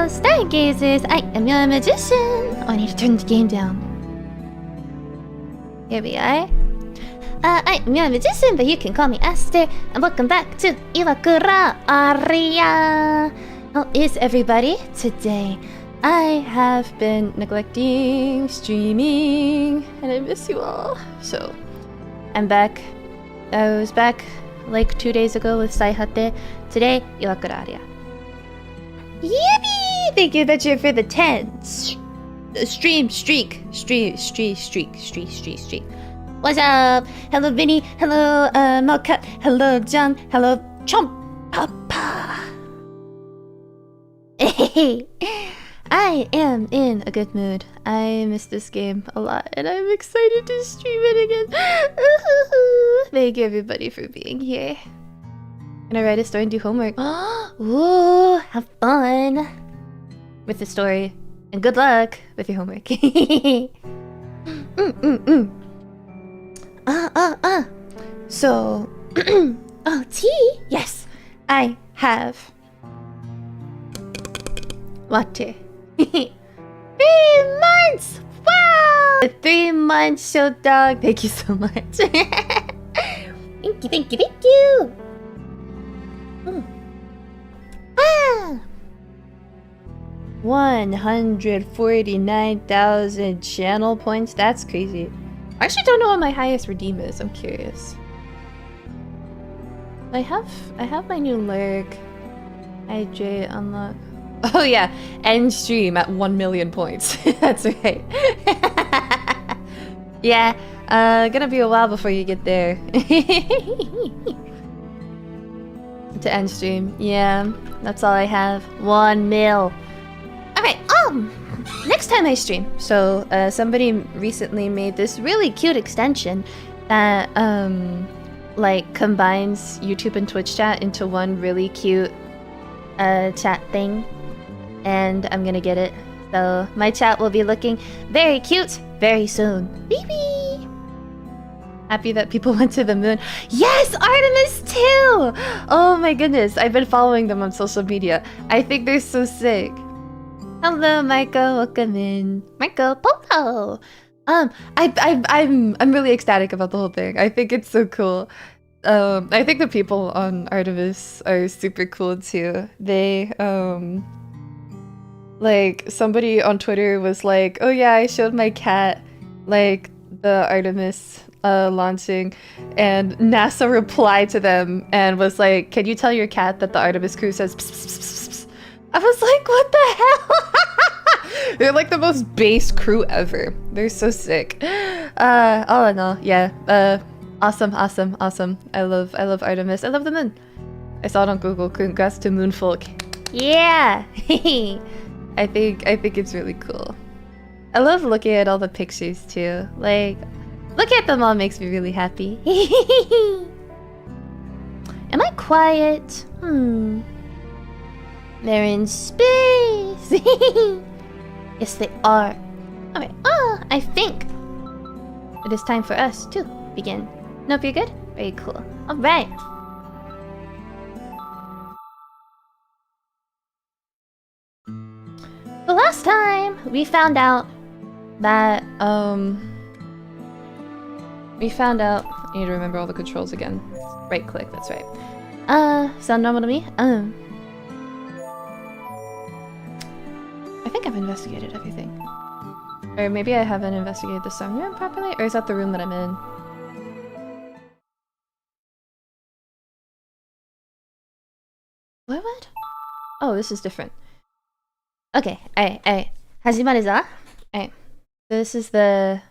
stargazers, I am your magician. Oh, I need to turn the game down. Here we are. I am your magician, but you can call me Aster. And welcome back to IWAKURA ARIA. How is everybody today? I have been neglecting streaming, and I miss you all. So, I'm back. I was back like 2 days ago with Saihate. Today, IWAKURA ARIA. Yippee! Thank you, Betcha, for the 10. Streak. What's up? Hello, Vinny. Hello, Melcut. Hello, John. Hello, Chomp Papa. Hey, I am in a good mood. I miss this game a lot, and I'm excited to stream it again. Thank you, everybody, for being here. Can I write a story and do homework? Ooh, have fun with the story, and good luck with your homework. So, oh, tea? Yes, I have water. 3 months! Wow! 3 months, show dog. Thank you so much. Thank you. Ah! 149,000 channel points. That's crazy. I actually don't know what my highest redeem is. I'm curious. I have my new lurk. IJ unlock. Oh yeah, end stream at 1 million points. That's right. Yeah, gonna be a while before you get there. To end stream. Yeah, that's all I have. 1 mil. Alright, next time I stream. So, somebody recently made this really cute extension that, like, combines YouTube and Twitch chat into one really cute, chat thing. And I'm gonna get it. So, my chat will be looking very cute very soon. Baby! Happy that people went to the moon. Yes! Artemis too! Oh my goodness, I've been following them on social media. I think they're so sick. Hello, Michael. Welcome in. Michael Popo. I'm really ecstatic about the whole thing. I think it's so cool. I think the people on Artemis are super cool too. They like somebody on Twitter was like, "Oh yeah, I showed my cat like the Artemis launching," and NASA replied to them and was like, "Can you tell your cat that the Artemis crew says pss, pss, pss, pss?" I was like, what the hell? They're like the most base crew ever. They're so sick. All in all, yeah. Awesome. I love Artemis. I love the moon. I saw it on Google. Congrats to Moonfolk. Yeah. I think it's really cool. I love looking at all the pictures too. Like, looking at them all makes me really happy. Am I quiet? They're in space! Yes, they are. Alright, I think it is time for us to begin. Nope, you're good? Very cool. Alright. The last time we found out that, I need to remember all the controls again. Right click, that's right. Sound normal to me? I think I've investigated everything. Or maybe I haven't investigated the sunroom properly? Or is that the room that I'm in? What? Oh, this is different. Okay, alright. Hajimaru za? Alright. This is the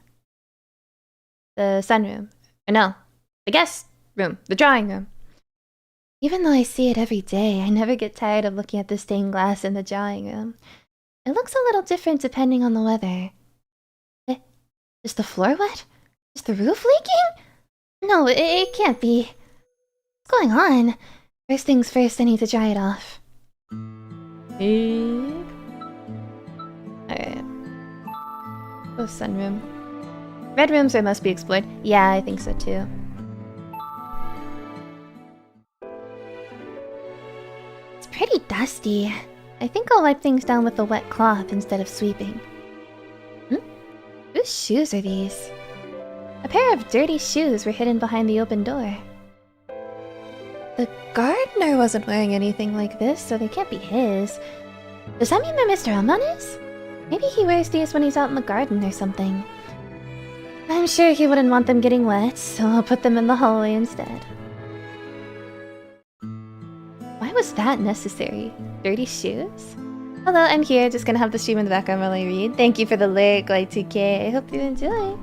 sunroom. Or no, the guest room. The drawing room. Even though I see it every day, I never get tired of looking at the stained glass in the drawing room. It looks a little different depending on the weather. Is the floor wet? Is the roof leaking? No, it can't be. What's going on? First things first, I need to dry it off. Alright. Oh, sunroom. Red rooms must be explored. Yeah, I think so too. It's pretty dusty. I think I'll wipe things down with a wet cloth instead of sweeping. Whose shoes are these? A pair of dirty shoes were hidden behind the open door. The gardener wasn't wearing anything like this, so they can't be his. Does that mean they're Mr. Elman is? Maybe he wears these when he's out in the garden or something. I'm sure he wouldn't want them getting wet, so I'll put them in the hallway instead. Why was that necessary? Dirty shoes? Hello, I'm here, just gonna have the stream in the background while I read. Thank you for the lyric, Y2K. I hope you enjoy.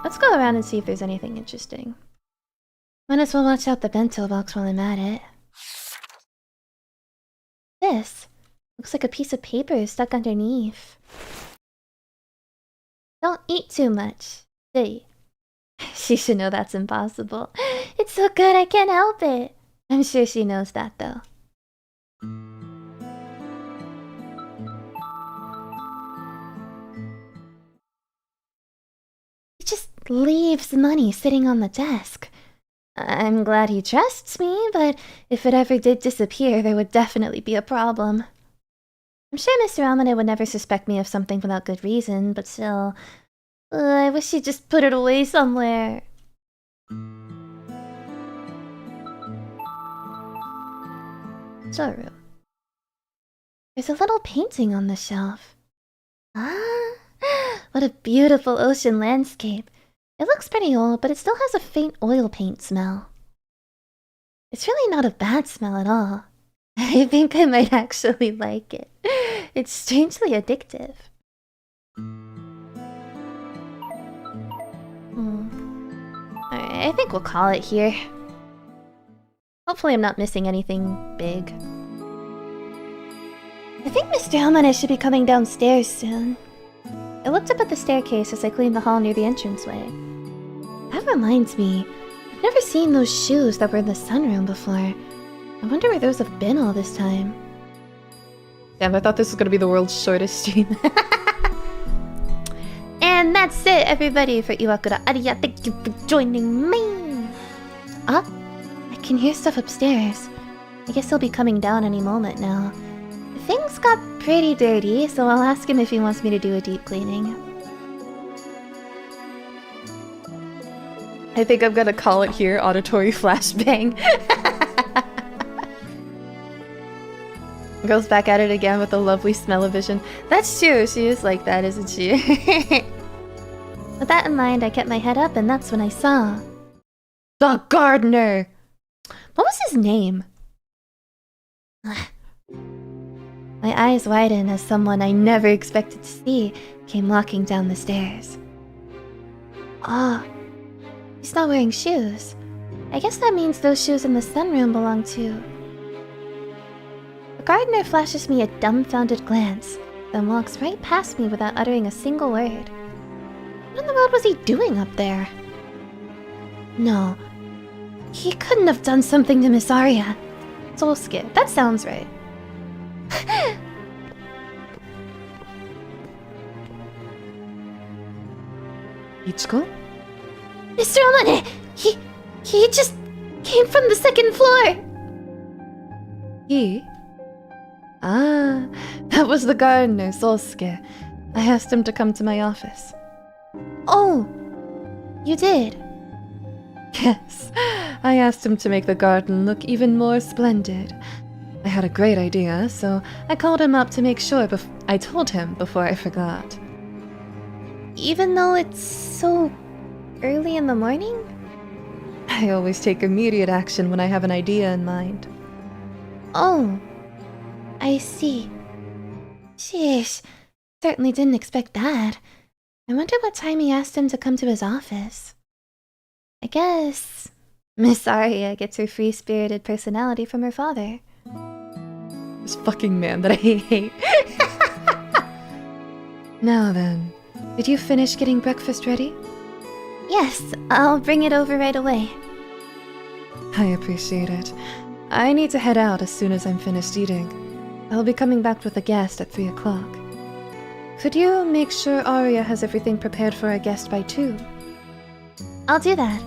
Let's go around and see if there's anything interesting. Might as well watch out the bento box while I'm at it. This looks like a piece of paper stuck underneath. Don't eat too much, do you? She should know that's impossible. It's so good I can't help it. I'm sure she knows that though. He just leaves money sitting on the desk. I'm glad he trusts me, but if it ever did disappear, there would definitely be a problem. I'm sure Mr. Amane would never suspect me of something without good reason, but still... I wish he'd just put it away somewhere. Storeroom. There's a little painting on the shelf. Ah, what a beautiful ocean landscape. It looks pretty old, but it still has a faint oil paint smell. It's really not a bad smell at all. I think I might actually like it. It's strangely addictive. Alright, I think we'll call it here. Hopefully I'm not missing anything big. I think Mr. Amane should be coming downstairs soon. I looked up at the staircase as I cleaned the hall near the entranceway. That reminds me, I've never seen those shoes that were in the sunroom before. I wonder where those have been all this time. Damn, I thought this was gonna be the world's shortest stream. And that's it, everybody, for IWAKURA ARIA. Thank you for joining me! Ah, I can hear stuff upstairs. I guess he'll be coming down any moment now. Things got pretty dirty, so I'll ask him if he wants me to do a deep cleaning. I think I'm gonna call it here, auditory flashbang. Goes back at it again with a lovely smell-o-vision. That's true, she is like that, isn't she? With that in mind, I kept my head up and that's when I saw... the gardener! What was his name? My eyes widened as someone I never expected to see came walking down the stairs. Ah, he's not wearing shoes. I guess that means those shoes in the sunroom belong to... The gardener flashes me a dumbfounded glance, then walks right past me without uttering a single word. What in the world was he doing up there? No, he couldn't have done something to Miss Aria. Solskid, that sounds right. Ichiko? Mr. Amane! He just came from the second floor! He? Ah, that was the gardener, Solskid. I asked him to come to my office. Oh, you did? Yes, I asked him to make the garden look even more splendid. I had a great idea, so I called him up to make sure I told him before I forgot. Even though it's so early in the morning? I always take immediate action when I have an idea in mind. Oh, I see. Sheesh, certainly didn't expect that. I wonder what time he asked him to come to his office. I guess Miss Aria gets her free-spirited personality from her father. This fucking man that I hate. Now then, did you finish getting breakfast ready? Yes, I'll bring it over right away. I appreciate it. I need to head out as soon as I'm finished eating. I'll be coming back with a guest at 3 o'clock. Could you make sure Aria has everything prepared for our guest by 2? I'll do that.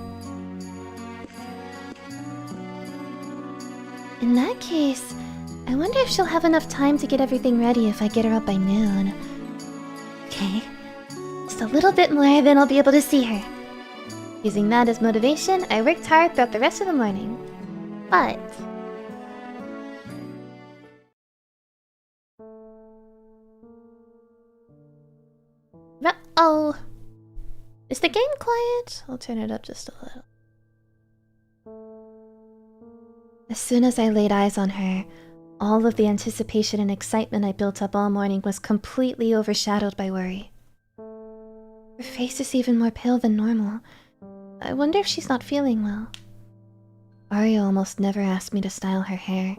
In that case, I wonder if she'll have enough time to get everything ready if I get her up by noon. Okay. Just a little bit more, then I'll be able to see her. Using that as motivation, I worked hard throughout the rest of the morning. But... oh... Is the game quiet? I'll turn it up just a little. As soon as I laid eyes on her, all of the anticipation and excitement I built up all morning was completely overshadowed by worry. Her face is even more pale than normal. I wonder if she's not feeling well. Aria almost never asked me to style her hair.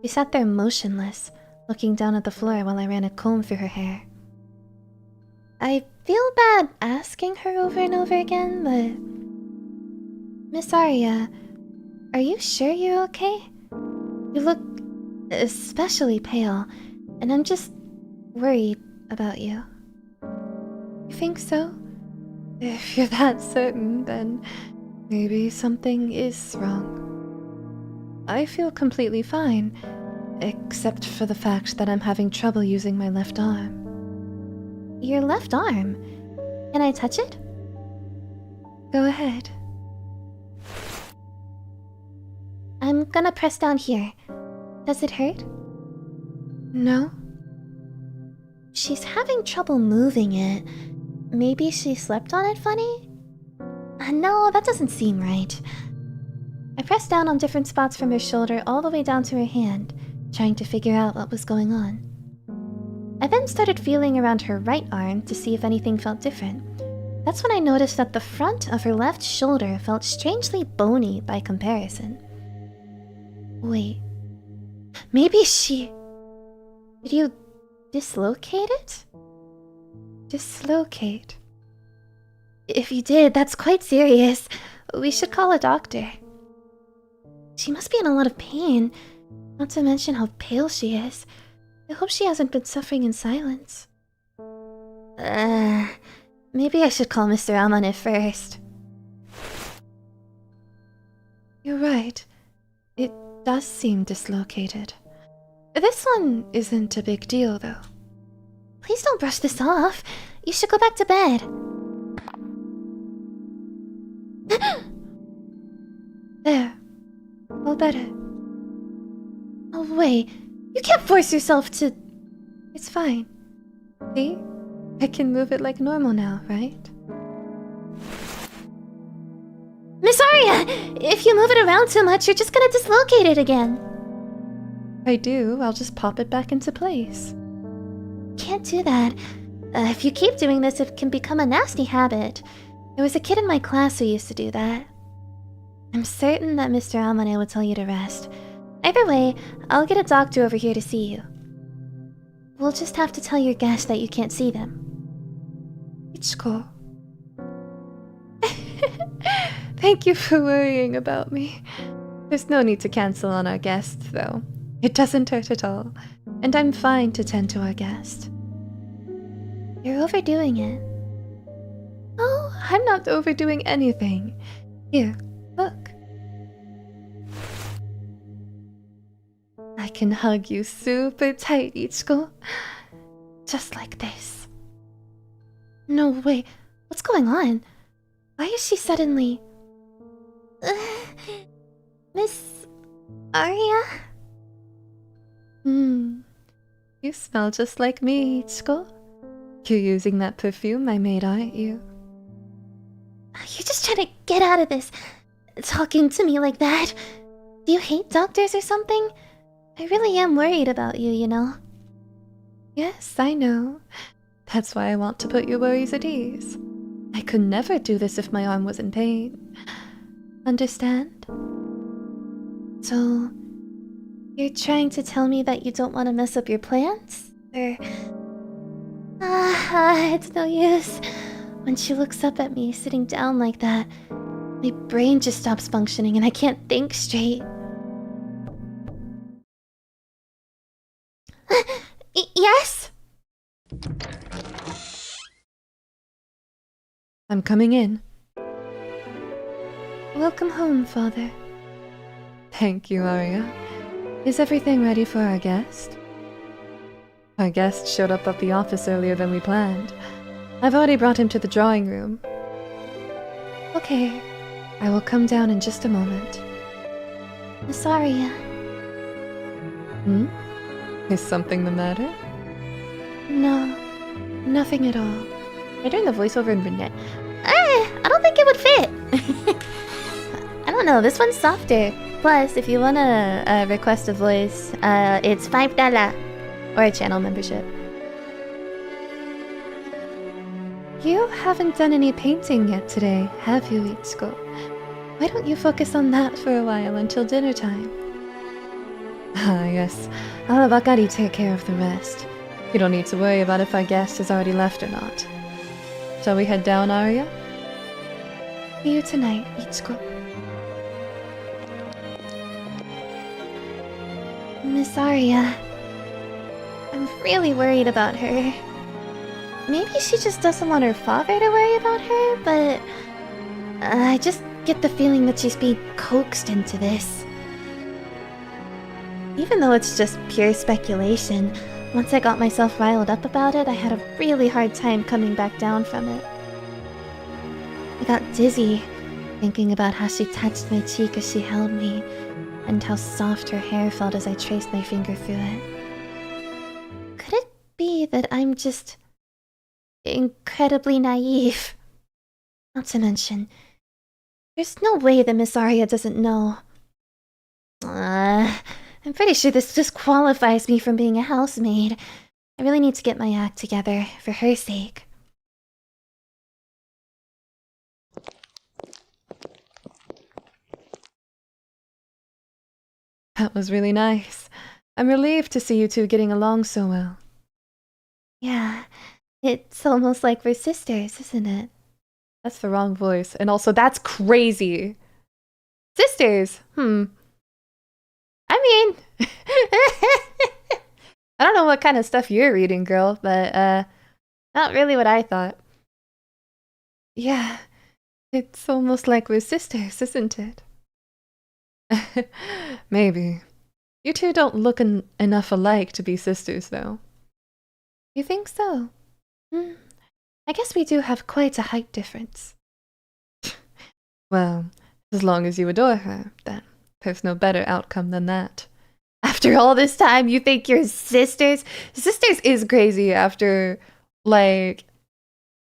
She sat there motionless, looking down at the floor while I ran a comb through her hair. I feel bad asking her over and over again, but... Miss Aria, are you sure you're okay? You look especially pale, and I'm just worried about you. You think so? If you're that certain, then maybe something is wrong. I feel completely fine, except for the fact that I'm having trouble using my left arm. Your left arm? Can I touch it? Go ahead. I'm gonna press down here. Does it hurt? No. She's having trouble moving it. Maybe she slept on it funny? No, that doesn't seem right. I pressed down on different spots from her shoulder all the way down to her hand, trying to figure out what was going on. I then started feeling around her right arm to see if anything felt different. That's when I noticed that the front of her left shoulder felt strangely bony by comparison. Wait. Maybe she... Did you dislocate it? Dislocate? If you did, that's quite serious. We should call a doctor. She must be in a lot of pain, not to mention how pale she is. I hope she hasn't been suffering in silence. Maybe I should call Mr. Amane first. You're right. It does seem dislocated. This one isn't a big deal, though. Please don't brush this off. You should go back to bed. There. All better. Oh, wait. You can't force yourself to... It's fine. See? I can move it like normal now, right? Miss Aria! If you move it around too much, you're just gonna dislocate it again. If I do, I'll just pop it back into place. Can't do that. If you keep doing this, it can become a nasty habit. There was a kid in my class who used to do that. I'm certain that Mr. Amane would tell you to rest. Either way, I'll get a doctor over here to see you. We'll just have to tell your guests that you can't see them. Ichiko. Thank you for worrying about me. There's no need to cancel on our guests, though. It doesn't hurt at all, and I'm fine to tend to our guest. You're overdoing it. Oh, I'm not overdoing anything. Here, look. I can hug you super tight, Ichiko. Just like this. No, wait. What's going on? Why is she suddenly... Miss... Aria? You smell just like me, Ichiko. You're using that perfume I made, aren't you? You're just trying to get out of this. Talking to me like that. Do you hate doctors or something? I really am worried about you, you know. Yes, I know. That's why I want to put your worries at ease. I could never do this if my arm was in pain. Understand? So, you're trying to tell me that you don't want to mess up your plans? Or... it's no use. When she looks up at me sitting down like that, my brain just stops functioning and I can't think straight. Yes? I'm coming in. Welcome home, Father. Thank you, Aria. Is everything ready for our guest? Our guest showed up at the office earlier than we planned. I've already brought him to the drawing room. Okay, I will come down in just a moment. Miss Aria. Hmm? Is something the matter? No, nothing at all. Am I doing the voiceover in vignette? I don't think it would fit. I don't know, this one's softer. Plus, if you want to request a voice, it's $5 or a channel membership. You haven't done any painting yet today, have you, Itsuko? Why don't you focus on that for a while until dinner time? Ah, yes. I'll have Akari take care of the rest. You don't need to worry about if our guest has already left or not. Shall we head down, Aria? See you tonight, Itsuko. Miss Aria. I'm really worried about her. Maybe she just doesn't want her father to worry about her, but I just get the feeling that she's being coaxed into this. Even though it's just pure speculation, once I got myself riled up about it, I had a really hard time coming back down from it. I got dizzy, thinking about how she touched my cheek as she held me, and how soft her hair felt as I traced my finger through it. Could it be that I'm just incredibly naive? Not to mention, there's no way that Miss Aria doesn't know. I'm pretty sure this disqualifies me from being a housemaid. I really need to get my act together, for her sake. That was really nice. I'm relieved to see you two getting along so well. Yeah, it's almost like we're sisters, isn't it? That's the wrong voice. And also, that's crazy. Sisters? I mean, I don't know what kind of stuff you're reading, girl, but, not really what I thought. Yeah, it's almost like we're sisters, isn't it? Maybe. You two don't look enough alike to be sisters, though. You think so? I guess we do have quite a height difference. Well, as long as you adore her, then there's no better outcome than that. After all this time, you think you're sisters? Sisters is crazy after, like,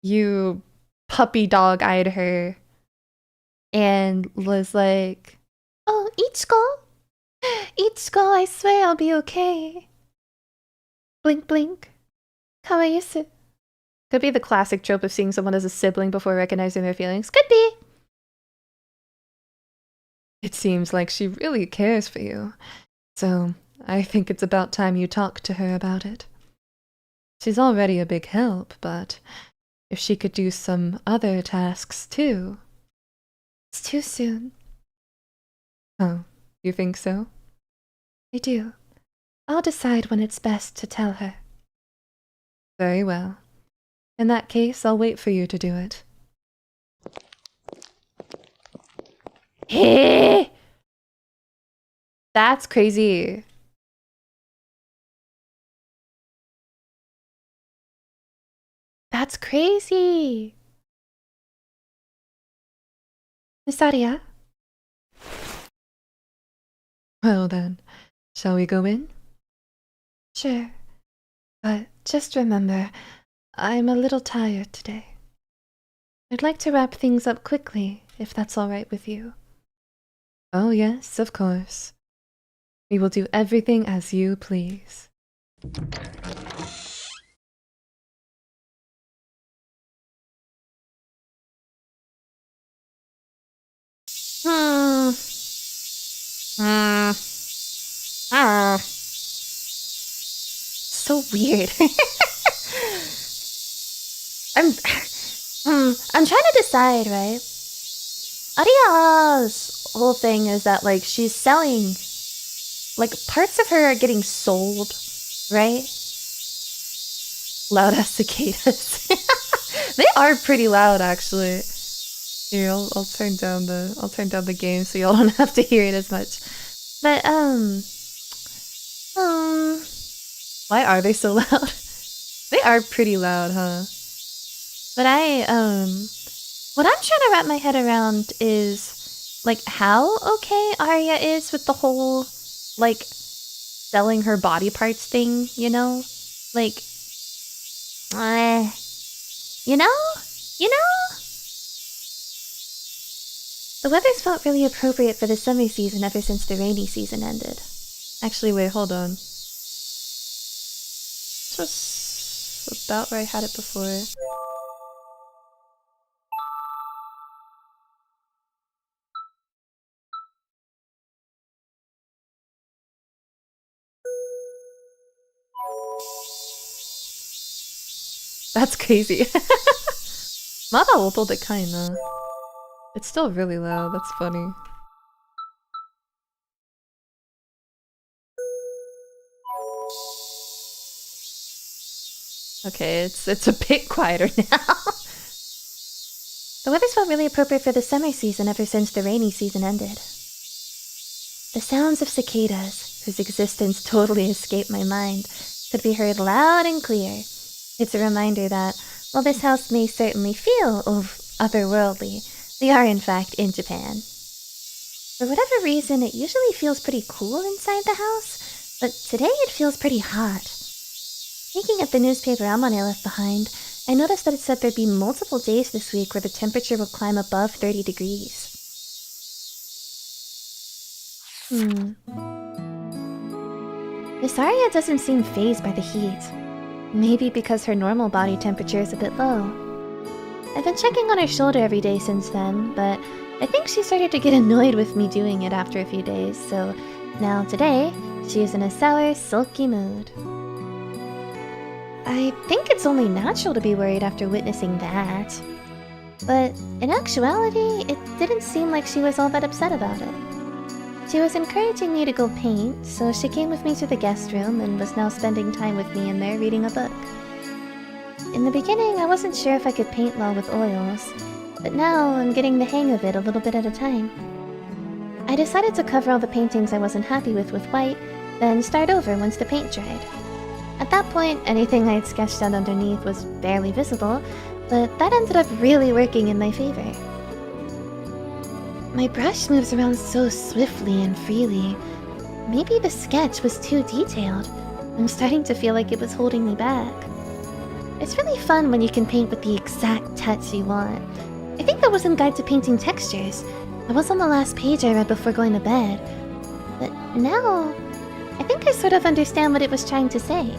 you puppy dog-eyed her and was like, oh, Ichiko? Ichiko, I swear I'll be okay. Blink, blink. Kawaii-su. Could be the classic trope of seeing someone as a sibling before recognizing their feelings. Could be. It seems like she really cares for you. So, I think it's about time you talk to her about it. She's already a big help, but if she could do some other tasks too. It's too soon. Oh, you think so? I do. I'll decide when it's best to tell her. Very well. In that case, I'll wait for you to do it. Hey! That's crazy. That's crazy. Miss Aria? Well then, shall we go in? Sure. But just remember, I'm a little tired today. I'd like to wrap things up quickly, if that's all right with you. Oh yes, of course. We will do everything as you please. So weird. I'm trying to decide, right? Aria's whole thing is that, like, she's selling, like, parts of her are getting sold, right? Loud ass cicadas. They are pretty loud, actually. Here, I'll turn down the gain so y'all don't have to hear it as much. But Why are they so loud? They are pretty loud, huh? But what I'm trying to wrap my head around is, like, how okay Arya is with the whole, like, selling her body parts thing, you know? Like, you know? You know? The weather's felt really appropriate for the summer season ever since the rainy season ended. Actually, wait, hold on. This was about where I had it before. That's crazy. Mada 오도 kinda. It's still really loud, that's funny. Okay, it's a bit quieter now. The weather's felt really appropriate for the summer season ever since the rainy season ended. The sounds of cicadas, whose existence totally escaped my mind, could be heard loud and clear. It's a reminder that, while this house may certainly feel otherworldly, we are in fact in Japan. For whatever reason, it usually feels pretty cool inside the house, but today it feels pretty hot. Looking at the newspaper Amane left behind, I noticed that it said there'd be multiple days this week where the temperature will climb above 30 degrees. Miss Arya doesn't seem fazed by the heat. Maybe because her normal body temperature is a bit low. I've been checking on her shoulder every day since then, but I think she started to get annoyed with me doing it after a few days, so now today, she is in a sour, sulky mood. I think it's only natural to be worried after witnessing that. But in actuality, it didn't seem like she was all that upset about it. She was encouraging me to go paint, so she came with me to the guest room and was now spending time with me in there reading a book. In the beginning, I wasn't sure if I could paint well with oils, but now I'm getting the hang of it a little bit at a time. I decided to cover all the paintings I wasn't happy with white, then start over once the paint dried. At that point, anything I had sketched out underneath was barely visible, but that ended up really working in my favor. My brush moves around so swiftly and freely. Maybe the sketch was too detailed. I'm starting to feel like it was holding me back. It's really fun when you can paint with the exact touch you want. I think that was in Guide to Painting Textures. That was on the last page I read before going to bed. But now, I think I sort of understand what it was trying to say.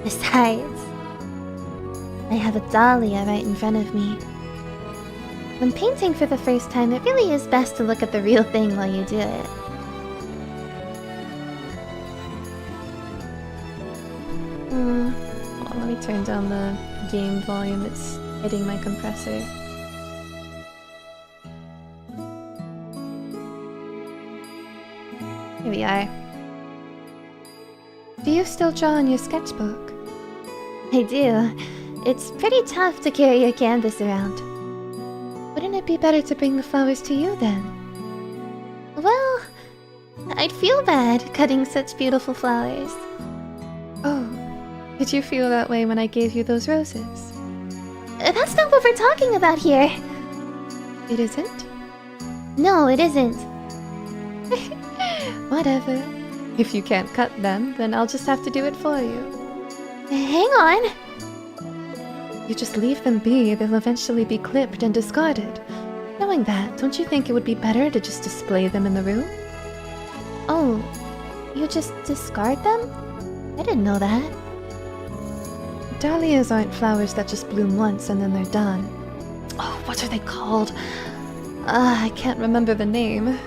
Besides, I have a dahlia right in front of me. When painting for the first time, it really is best to look at the real thing while you do it. Well, let me turn down the game volume, it's hitting my compressor. Here we are. Do you still draw in your sketchbook? I do. It's pretty tough to carry your canvas around. Wouldn't it be better to bring the flowers to you then? Well, I'd feel bad cutting such beautiful flowers. Oh, did you feel that way when I gave you those roses? That's not what we're talking about here. It isn't? No, it isn't. Whatever. If you can't cut them, then I'll just have to do it for you. Hang on! You just leave them be, they'll eventually be clipped and discarded. Knowing that, don't you think it would be better to just display them in the room? Oh, you just discard them? I didn't know that. Dahlias aren't flowers that just bloom once and then they're done. Oh, what are they called? I can't remember the name.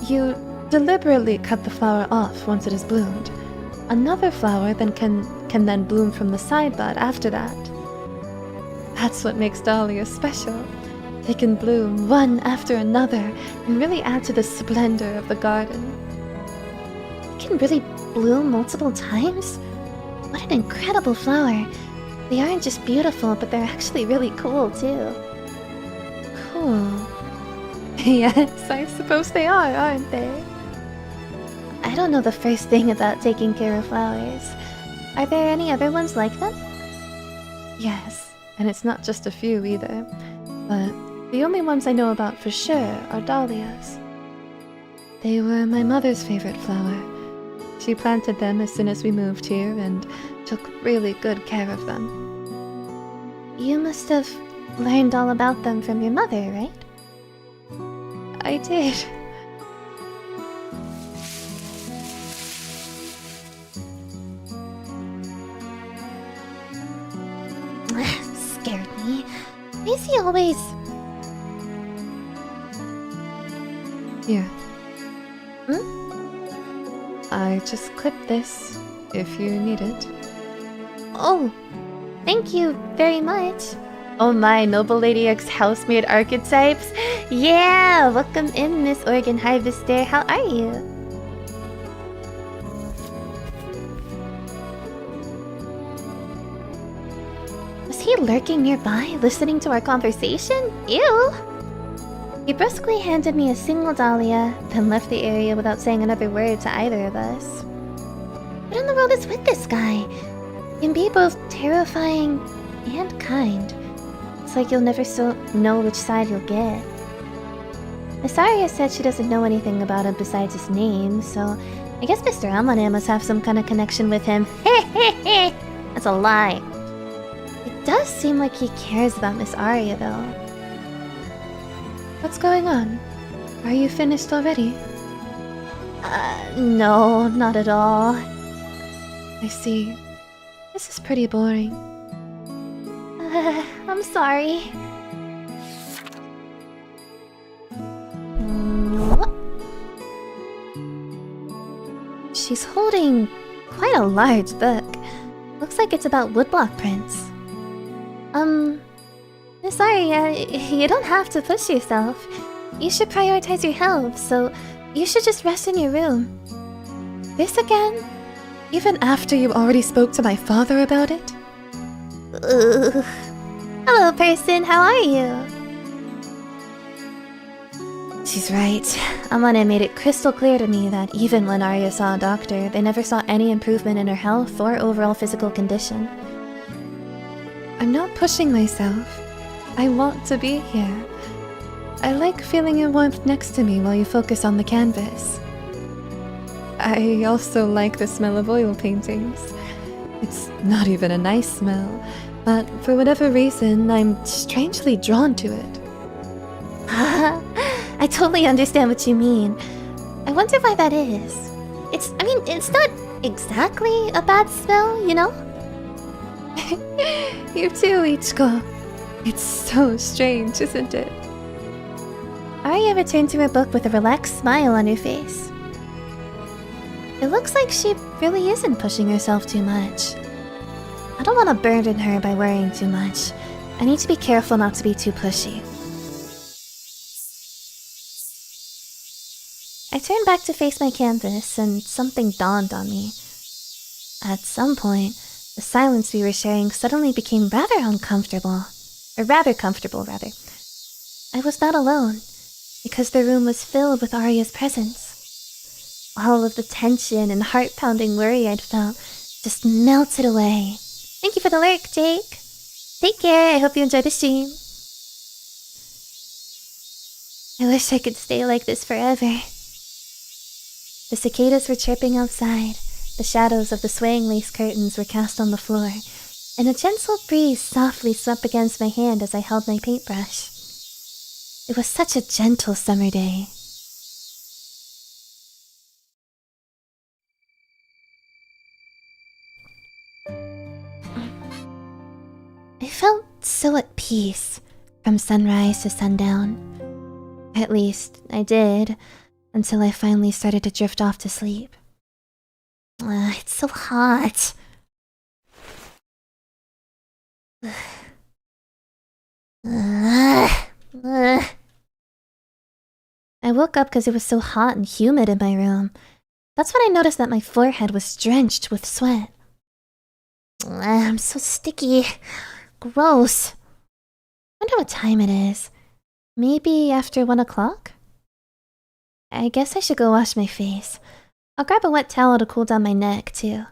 You deliberately cut the flower off once it has bloomed. Another flower then can then bloom from the side bud after that. That's what makes dahlias special. They can bloom one after another and really add to the splendor of the garden. They can really bloom multiple times? What an incredible flower. They aren't just beautiful, but they're actually really cool too. Cool. Yes, I suppose they are, aren't they? I don't know the first thing about taking care of flowers. Are there any other ones like them? Yes, and it's not just a few either. But the only ones I know about for sure are dahlias. They were my mother's favorite flower. She planted them as soon as we moved here and took really good care of them. You must have learned all about them from your mother, right? I did. Scared me. Why is he always... Here. I just clipped this, if you need it. Oh, thank you very much. Oh my, Noble Lady X housemaid archetypes. Yeah, welcome in, Miss Organ Harvester. How are you? Was he lurking nearby, listening to our conversation? Ew! He brusquely handed me a single dahlia, then left the area without saying another word to either of us. What in the world is with this guy? He can be both terrifying and kind. It's like you'll never know which side you'll get. Miss Aria said she doesn't know anything about him besides his name, so I guess Mr. Amane must have some kind of connection with him. Hehehe! That's a lie. It does seem like he cares about Miss Aria, though. What's going on? Are you finished already? No, not at all. I see. This is pretty boring. I'm sorry. She's holding quite a large book. Looks like it's about woodblock prints. Sorry, you don't have to push yourself. You should prioritize your health, so you should just rest in your room. This again? Even after you already spoke to my father about it? Hello, person, how are you? She's right. Amane made it crystal clear to me that even when Arya saw a doctor, they never saw any improvement in her health or overall physical condition. I'm not pushing myself. I want to be here. I like feeling your warmth next to me while you focus on the canvas. I also like the smell of oil paintings. It's not even a nice smell, but for whatever reason, I'm strangely drawn to it. I totally understand what you mean. I wonder why that is. It's not exactly a bad smell, you know? You too, Ichiko. It's so strange, isn't it? Arya returned to her book with a relaxed smile on her face. It looks like she really isn't pushing herself too much. I don't want to burden her by worrying too much. I need to be careful not to be too pushy. I turned back to face my canvas, and something dawned on me. At some point, the silence we were sharing suddenly became rather uncomfortable. Or rather comfortable, rather. I was not alone, because the room was filled with Arya's presence. All of the tension and heart-pounding worry I'd felt just melted away. Thank you for the lurk, Jake. Take care, I hope you enjoyed the stream. I wish I could stay like this forever. The cicadas were chirping outside, the shadows of the swaying lace curtains were cast on the floor, and a gentle breeze softly swept against my hand as I held my paintbrush. It was such a gentle summer day. I felt so at peace from sunrise to sundown. At least, I did, until I finally started to drift off to sleep. It's so hot. I woke up because it was so hot and humid in my room. That's when I noticed that my forehead was drenched with sweat. I'm so sticky. Gross. Wonder what time it is. Maybe after 1 o'clock? I guess I should go wash my face. I'll grab a wet towel to cool down my neck, too.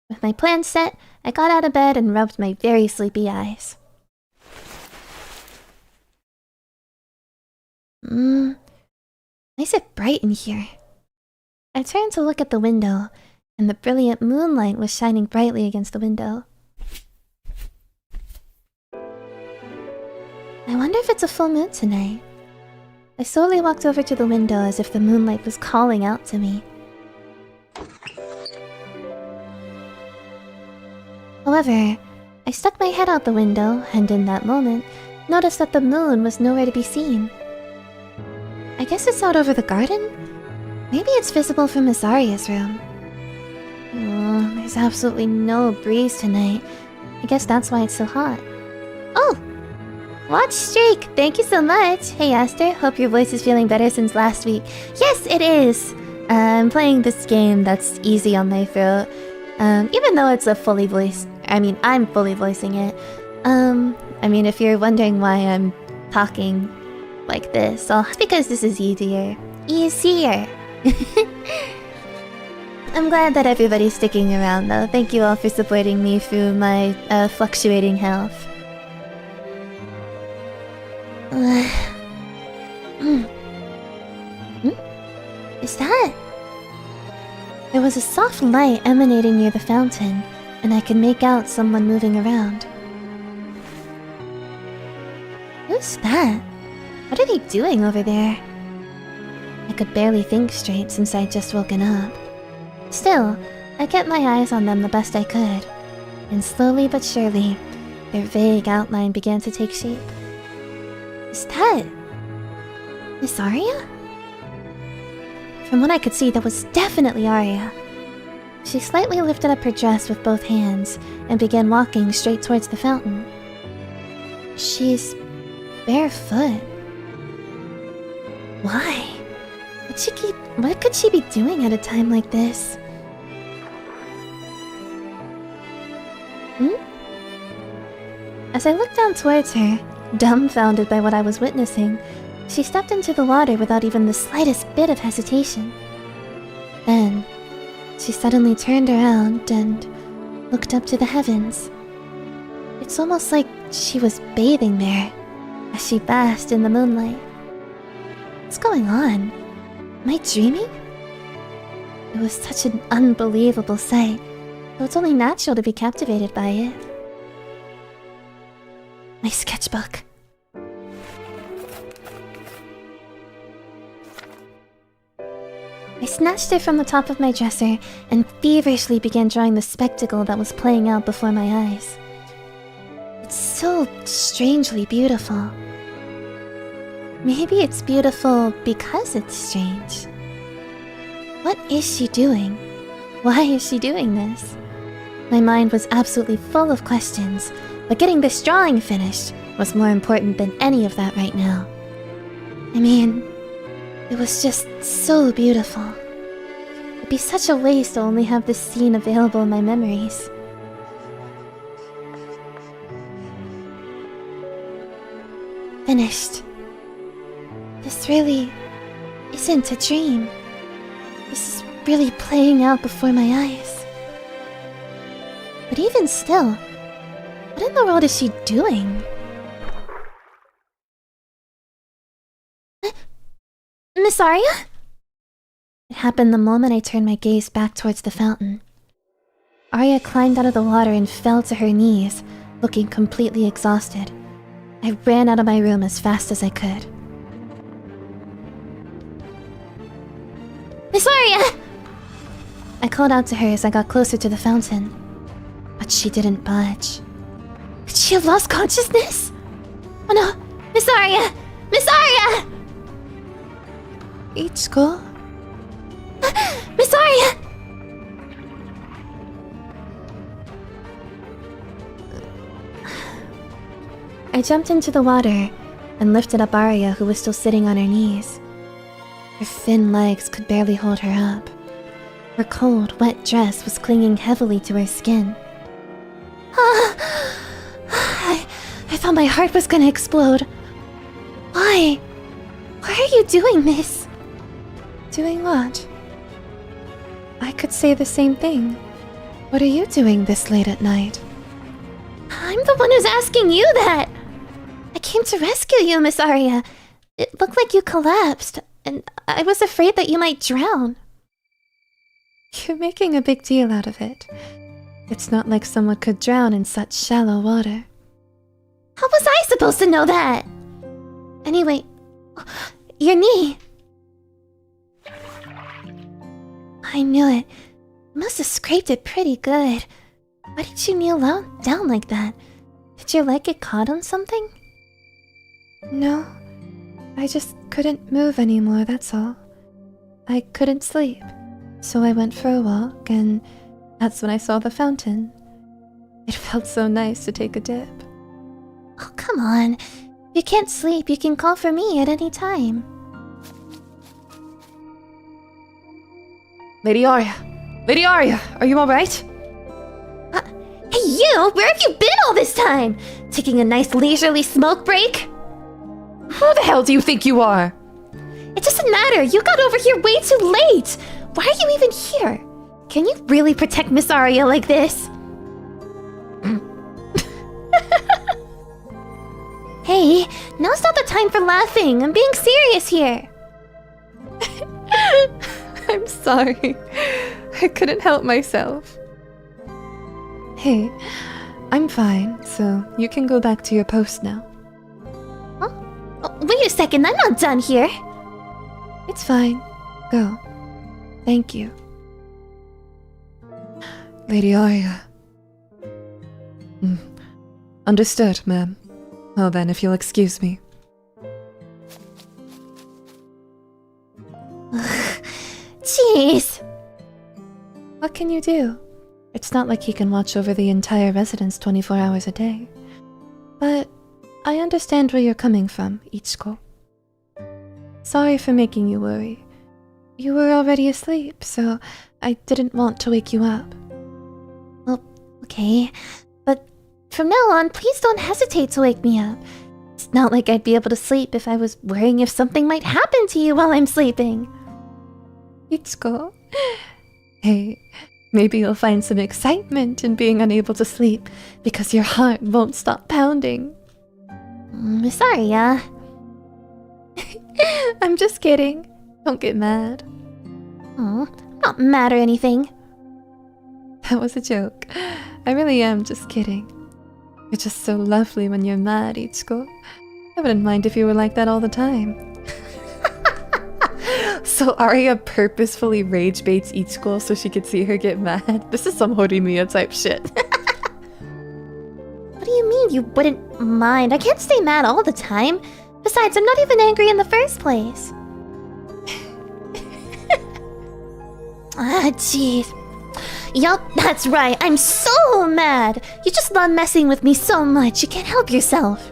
With my plan set, I got out of bed and rubbed my very sleepy eyes. Nice and bright in here. I turned to look at the window, and the brilliant moonlight was shining brightly against the window. I wonder if it's a full moon tonight. I slowly walked over to the window as if the moonlight was calling out to me. However, I stuck my head out the window and in that moment, noticed that the moon was nowhere to be seen. I guess it's out over the garden? Maybe it's visible from Miss Aria's room. Oh, there's absolutely no breeze tonight. I guess that's why it's so hot. Oh! Watch Streak! Thank you so much! Hey Aster, hope your voice is feeling better since last week. Yes, it is! I'm playing this game that's easy on my throat. Even though it's a fully voiced... I'm fully voicing it. If you're wondering why I'm talking like this, well, it's because this is easier. Easier! I'm glad that everybody's sticking around though. Thank you all for supporting me through my fluctuating health. Is that? There was a soft light emanating near the fountain, and I could make out someone moving around. Who's that? What are they doing over there? I could barely think straight since I'd just woken up. Still, I kept my eyes on them the best I could, and slowly but surely, their vague outline began to take shape. Is that... Miss Aria? From what I could see, that was definitely Aria. She slightly lifted up her dress with both hands and began walking straight towards the fountain. She's barefoot. Why? What could she be doing at a time like this? As I looked down towards her, dumbfounded by what I was witnessing, she stepped into the water without even the slightest bit of hesitation. Then, she suddenly turned around and looked up to the heavens. It's almost like she was bathing there, as she basked in the moonlight. What's going on? Am I dreaming? It was such an unbelievable sight, so it's only natural to be captivated by it. My sketchbook. I snatched it from the top of my dresser and feverishly began drawing the spectacle that was playing out before my eyes. It's so strangely beautiful. Maybe it's beautiful because it's strange. What is she doing? Why is she doing this? My mind was absolutely full of questions, but getting this drawing finished was more important than any of that right now. It was just so beautiful. It'd be such a waste to only have this scene available in my memories. Finished. This really isn't a dream. This is really playing out before my eyes. But even still, what in the world is she doing? Miss Aria? It happened the moment I turned my gaze back towards the fountain. Aria climbed out of the water and fell to her knees, looking completely exhausted. I ran out of my room as fast as I could. Miss Aria! I called out to her as I got closer to the fountain, but she didn't budge. Could she have lost consciousness? Oh no! Miss Aria! Miss Aria! Ichiko? Miss Aria! I jumped into the water and lifted up Aria, who was still sitting on her knees. Her thin legs could barely hold her up. Her cold, wet dress was clinging heavily to her skin. I thought my heart was gonna explode. Why? Why are you doing this? Doing what? I could say the same thing. What are you doing this late at night? I'm the one who's asking you that! I came to rescue you, Miss Aria. It looked like you collapsed, and I was afraid that you might drown. You're making a big deal out of it. It's not like someone could drown in such shallow water. How was I supposed to know that? Anyway, your knee. I knew it. You must have scraped it pretty good. Why did you kneel down like that? Did your leg get caught on something? No, I just couldn't move anymore, that's all. I couldn't sleep, so I went for a walk, and that's when I saw the fountain. It felt so nice to take a dip. Oh, come on. If you can't sleep, you can call for me at any time. Lady Aria! Lady Aria! Are you alright? Hey you! Where have you been all this time? Taking a nice leisurely smoke break? Who the hell do you think you are? It doesn't matter. You got over here way too late. Why are you even here? Can you really protect Miss Aria like this? Hey, now's not the time for laughing. I'm being serious here. I'm sorry. I couldn't help myself. Hey, I'm fine, so you can go back to your post now. Huh? Oh, wait a second, I'm not done here. It's fine. Go. Thank you. Lady Aria. Understood, ma'am. Well then, if you'll excuse me. Jeez! What can you do? It's not like he can watch over the entire residence 24 hours a day. But I understand where you're coming from, Ichiko. Sorry for making you worry. You were already asleep, so I didn't want to wake you up. Well, okay. But from now on, please don't hesitate to wake me up. It's not like I'd be able to sleep if I was worrying if something might happen to you while I'm sleeping. Ichiko. Hey, maybe you'll find some excitement in being unable to sleep because your heart won't stop pounding. Miss Aria. I'm just kidding. Don't get mad. Oh, I'm not mad or anything. That was a joke. I really am just kidding. You're just so lovely when you're mad, Ichiko. I wouldn't mind if you were like that all the time. So Aria purposefully rage baits Ichiko so she could see her get mad. This is some Horimiya type shit. What do you mean you wouldn't mind? I can't stay mad all the time. Besides, I'm not even angry in the first place. Ah, jeez. Yup, that's right. I'm so mad. You just love messing with me so much. You can't help yourself.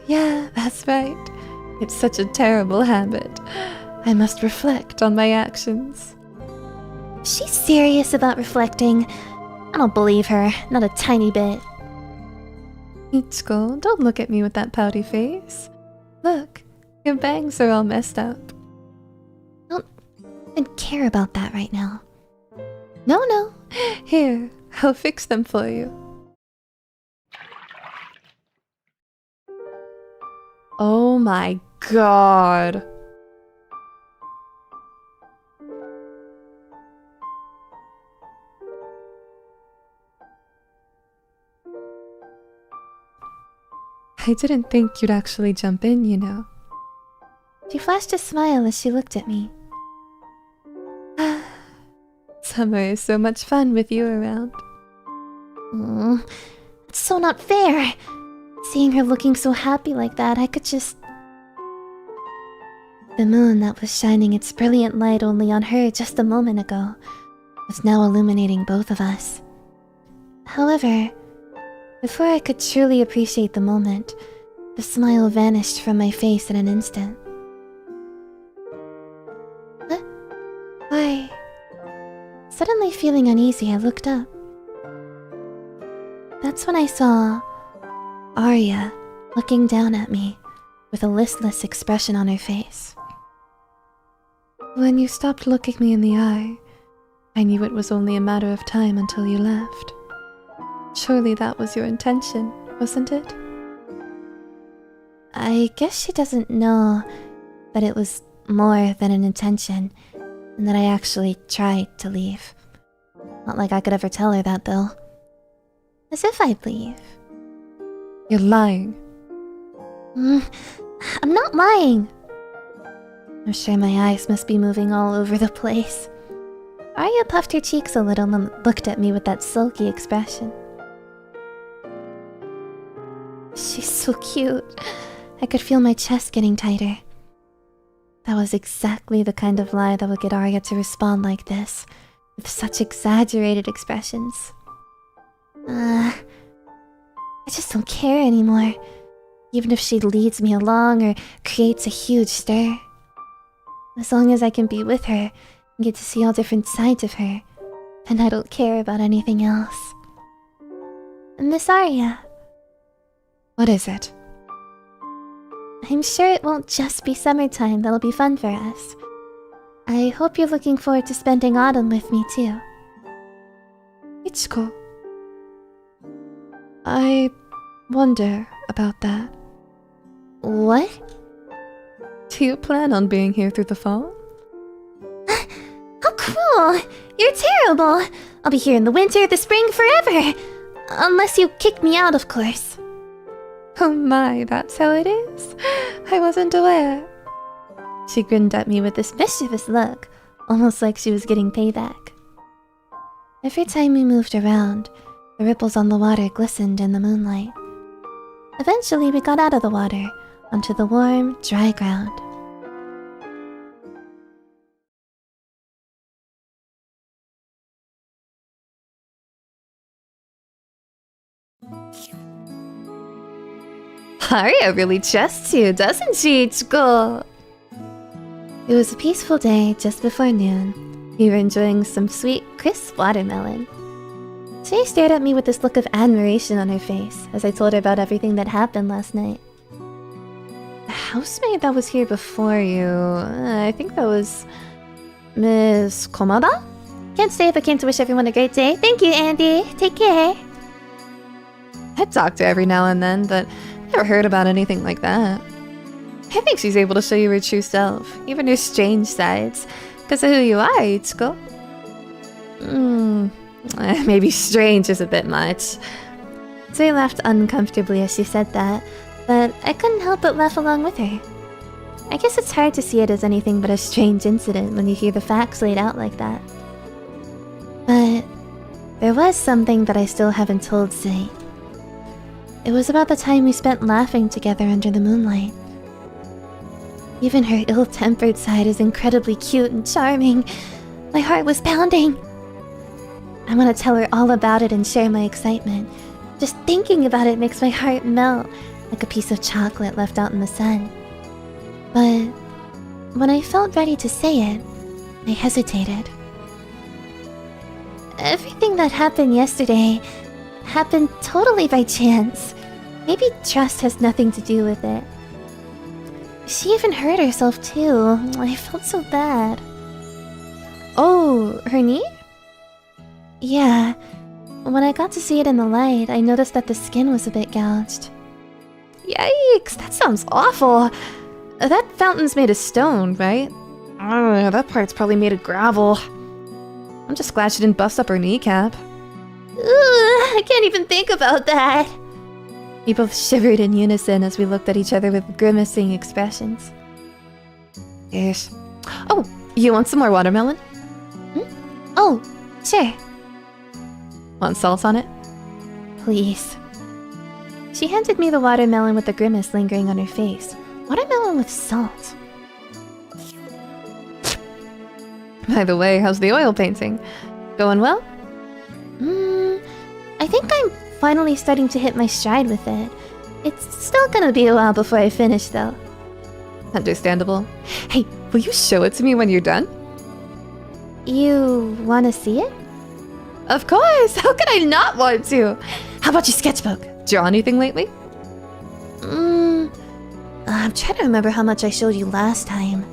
Yeah, that's right. It's such a terrible habit. I must reflect on my actions. Is she serious about reflecting? I don't believe her. Not a tiny bit. Ichiko, don't look at me with that pouty face. Look, your bangs are all messed up. Don't even care about that right now. No. Here, I'll fix them for you. Oh my god. I didn't think you'd actually jump in, you know. She flashed a smile as she looked at me. Summer is so much fun with you around. It's so not fair. Seeing her looking so happy like that, I could just... The moon that was shining its brilliant light only on her just a moment ago was now illuminating both of us. However, before I could truly appreciate the moment, the smile vanished from my face in an instant. What? Why? Suddenly feeling uneasy, I looked up. That's when I saw Aria looking down at me with a listless expression on her face. When you stopped looking me in the eye, I knew it was only a matter of time until you left. Surely that was your intention, wasn't it? I guess she doesn't know that it was more than an intention, and that I actually tried to leave. Not like I could ever tell her that, though. As if I'd leave. You're lying. I'm not lying. I'm sure my eyes must be moving all over the place. Arya puffed her cheeks a little and looked at me with that sulky expression. She's so cute. I could feel my chest getting tighter. That was exactly the kind of lie that would get Arya to respond like this, with such exaggerated expressions. I just don't care anymore, even if she leads me along or creates a huge stir. As long as I can be with her and get to see all different sides of her, then I don't care about anything else. Miss Arya. What is it? I'm sure it won't just be summertime that'll be fun for us. I hope you're looking forward to spending autumn with me too. Ichiko. I wonder about that. What? Do you plan on being here through the fall? How cruel! You're terrible! I'll be here in the winter, the spring, forever! Unless you kick me out, of course. Oh my, that's how it is? I wasn't aware. She grinned at me with this mischievous look, almost like she was getting payback. Every time we moved around, the ripples on the water glistened in the moonlight. Eventually, we got out of the water, onto the warm, dry ground. Arya really trusts you, doesn't she, Ichiko? It was a peaceful day just before noon. We were enjoying some sweet, crisp watermelon. She stared at me with this look of admiration on her face as I told her about everything that happened last night. The housemaid that was here before you, I think that was Miss Komada? Can't stay but came to wish everyone a great day. Thank you, Andy. Take care. I talk to her every now and then, but never heard about anything like that. I think she's able to show you her true self, even her strange sides, because of who you are, Ichiko. Maybe strange is a bit much. Zoe laughed uncomfortably as she said that, but I couldn't help but laugh along with her. I guess it's hard to see it as anything but a strange incident when you hear the facts laid out like that. But there was something that I still haven't told Zoe. It was about the time we spent laughing together under the moonlight. Even her ill-tempered side is incredibly cute and charming. My heart was pounding. I want to tell her all about it and share my excitement. Just thinking about it makes my heart melt, like a piece of chocolate left out in the sun. But when I felt ready to say it, I hesitated. Everything that happened yesterday happened totally by chance. Maybe trust has nothing to do with it. She even hurt herself too. I felt so bad. Oh, her knee? Yeah. When I got to see it in the light, I noticed that the skin was a bit gouged. Yikes, that sounds awful. That fountain's made of stone, right? That part's probably made of gravel. I'm just glad she didn't bust up her kneecap. I can't even think about that. We both shivered in unison as we looked at each other with grimacing expressions. Yes. Oh, you want some more watermelon? Oh, sure. Want salt on it? Please. She handed me the watermelon with a grimace lingering on her face. Watermelon with salt. By the way, how's the oil painting? Going well? I think I'm finally starting to hit my stride with it. It's still gonna be a while before I finish, though. Understandable. Hey, will you show it to me when you're done? You wanna see it? Of course! How could I not want to? How about your sketchbook? Draw anything lately? I'm trying to remember how much I showed you last time.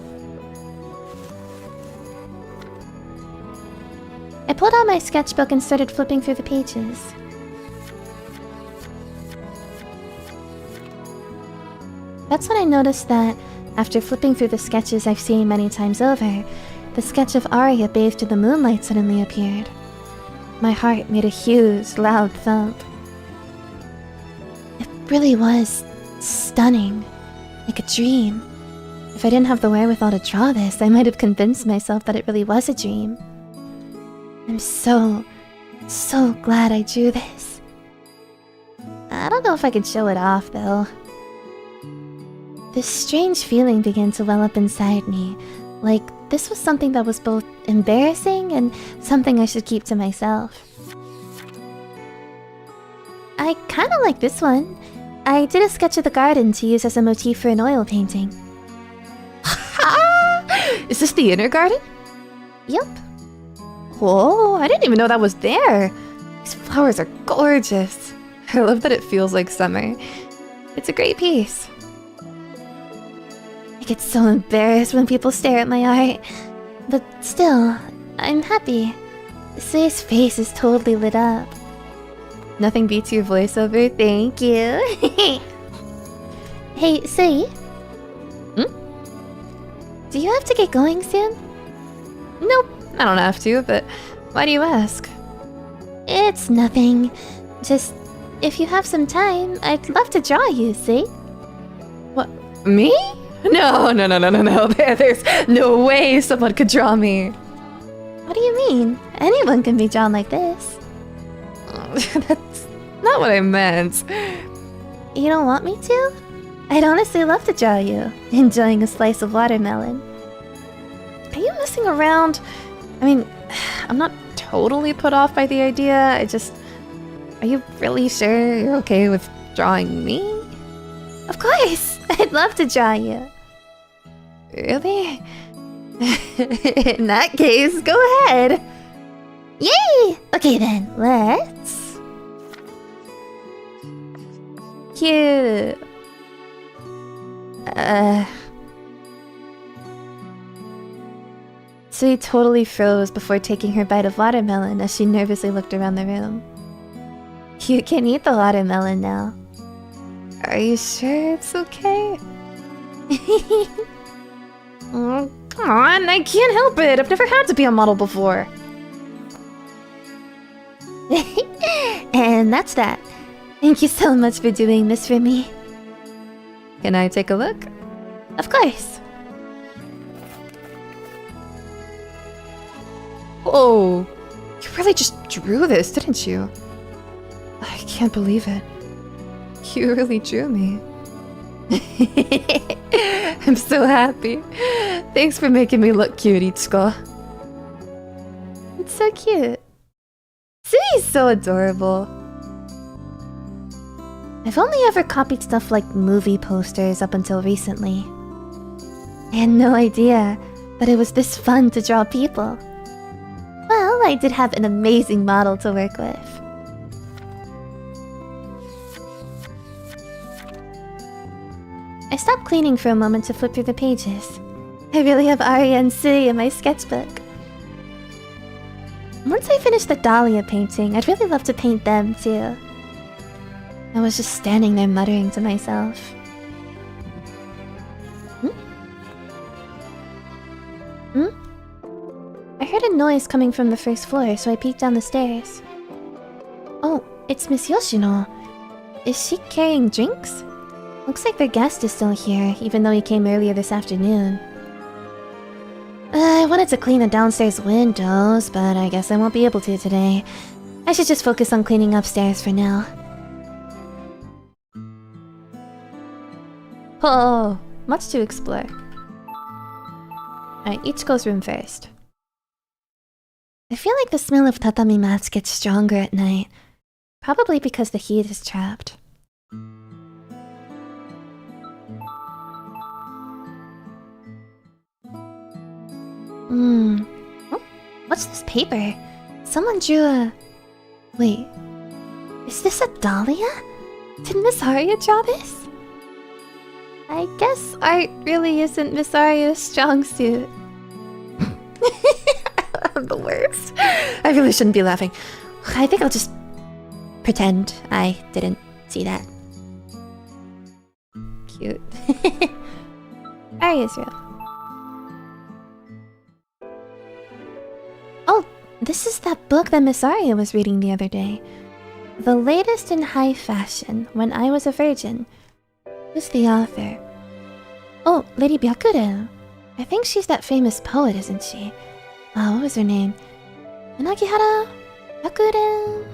I pulled out my sketchbook and started flipping through the pages. That's when I noticed that, after flipping through the sketches I've seen many times over, the sketch of Aria bathed in the moonlight suddenly appeared. My heart made a huge, loud thump. It really was stunning, like a dream. If I didn't have the wherewithal to draw this, I might have convinced myself that it really was a dream. I'm so glad I drew this. I don't know if I could show it off, though. This strange feeling began to well up inside me, like this was something that was both embarrassing and something I should keep to myself. I kinda like this one. I did a sketch of the garden to use as a motif for an oil painting. Is this the inner garden? Yup. Whoa, I didn't even know that was there. These flowers are gorgeous. I love that it feels like summer. It's a great piece. I get so embarrassed when people stare at my art. But still, I'm happy. Say's face is totally lit up. Nothing beats your voiceover, thank you. Hey, Say. Do you have to get going soon? Nope, I don't have to, but why do you ask? It's nothing. Just, if you have some time, I'd love to draw you, see? What, me? No. There's no way someone could draw me. What do you mean? Anyone can be drawn like this. That's not what I meant. You don't want me to? I'd honestly love to draw you, enjoying a slice of watermelon. Are you messing around? I mean, I'm not totally put off by the idea, Are you really sure you're okay with drawing me? Of course! I'd love to draw you. Really? In that case, go ahead! Yay! Okay then, let's... Cute. Sui totally froze before taking her bite of watermelon as she nervously looked around the room. You can eat the watermelon now. Are you sure it's okay? Oh, come on, I can't help it. I've never had to be a model before. And that's that. Thank you so much for doing this for me. Can I take a look? Of course. Whoa, you really just drew this, didn't you? I can't believe it. You really drew me. I'm so happy. Thanks for making me look cute, Ichiko. It's so cute. Sui's so adorable. I've only ever copied stuff like movie posters up until recently. I had no idea that it was this fun to draw people. Well, I did have an amazing model to work with. I stopped cleaning for a moment to flip through the pages. I really have Aria and Sui in my sketchbook. Once I finish the Dahlia painting, I'd really love to paint them too. I was just standing there muttering to myself. I heard a noise coming from the first floor, so I peeked down the stairs. Oh, it's Miss Yoshino. Is she carrying drinks? Looks like their guest is still here, even though he came earlier this afternoon. I wanted to clean the downstairs windows, but I guess I won't be able to today. I should just focus on cleaning upstairs for now. Oh, much to explore. Alright, Ichiko's room first. I feel like the smell of tatami mats gets stronger at night. Probably because the heat is trapped. Oh, what's this paper? Someone drew a... Wait. Is this a dahlia? Did Miss Aria draw this? I guess art really isn't Miss Aria's strong suit. I'm the worst. I really shouldn't be laughing. I think I'll just pretend I didn't see that. Cute. Aria's room. Oh, this is that book that Miss Aria was reading the other day. The latest in high fashion, when I was a virgin. Who's the author? Oh, Lady Byakura. I think she's that famous poet, isn't she? Oh, what was her name? Minagihara Byakura.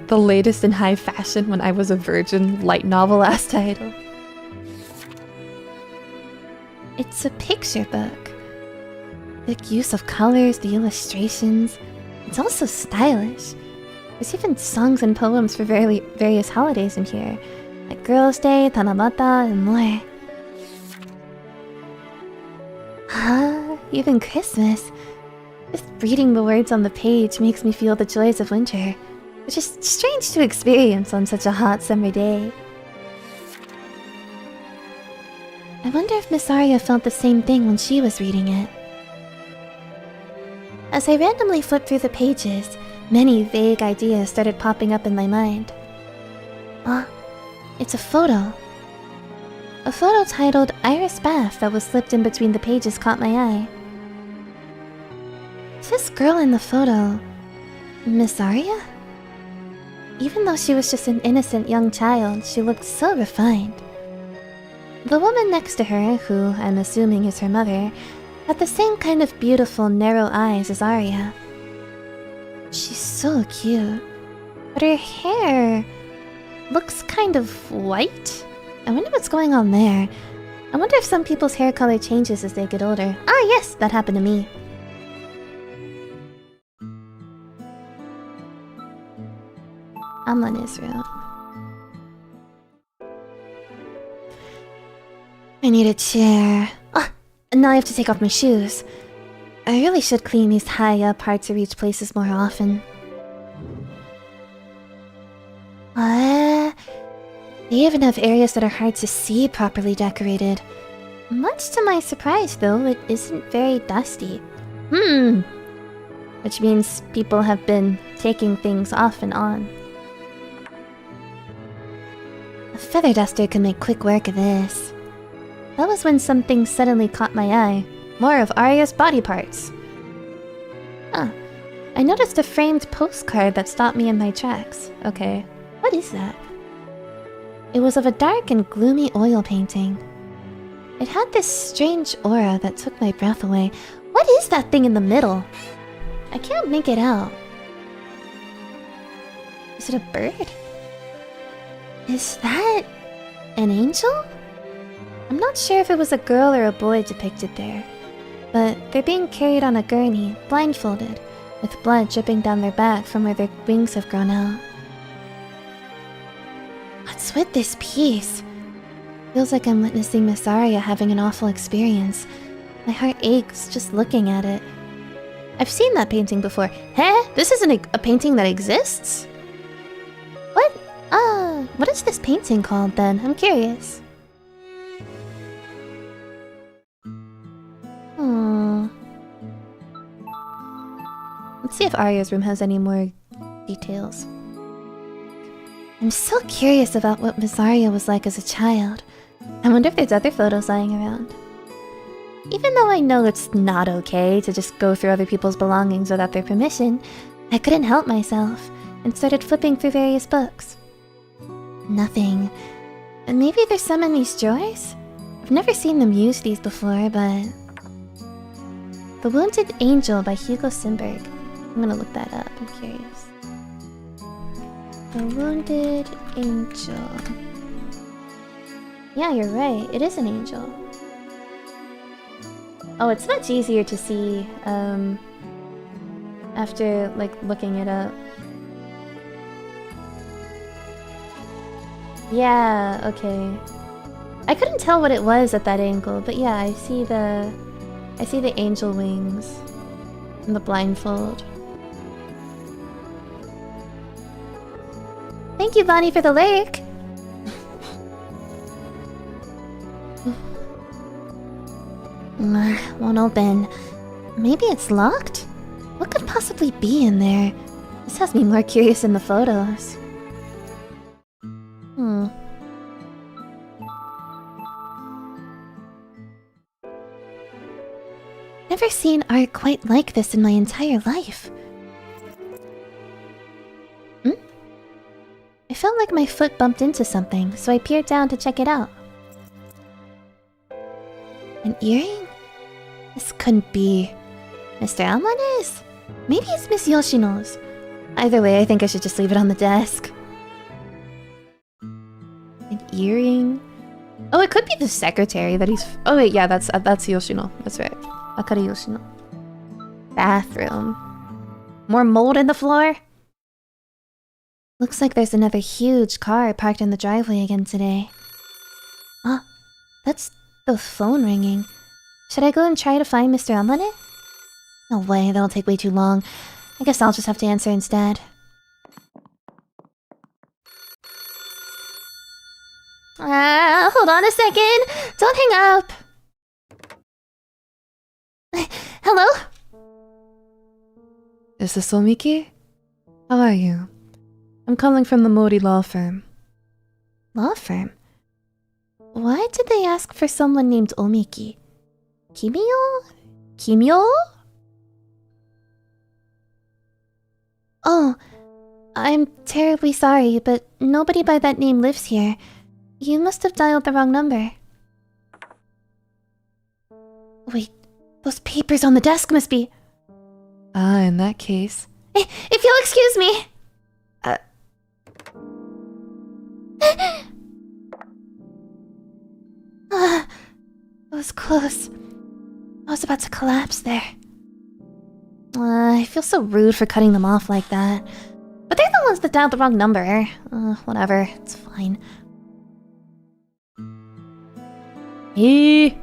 The latest in high fashion when I was a virgin, light novel ass title. It's a picture book. The use of colors, the illustrations. It's also stylish. There's even songs and poems for various holidays in here, like Girls' Day, Tanabata, and more. Even Christmas. Just reading the words on the page makes me feel the joys of winter, which is strange to experience on such a hot summer day. I wonder if Miss Aria felt the same thing when she was reading it. As I randomly flipped through the pages, many vague ideas started popping up in my mind. It's a photo. A photo titled Iris Bath that was slipped in between the pages caught my eye. Is this girl in the photo Miss Aria? Even though she was just an innocent young child, she looked so refined. The woman next to her, who I'm assuming is her mother, had the same kind of beautiful, narrow eyes as Aria. She's so cute. But her hair looks kind of white? I wonder what's going on there. I wonder if some people's hair color changes as they get older. Ah yes, that happened to me. I'm on Israel. I need a chair. And now I have to take off my shoes. I really should clean these high-up, hard-to-reach places more often. They even have areas that are hard to see properly decorated. Much to my surprise, though, it isn't very dusty. Which means people have been taking things off and on. A feather duster can make quick work of this. That was when something suddenly caught my eye. More of Aria's body parts. I noticed a framed postcard that stopped me in my tracks. Okay, what is that? It was of a dark and gloomy oil painting. It had this strange aura that took my breath away. What is that thing in the middle? I can't make it out. Is it a bird? Is that an angel? I'm not sure if it was a girl or a boy depicted there, but they're being carried on a gurney, blindfolded, with blood dripping down their back from where their wings have grown out. What's with this piece? Feels like I'm witnessing Miss Aria having an awful experience. My heart aches just looking at it. I've seen that painting before. Huh? This isn't a painting that exists? What is this painting called then? I'm curious. Let's see if Aria's room has any more details. I'm so curious about what Miss Aria was like as a child. I wonder if there's other photos lying around. Even though I know it's not okay to just go through other people's belongings without their permission, I couldn't help myself and started flipping through various books. Nothing. Maybe there's some in these drawers? I've never seen them use these before, but... The Wounded Angel by Hugo Simberg. I'm gonna look that up, I'm curious. The Wounded Angel. Yeah, you're right, it is an angel. Oh, it's much easier to see, after, like, looking it up. Yeah, okay. I couldn't tell what it was at that angle, but yeah, I see the angel wings and the blindfold. Thank you, Bonnie, for the lurk! Won't open. Maybe it's locked? What could possibly be in there? This has me more curious than the photos. Never seen art quite like this in my entire life. I felt like my foot bumped into something, so I peered down to check it out. An earring? This couldn't be Mr. Amane's? Maybe it's Miss Yoshino's. Either way, I think I should just leave it on the desk. An earring? Oh, it could be the secretary that he's... Oh wait, yeah, that's Yoshino. That's right. Akari Yoshino. Bathroom. More mold in the floor? Looks like there's another huge car parked in the driveway again today. Ah, that's the phone ringing. Should I go and try to find Mr. Amane? No way, that'll take way too long. I guess I'll just have to answer instead. Hold on a second! Don't hang up! Hello? Is this Omiki? How are you? I'm calling from the Mori law firm. Law firm? Why did they ask for someone named Omiki? Kimio? Kimio? Oh, I'm terribly sorry, but nobody by that name lives here. You must have dialed the wrong number. Wait, those papers on the desk must be... Ah, in that case... If you'll excuse me! It was close. I was about to collapse there. I feel so rude for cutting them off like that. But they're the ones that dialed the wrong number. Whatever, it's fine. Hey.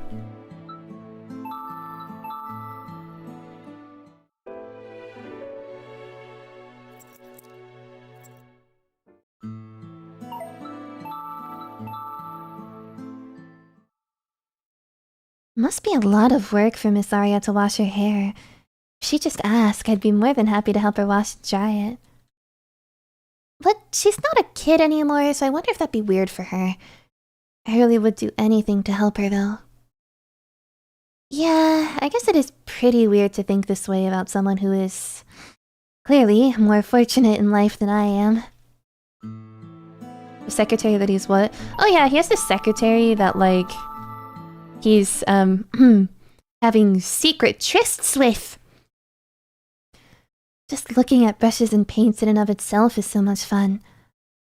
Must be a lot of work for Miss Aria to wash her hair. If she just asked, I'd be more than happy to help her wash and dry it. But she's not a kid anymore, so I wonder if that'd be weird for her. I really would do anything to help her, though. Yeah, I guess it is pretty weird to think this way about someone who is... clearly more fortunate in life than I am. The secretary that he's what? Oh yeah, he has this secretary that like... he's, having secret trysts with. Just looking at brushes and paints in and of itself is so much fun.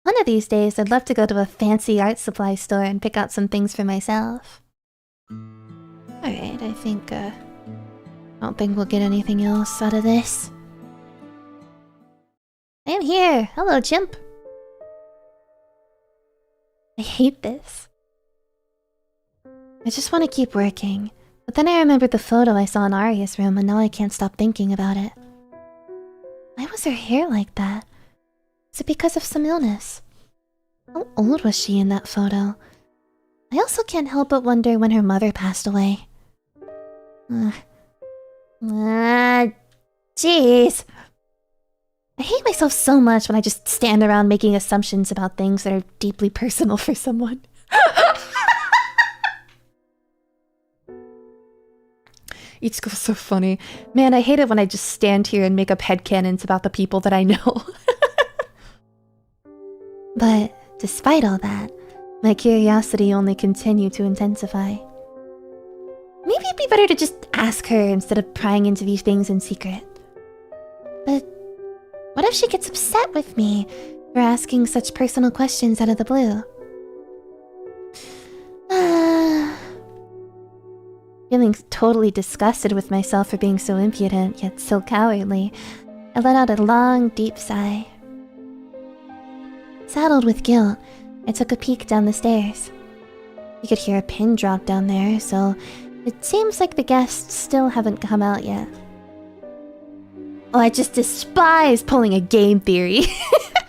One of these days, I'd love to go to a fancy art supply store and pick out some things for myself. Alright, I don't think we'll get anything else out of this. I'm here! Hello, chimp! I hate this. I just want to keep working, but then I remembered the photo I saw in Aria's room and now I can't stop thinking about it. Why was her hair like that? Is it because of some illness? How old was she in that photo? I also can't help but wonder when her mother passed away. Jeez. I hate myself so much when I just stand around making assumptions about things that are deeply personal for someone. Ichigo's so funny. Man, I hate it when I just stand here and make up headcanons about the people that I know. But despite all that, my curiosity only continued to intensify. Maybe it'd be better to just ask her instead of prying into these things in secret. But what if she gets upset with me for asking such personal questions out of the blue? Feeling totally disgusted with myself for being so impudent, yet so cowardly, I let out a long, deep sigh. Saddled with guilt, I took a peek down the stairs. You could hear a pin drop down there, so it seems like the guests still haven't come out yet. Oh, I just despise pulling a game theory.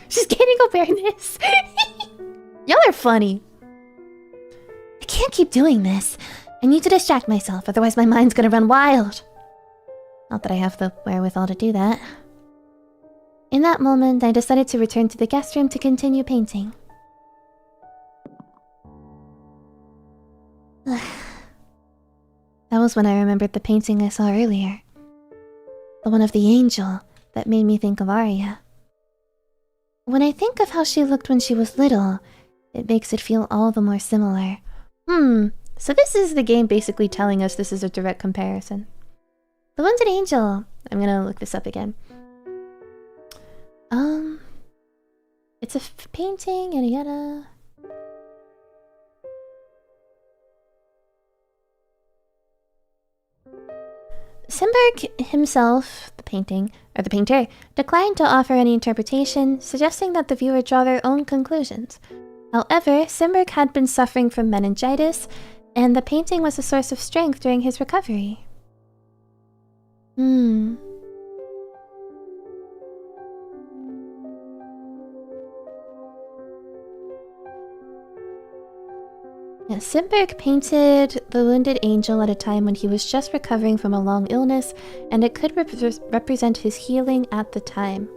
Just gaining awareness. Y'all are funny. I can't keep doing this. I need to distract myself, otherwise my mind's gonna run wild. Not that I have the wherewithal to do that. In that moment, I decided to return to the guest room to continue painting. That was when I remembered the painting I saw earlier. The one of the angel that made me think of Arya. When I think of how she looked when she was little, it makes it feel all the more similar. So this is the game basically telling us this is a direct comparison. The Wounded Angel. I'm gonna look this up again. It's a painting, yada yada. Simberg himself, the painter, declined to offer any interpretation, suggesting that the viewer draw their own conclusions. However, Simberg had been suffering from meningitis, and the painting was a source of strength during his recovery. Yeah, Simberg painted the Wounded Angel at a time when he was just recovering from a long illness, and it could represent his healing at the time.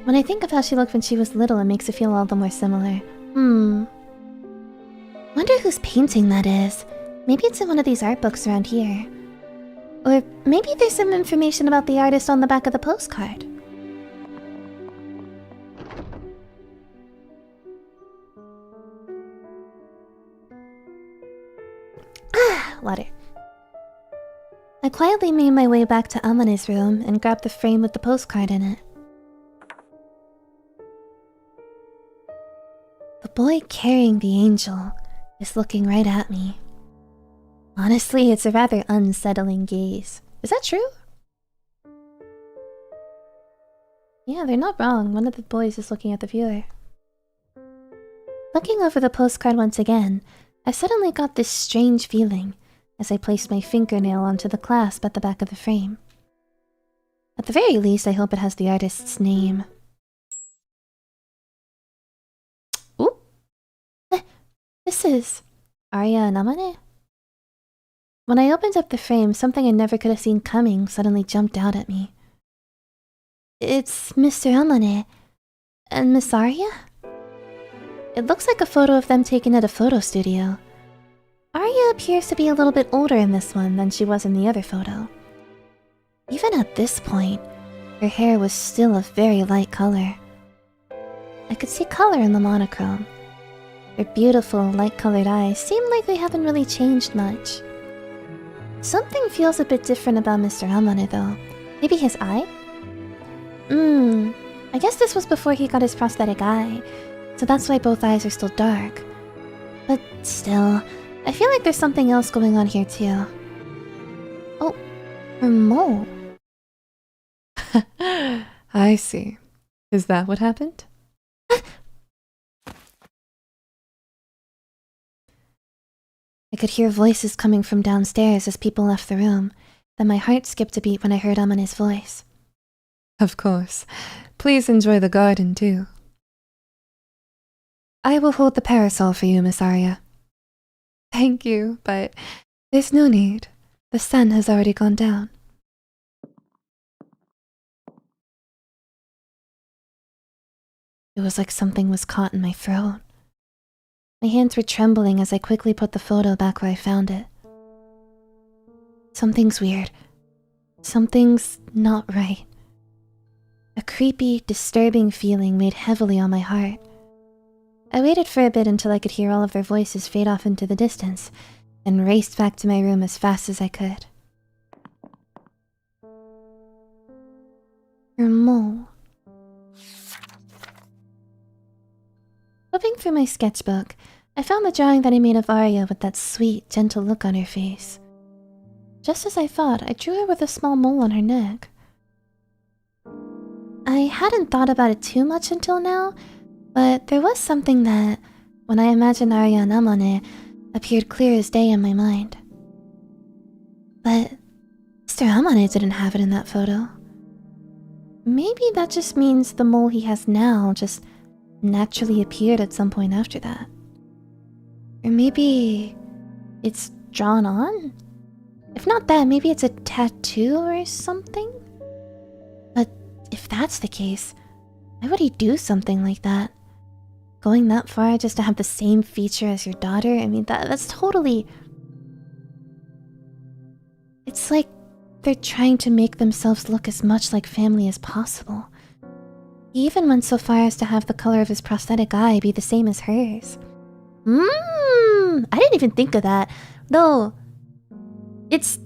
When I think of how she looked when she was little, it makes it feel all the more similar. Wonder whose painting that is. Maybe it's in one of these art books around here. Or maybe there's some information about the artist on the back of the postcard. Water. I quietly made my way back to Amane's room and grabbed the frame with the postcard in it. The boy carrying the angel is looking right at me. Honestly, it's a rather unsettling gaze. Is that true? Yeah, they're not wrong. One of the boys is looking at the viewer. Looking over the postcard once again, I suddenly got this strange feeling as I placed my fingernail onto the clasp at the back of the frame. At the very least, I hope it has the artist's name. Ooh! This is Arya Anamane? When I opened up the frame, something I never could have seen coming suddenly jumped out at me. It's Mr. Amane and Miss Arya? It looks like a photo of them taken at a photo studio. Arya appears to be a little bit older in this one than she was in the other photo. Even at this point, her hair was still a very light color. I could see color in the monochrome. Her beautiful, light-colored eyes seem like they haven't really changed much. Something feels a bit different about Mr. Amane though. Maybe his eye? I guess this was before he got his prosthetic eye, so that's why both eyes are still dark. But still, I feel like there's something else going on here too. Oh, her mole. I see. Is that what happened? I could hear voices coming from downstairs as people left the room, then my heart skipped a beat when I heard Amane's voice. Of course. Please enjoy the garden, too. I will hold the parasol for you, Miss Arya. Thank you, but there's no need. The sun has already gone down. It was like something was caught in my throat. My hands were trembling as I quickly put the photo back where I found it. Something's weird. Something's not right. A creepy, disturbing feeling weighed heavily on my heart. I waited for a bit until I could hear all of their voices fade off into the distance, and raced back to my room as fast as I could. Her mole. Flipping through my sketchbook, I found the drawing that I made of Arya with that sweet, gentle look on her face. Just as I thought, I drew her with a small mole on her neck. I hadn't thought about it too much until now, but there was something that, when I imagined Arya and Amane, appeared clear as day in my mind. But Mr. Amane didn't have it in that photo. Maybe that just means the mole he has now just naturally appeared at some point after that. Or maybe it's drawn on? If not that, maybe it's a tattoo or something? But if that's the case, why would he do something like that? Going that far just to have the same feature as your daughter? I mean, that's totally... It's like they're trying to make themselves look as much like family as possible. He even went so far as to have the color of his prosthetic eye be the same as hers. I didn't even think of that. Though, it's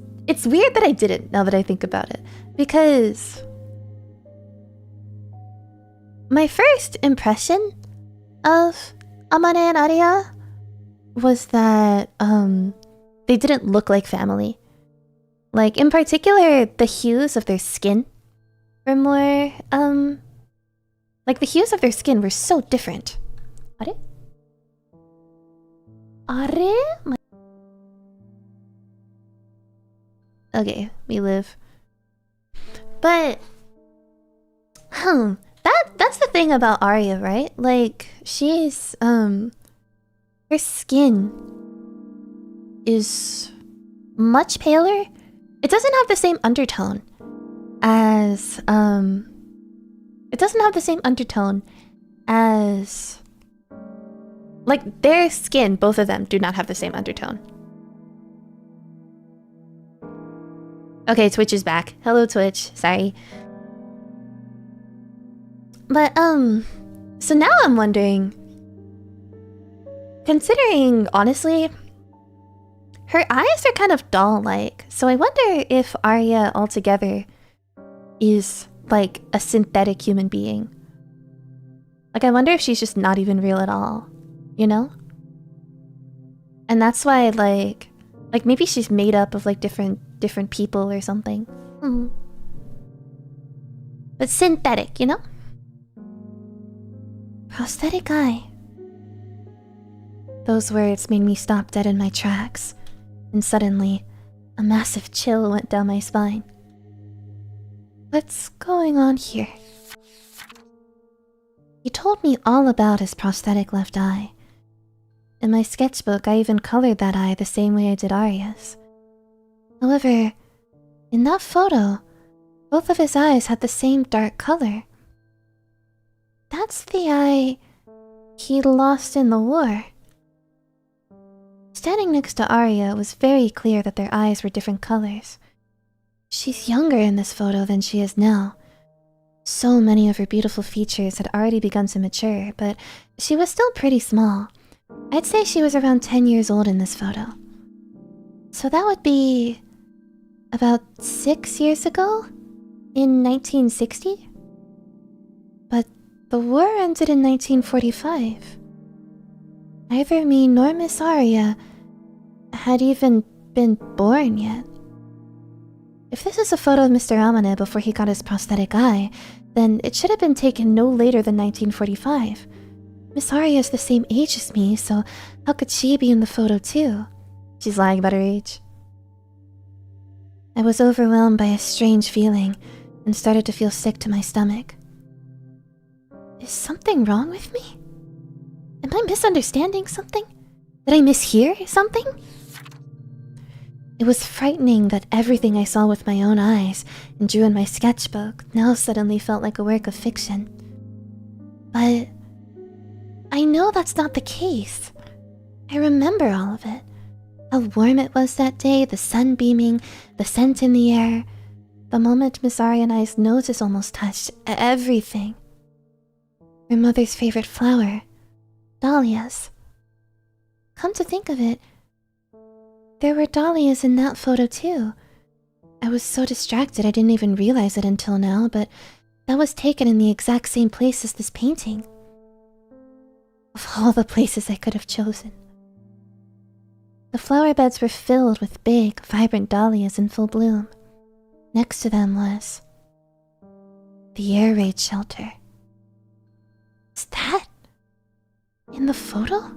weird that I didn't, now that I think about it. Because... my first impression of Amane and Aria was that, they didn't look like family. Like, in particular, the hues of their skin were more, like, the hues of their skin were so different. Are? Are? Okay, we live. But, that's the thing about Aria, right? Like, she's, her skin is much paler. It doesn't have the same undertone as, it doesn't have the same undertone as... like, their skin, both of them, do not have the same undertone. Okay, Twitch is back. Hello, Twitch. Sorry. But, so now I'm wondering... considering, honestly... her eyes are kind of doll-like, so I wonder if Aria altogether is, like, a synthetic human being. Like, I wonder if she's just not even real at all, you know? And that's why, like maybe she's made up of, like, different people or something. But synthetic, you know? Prosthetic eye. Those words made me stop dead in my tracks. And suddenly, a massive chill went down my spine. What's going on here? He told me all about his prosthetic left eye. In my sketchbook, I even colored that eye the same way I did Aria's. However, in that photo, both of his eyes had the same dark color. That's the eye he lost in the war. Standing next to Aria, it was very clear that their eyes were different colors. She's younger in this photo than she is now. So many of her beautiful features had already begun to mature, but she was still pretty small. I'd say she was around 10 years old in this photo. So that would be... about 6 years ago? In 1960? But the war ended in 1945. Neither me nor Miss Aria had even been born yet. If this is a photo of Mr. Amane before he got his prosthetic eye, then it should have been taken no later than 1945. Miss Aria is the same age as me, so how could she be in the photo too? She's lying about her age. I was overwhelmed by a strange feeling and started to feel sick to my stomach. Is something wrong with me? Am I misunderstanding something? Did I mishear something? It was frightening that everything I saw with my own eyes and drew in my sketchbook now suddenly felt like a work of fiction. But I know that's not the case. I remember all of it. How warm it was that day, the sun beaming, the scent in the air. The moment Miss Aria and I's noses almost touched, everything. Her mother's favorite flower, dahlias. Come to think of it, there were dahlias in that photo too. I was so distracted I didn't even realize it until now, but that was taken in the exact same place as this painting. Of all the places I could have chosen. The flower beds were filled with big, vibrant dahlias in full bloom. Next to them was the air raid shelter. Is that in the photo?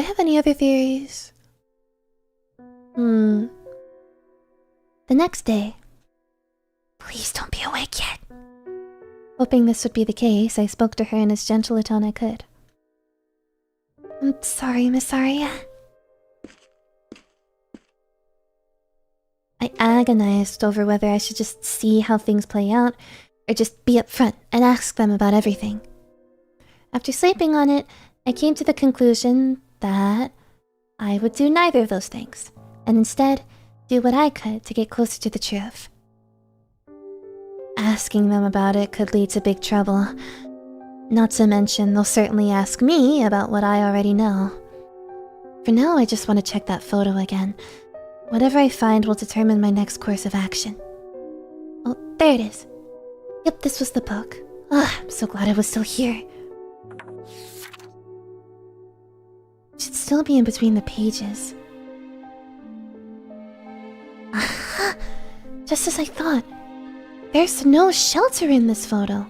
have any other theories? The next day. Please don't be awake yet. Hoping this would be the case, I spoke to her in as gentle a tone I could. I'm sorry, Miss Aria. I agonized over whether I should just see how things play out, or just be upfront and ask them about everything. After sleeping on it, I came to the conclusion that I would do neither of those things, and instead do what I could to get closer to the truth. Asking them about it could lead to big trouble. Not to mention, they'll certainly ask me about what I already know. For now, I just want to check that photo again. Whatever I find will determine my next course of action. Oh, there it is. Yep, this was the book. I'm so glad I was still here. It should still be in between the pages. Aha! Just as I thought. There's no shelter in this photo.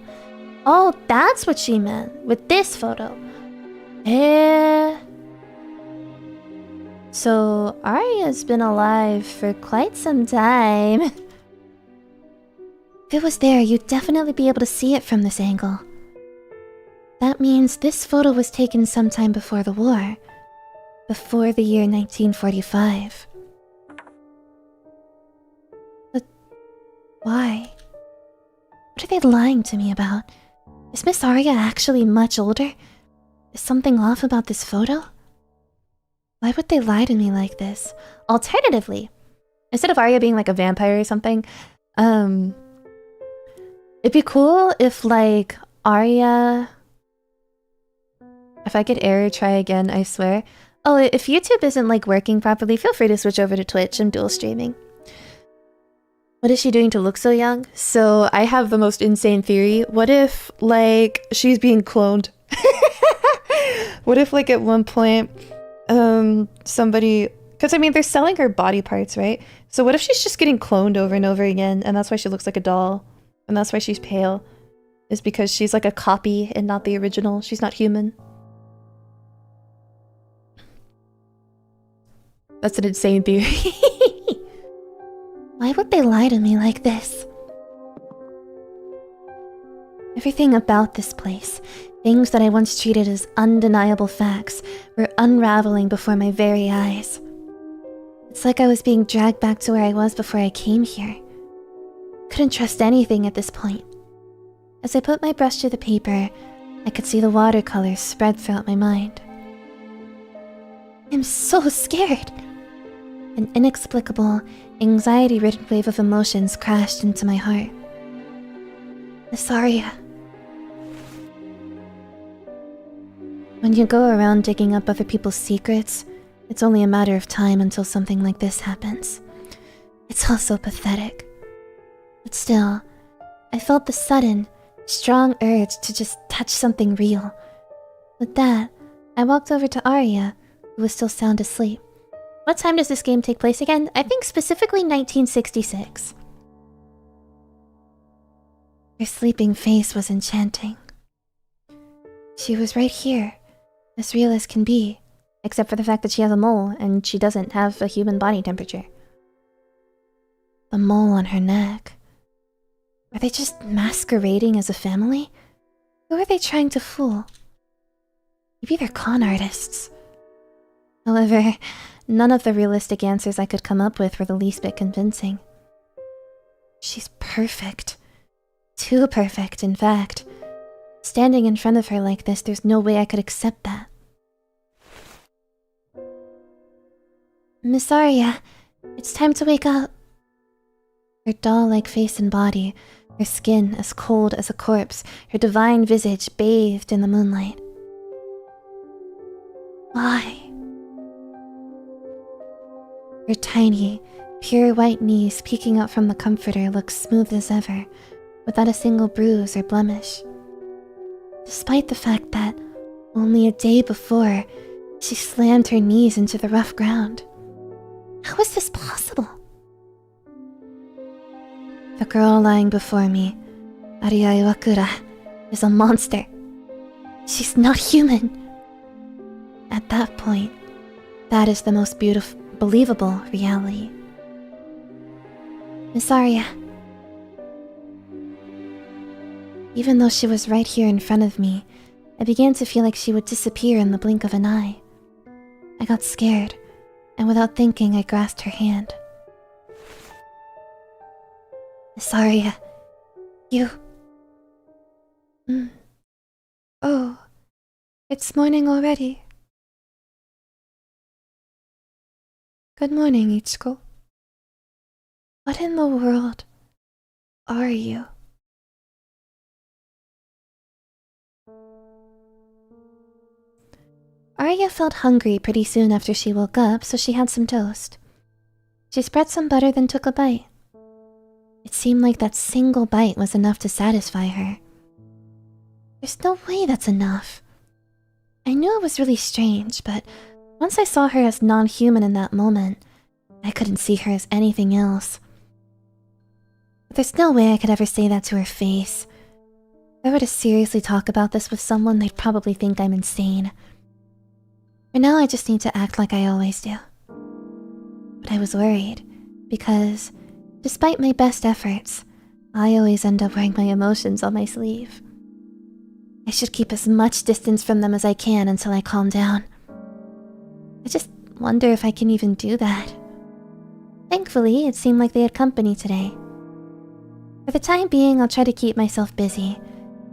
Oh, that's what she meant with this photo. So, Aria's been alive for quite some time. If it was there, you'd definitely be able to see it from this angle. That means this photo was taken sometime before the war. Before the year 1945. But why? What are they lying to me about? Is Miss Aria actually much older? Is something off about this photo? Why would they lie to me like this? Alternatively, instead of Aria being like a vampire or something, it'd be cool if like Aria... If I get error, try again, I swear. Oh, if YouTube isn't like working properly, feel free to switch over to Twitch. I'm dual streaming. What is she doing to look so young? So I have the most insane theory. What if like she's being cloned? What if like at one point somebody, because I mean they're selling her body parts, right? So what if she's just getting cloned over and over again, and that's why she looks like a doll, and that's why she's pale, is because she's like a copy and not the original. She's not human. That's an insane theory. Why would they lie to me like this? Everything about this place, things that I once treated as undeniable facts, were unraveling before my very eyes. It's like I was being dragged back to where I was before I came here. Couldn't trust anything at this point. As I put my brush to the paper, I could see the watercolors spread throughout my mind. I'm so scared. An inexplicable, anxiety-ridden wave of emotions crashed into my heart. Miss Aria. When you go around digging up other people's secrets, it's only a matter of time until something like this happens. It's all so pathetic. But still, I felt the sudden, strong urge to just touch something real. With that, I walked over to Aria, who was still sound asleep. What time does this game take place again? I think specifically 1966. Her sleeping face was enchanting. She was right here, as real as can be, except for the fact that she has a mole and she doesn't have a human body temperature. The mole on her neck. Are they just masquerading as a family? Who are they trying to fool? Maybe they're con artists. However, none of the realistic answers I could come up with were the least bit convincing. She's perfect. Too perfect, in fact. Standing in front of her like this, there's no way I could accept that. Miss Aria, it's time to wake up. Her doll-like face and body, her skin as cold as a corpse, her divine visage bathed in the moonlight. Why? Her tiny, pure white knees peeking out from the comforter looked smooth as ever, without a single bruise or blemish. Despite the fact that, only a day before, she slammed her knees into the rough ground. How is this possible? The girl lying before me, Aria IWAKURA, is a monster. She's not human. At that point, That is the most believable reality. Miss Aria. Even though she was right here in front of me, I began to feel like she would disappear in the blink of an eye. I got scared, and without thinking, I grasped her hand. Miss Aria, you... Oh, it's morning already. Good morning, Ichiko. What in the world are you? Arya felt hungry pretty soon after she woke up, so she had some toast. She spread some butter, then took a bite. It seemed like that single bite was enough to satisfy her. There's no way that's enough. I knew it was really strange, but once I saw her as non-human in that moment, I couldn't see her as anything else. But there's no way I could ever say that to her face. If I were to seriously talk about this with someone, they'd probably think I'm insane. For now, I just need to act like I always do. But I was worried, because despite my best efforts, I always end up wearing my emotions on my sleeve. I should keep as much distance from them as I can until I calm down. I just wonder if I can even do that. Thankfully, it seemed like they had company today. For the time being, I'll try to keep myself busy.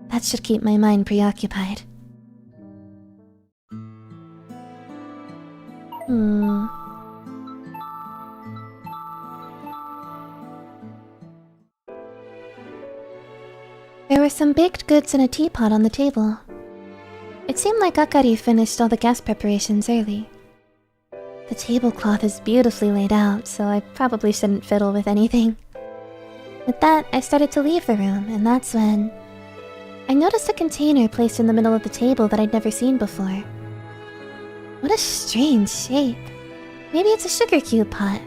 That should keep my mind preoccupied. There were some baked goods and a teapot on the table. It seemed like Akari finished all the guest preparations early. The tablecloth is beautifully laid out, so I probably shouldn't fiddle with anything. With that, I started to leave the room, and that's when I noticed a container placed in the middle of the table that I'd never seen before. What a strange shape. Maybe it's a sugar cube pot.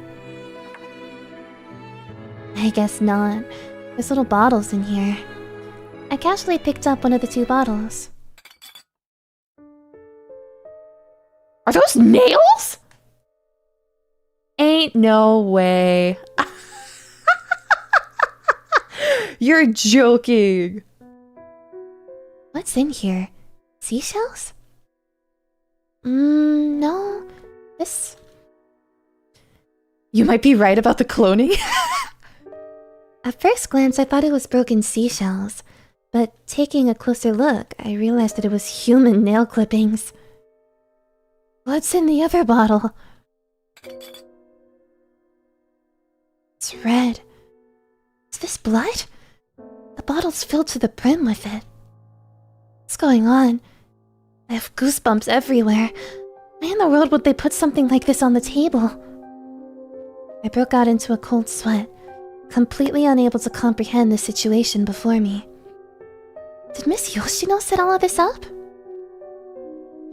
I guess not. There's little bottles in here. I casually picked up one of the two bottles. Are those nails? Ain't no way. You're joking. What's in here? Seashells? No. This... You might be right about the cloning. At first glance, I thought it was broken seashells, but taking a closer look, I realized that it was human nail clippings. What's in the other bottle? It's red. Is this blood? The bottle's filled to the brim with it. What's going on? I have goosebumps everywhere. Why in the world would they put something like this on the table? I broke out into a cold sweat, completely unable to comprehend the situation before me. Did Miss Yoshino set all of this up?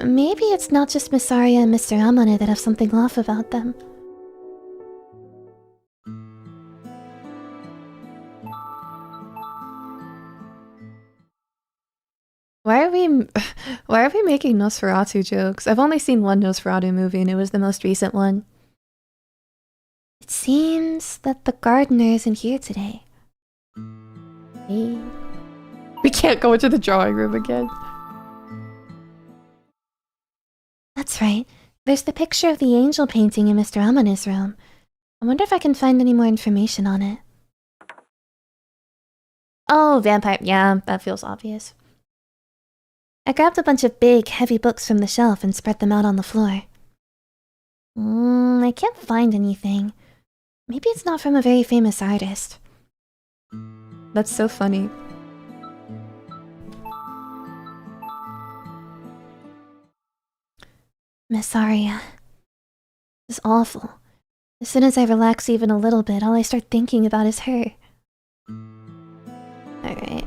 Maybe it's not just Miss Aria and Mr. Amane that have something off about them. Why are we making Nosferatu jokes? I've only seen one Nosferatu movie and it was the most recent one. It seems that the gardener isn't here today. Hey. We can't go into the drawing room again. That's right. There's the picture of the angel painting in Mr. Amane's room. I wonder if I can find any more information on it. Oh, vampire. Yeah, that feels obvious. I grabbed a bunch of big, heavy books from the shelf and spread them out on the floor. I can't find anything. Maybe it's not from a very famous artist. That's so funny. Miss Aria. This is awful. As soon as I relax even a little bit, all I start thinking about is her. Alright.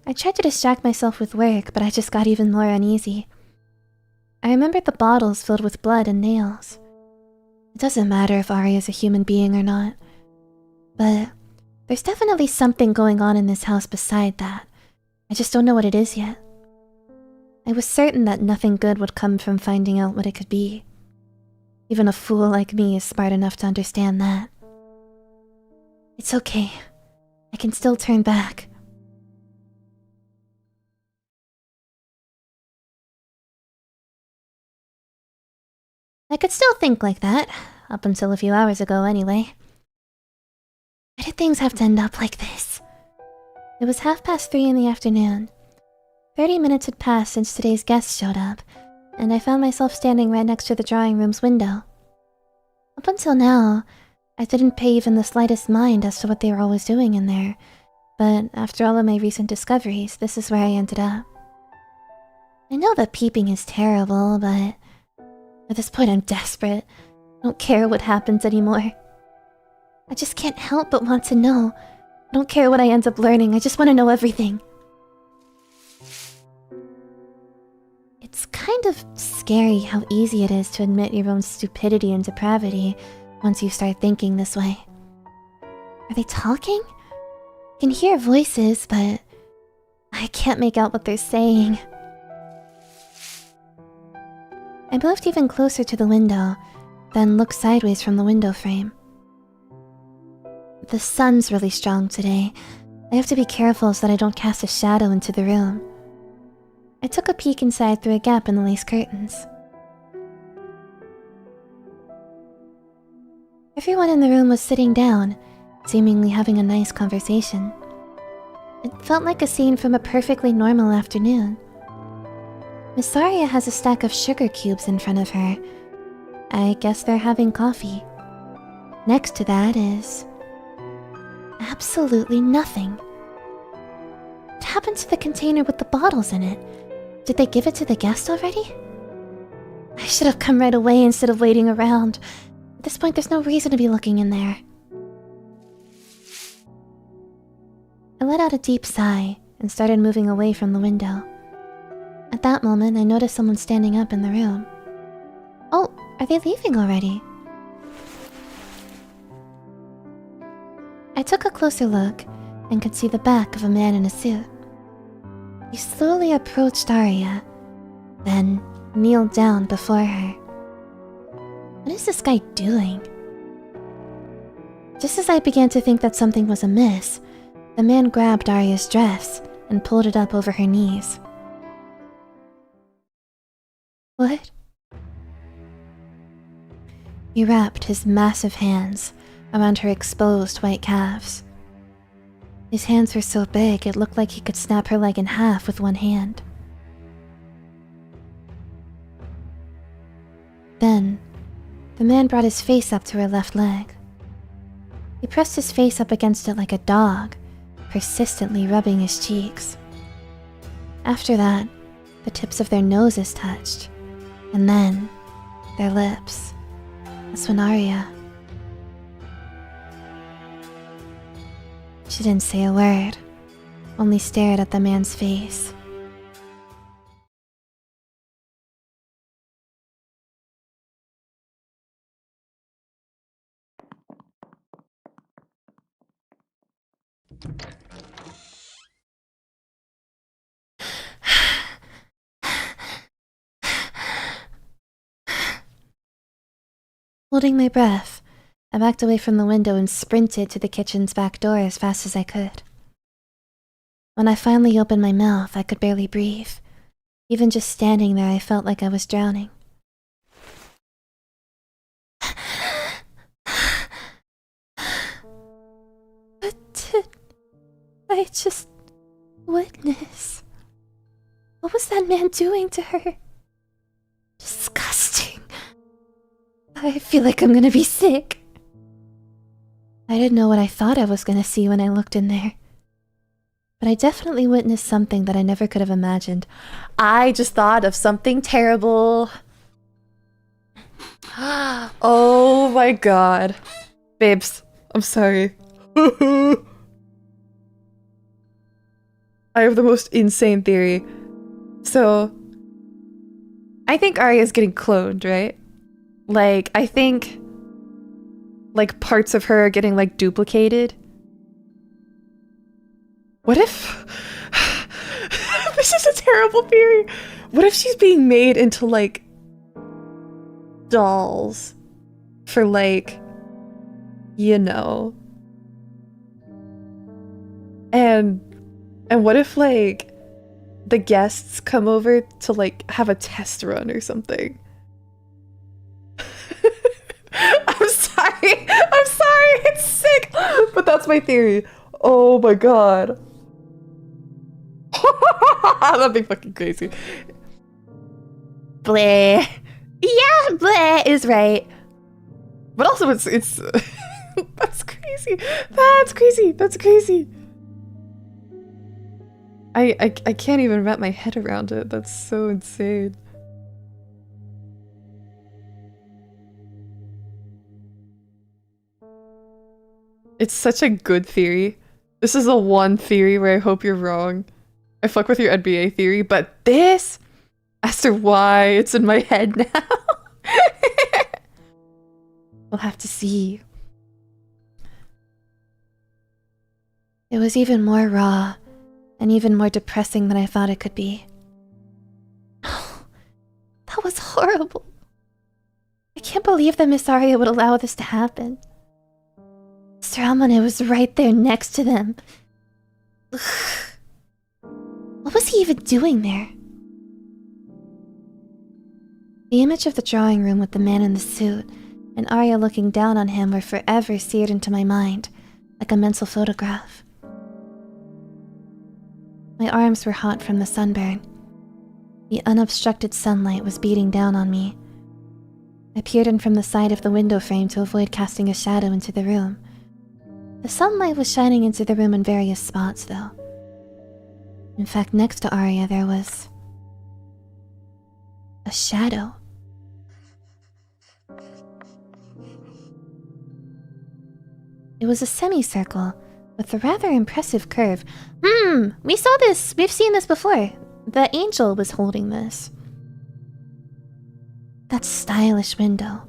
I tried to distract myself with work, but I just got even more uneasy. I remembered the bottles filled with blood and nails. It doesn't matter if Arya is a human being or not. But There's definitely something going on in this house beside that. I just don't know what it is yet. I was certain that nothing good would come from finding out what it could be. Even a fool like me is smart enough to understand that. It's okay. I can still turn back. I could still think like that, up until a few hours ago anyway. Why did things have to end up like this? It was 3:30 in the afternoon. 30 minutes had passed since today's guests showed up, and I found myself standing right next to the drawing room's window. Up until now, I didn't pay even the slightest mind as to what they were always doing in there, but after all of my recent discoveries, this is where I ended up. I know that peeping is terrible, but at this point I'm desperate. I don't care what happens anymore. I just can't help but want to know. I don't care what I end up learning, I just want to know everything. It's kind of scary how easy it is to admit your own stupidity and depravity once you start thinking this way. Are they talking? I can hear voices, but I can't make out what they're saying. I moved even closer to the window, then looked sideways from the window frame. The sun's really strong today. I have to be careful so that I don't cast a shadow into the room. I took a peek inside through a gap in the lace curtains. Everyone in the room was sitting down, seemingly having a nice conversation. It felt like a scene from a perfectly normal afternoon. Miss Aria has a stack of sugar cubes in front of her. I guess they're having coffee. Next to that is absolutely nothing. What happened to the container with the bottles in it? Did they give it to the guest already? I should have come right away instead of waiting around. At this point, there's no reason to be looking in there. I let out a deep sigh and started moving away from the window. At that moment, I noticed someone standing up in the room. Oh, are they leaving already? I took a closer look and could see the back of a man in a suit. He slowly approached Aria, then kneeled down before her. What is this guy doing? Just as I began to think that something was amiss, the man grabbed Aria's dress and pulled it up over her knees. What? He wrapped his massive hands around her exposed white calves. His hands were so big it looked like he could snap her leg in half with one hand. Then, the man brought his face up to her left leg. He pressed his face up against it like a dog, persistently rubbing his cheeks. After that, the tips of their noses touched, and then their lips. That's when Aria... She didn't say a word, only stared at the man's face. Holding my breath, I backed away from the window and sprinted to the kitchen's back door as fast as I could. When I finally opened my mouth, I could barely breathe. Even just standing there, I felt like I was drowning. What did I just witness? What was that man doing to her? Disgusting. I feel like I'm gonna be sick. I didn't know what I thought I was gonna see when I looked in there. But I definitely witnessed something that I never could have imagined. I just thought of something terrible. Oh my god. Babes, I'm sorry. I have the most insane theory. So, I think Aria's getting cloned, right? I think, parts of her are getting, duplicated. What if... This is a terrible theory. What if she's being made into, like, dolls for, like, you know. And what if, like, the guests come over to, like, have a test run or something? I'm sorry, it's sick, but that's my theory. Oh my god. That'd be fucking crazy. Bleh. Yeah, bleh is right. But also it's that's crazy. That's crazy. That's crazy. I can't even wrap my head around it. That's so insane. It's such a good theory. This is the one theory where I hope you're wrong. I fuck with your NBA theory, but this, as to why it's in my head now, we'll have to see. It was even more raw and even more depressing than I thought it could be. That was horrible. I can't believe that Miss Aria would allow this to happen. Mr. Amane was right there next to them. What was he even doing there? The image of the drawing room with the man in the suit and Arya looking down on him were forever seared into my mind, like a mental photograph. My arms were hot from the sunburn. The unobstructed sunlight was beating down on me. I peered in from the side of the window frame to avoid casting a shadow into the room. The sunlight was shining into the room in various spots, though. In fact, next to Arya there was a shadow. It was a semicircle with a rather impressive curve. We saw this. We've seen this before. The angel was holding this. That stylish window,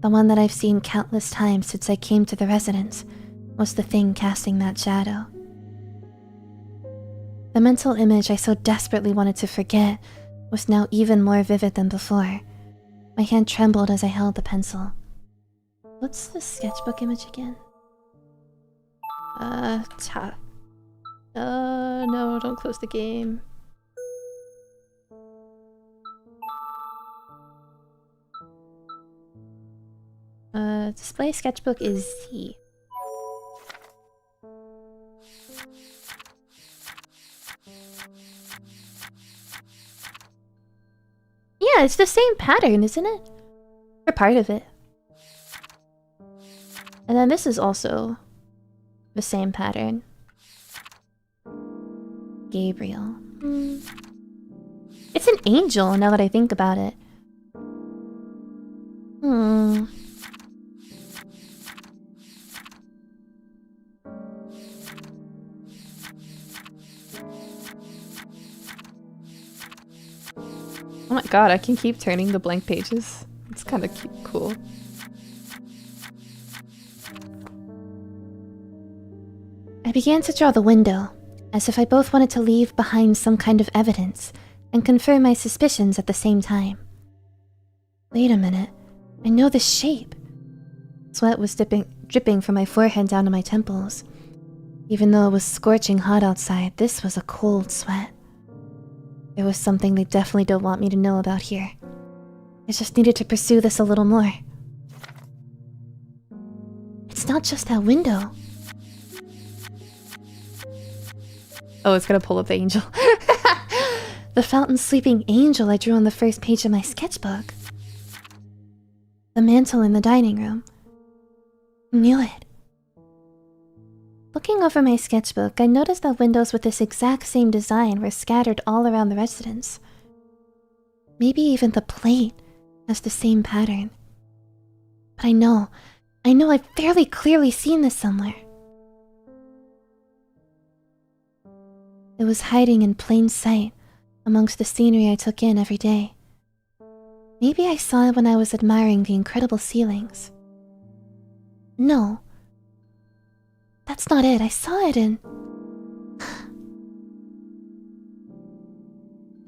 the one that I've seen countless times since I came to the residence, was the thing casting that shadow. The mental image I so desperately wanted to forget was now even more vivid than before. My hand trembled as I held the pencil. What's the sketchbook image again? No, don't close the game. Display sketchbook is C. Yeah, it's the same pattern, isn't it? Or part of it. And then this is also the same pattern. Gabriel. It's an angel, now that I think about it. Oh my god, I can keep turning the blank pages. It's kind of cool. I began to draw the window, as if I both wanted to leave behind some kind of evidence and confirm my suspicions at the same time. Wait a minute, I know this shape. Sweat was dripping from my forehead down to my temples. Even though it was scorching hot outside, this was a cold sweat. There was something they definitely don't want me to know about here. I just needed to pursue this a little more. It's not just that window. Oh, it's gonna pull up the angel. The fountain sleeping angel I drew on the first page of my sketchbook. The mantle in the dining room. Knew it. Looking over my sketchbook, I noticed that windows with this exact same design were scattered all around the residence. Maybe even the plate has the same pattern. But I know I've fairly clearly seen this somewhere. It was hiding in plain sight amongst the scenery I took in every day. Maybe I saw it when I was admiring the incredible ceilings. No. That's not it. I saw it in...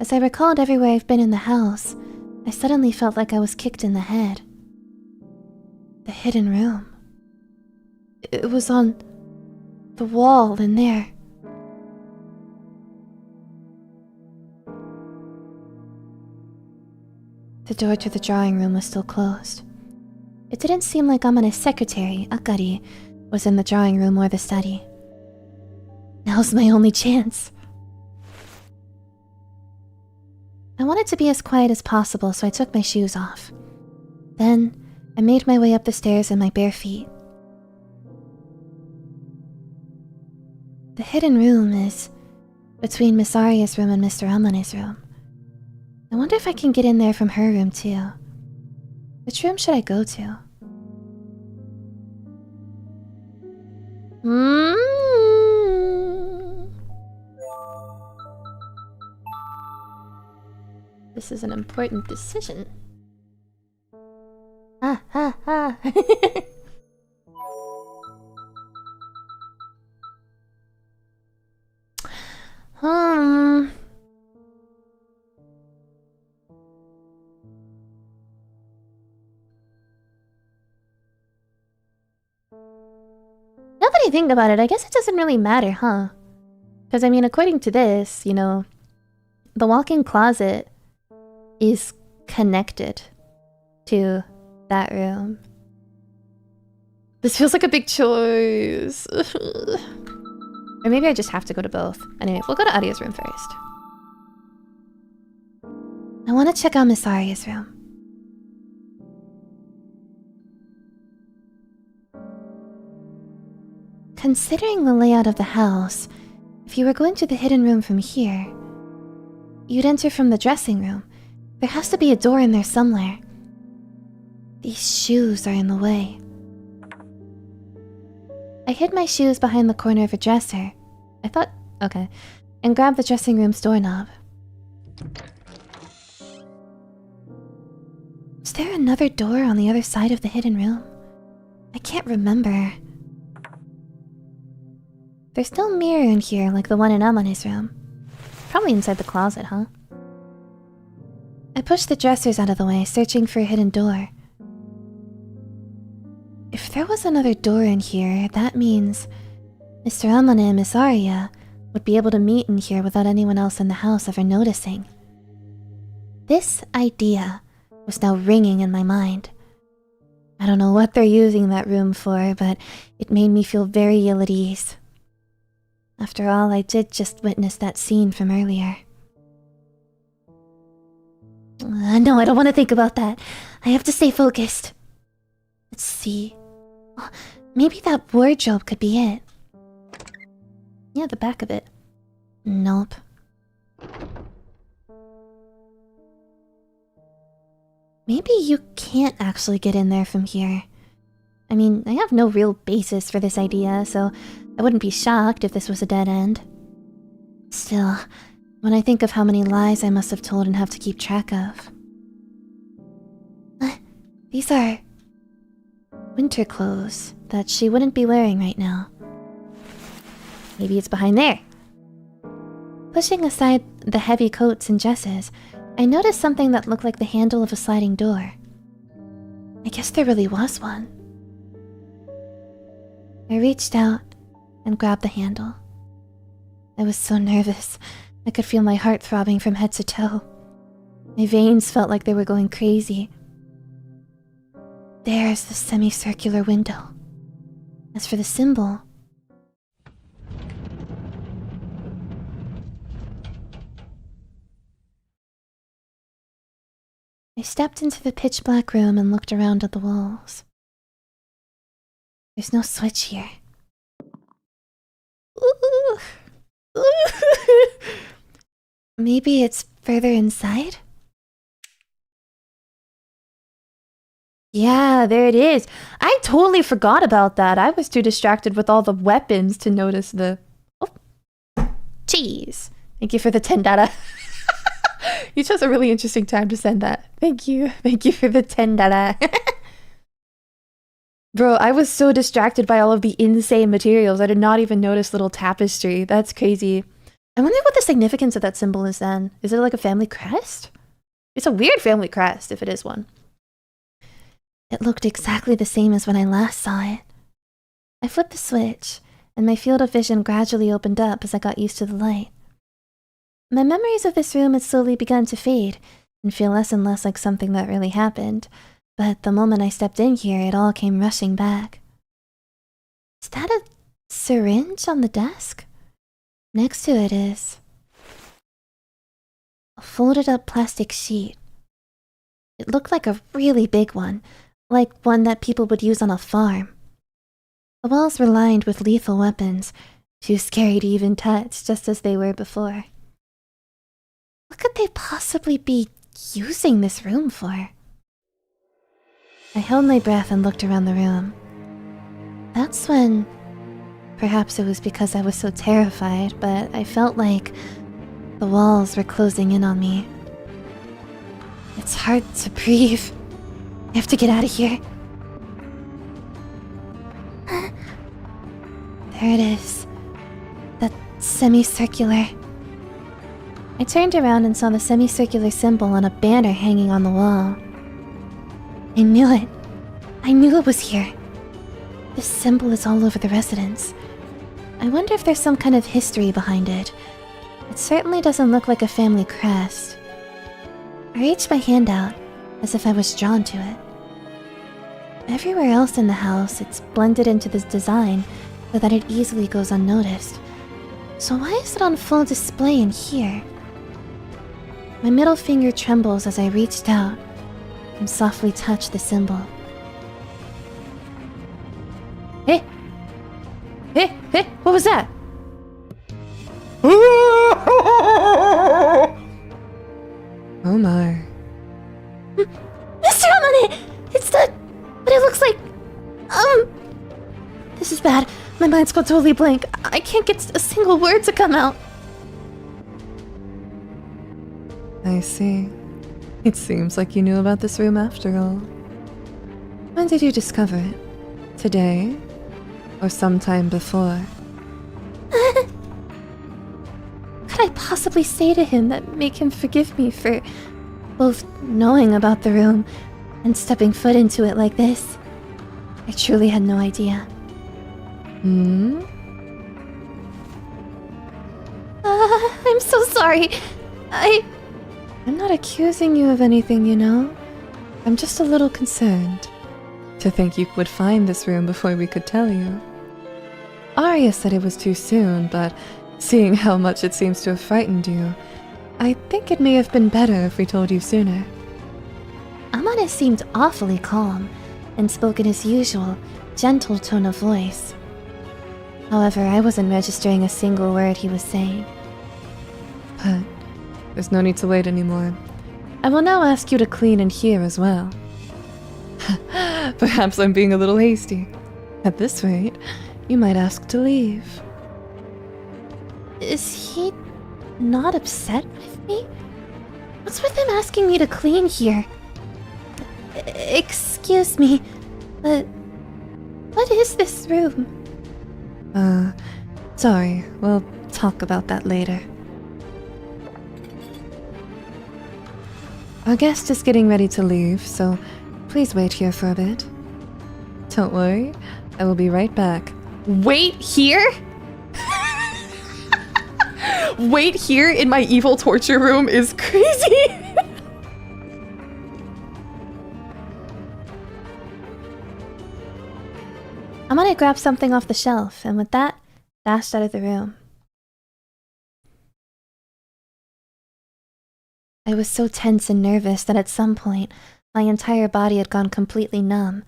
As I recalled everywhere I've been in the house, I suddenly felt like I was kicked in the head. The hidden room. It was on the wall in there. The door to the drawing room was still closed. It didn't seem like Amane's secretary, Akari, was in the drawing room or the study. Now's my only chance. I wanted to be as quiet as possible, so I took my shoes off. Then, I made my way up the stairs in my bare feet. The hidden room is between Miss Aria's room and Mr. Amane's room. I wonder if I can get in there from her room too. Which room should I go to? This is an important decision. Ha ha ha. Now that I think about it, I guess it doesn't really matter, huh? Because, I mean, according to this, you know, the walk-in closet is connected to that room. This feels like a big choice. Or maybe I just have to go to both. Anyway, we'll go to Aria's room first. I want to check out Miss Aria's room. Considering the layout of the house, if you were going to the hidden room from here, you'd enter from the dressing room. There has to be a door in there somewhere. These shoes are in the way. I hid my shoes behind the corner of a dresser. Okay. And grabbed the dressing room's doorknob. Is there another door on the other side of the hidden room? I can't remember. There's no mirror in here like the one in Amane's room. Probably inside the closet, huh? I pushed the dressers out of the way, searching for a hidden door. If there was another door in here, that means Mr. Amane and Miss Aria would be able to meet in here without anyone else in the house ever noticing. This idea was now ringing in my mind. I don't know what they're using that room for, but it made me feel very ill at ease. After all, I did just witness that scene from earlier. No, I don't want to think about that. I have to stay focused. Let's see. Oh, maybe that wardrobe could be it. Yeah, the back of it. Nope. Maybe you can't actually get in there from here. I mean, I have no real basis for this idea, so I wouldn't be shocked if this was a dead end. Still, when I think of how many lies I must have told and have to keep track of. These are winter clothes that she wouldn't be wearing right now. Maybe it's behind there. Pushing aside the heavy coats and dresses, I noticed something that looked like the handle of a sliding door. I guess there really was one. I reached out and grabbed the handle. I was so nervous, I could feel my heart throbbing from head to toe. My veins felt like they were going crazy. There's the semicircular window. As for the symbol, I stepped into the pitch-black room and looked around at the walls. There's no switch here. Maybe it's further inside? Yeah, there it is. I totally forgot about that. I was too distracted with all the weapons to notice the... Oh, cheese. Thank you for the 10 data. You chose a really interesting time to send that. Thank you. Thank you for the 10 data. Bro, I was so distracted by all of the insane materials. I did not even notice little tapestry. That's crazy. I wonder what the significance of that symbol is then. Is it like a family crest? It's a weird family crest, if it is one. It looked exactly the same as when I last saw it. I flipped the switch, and my field of vision gradually opened up as I got used to the light. My memories of this room had slowly begun to fade and feel less and less like something that really happened, but the moment I stepped in here, it all came rushing back. Is that a syringe on the desk? Next to it is a folded up plastic sheet. It looked like a really big one, like one that people would use on a farm. The walls were lined with lethal weapons, too scary to even touch, just as they were before. What could they possibly be using this room for? I held my breath and looked around the room. That's when, perhaps it was because I was so terrified, but I felt like the walls were closing in on me. It's hard to breathe. I have to get out of here. There it is. That semicircular. I turned around and saw the semicircular symbol on a banner hanging on the wall. I knew it. I knew it was here. This symbol is all over the residence. I wonder if there's some kind of history behind it. It certainly doesn't look like a family crest. I reached my hand out, as if I was drawn to it. Everywhere else in the house, it's blended into this design so that it easily goes unnoticed. So why is it on full display in here? My middle finger trembles as I reached out and softly touched the symbol. Hey! Hey! Hey! What was that? Oh my. Mr. Amane! It's the... But it looks like... This is bad. My mind's gone totally blank. I can't get a single word to come out. I see. It seems like you knew about this room after all. When did you discover it? Today? Or sometime before? What could I possibly say to him that make him forgive me for both knowing about the room and stepping foot into it like this? I truly had no idea. I'm so sorry. I'm not accusing you of anything, you know. I'm just a little concerned. To think you would find this room before we could tell you. Aria said it was too soon, but seeing how much it seems to have frightened you, I think it may have been better if we told you sooner. Amane seemed awfully calm and spoke in his usual, gentle tone of voice. However, I wasn't registering a single word he was saying. But there's no need to wait anymore. I will now ask you to clean in here as well. Perhaps I'm being a little hasty. At this rate, you might ask to leave. Is he not upset with me? What's with him asking me to clean here? Excuse me, but what is this room? Sorry. We'll talk about that later. Our guest is getting ready to leave, so please wait here for a bit. Don't worry, I will be right back. Wait here? Wait here in my evil torture room is crazy. Amane grabbed something off the shelf, and with that, dashed out of the room. I was so tense and nervous that at some point, my entire body had gone completely numb,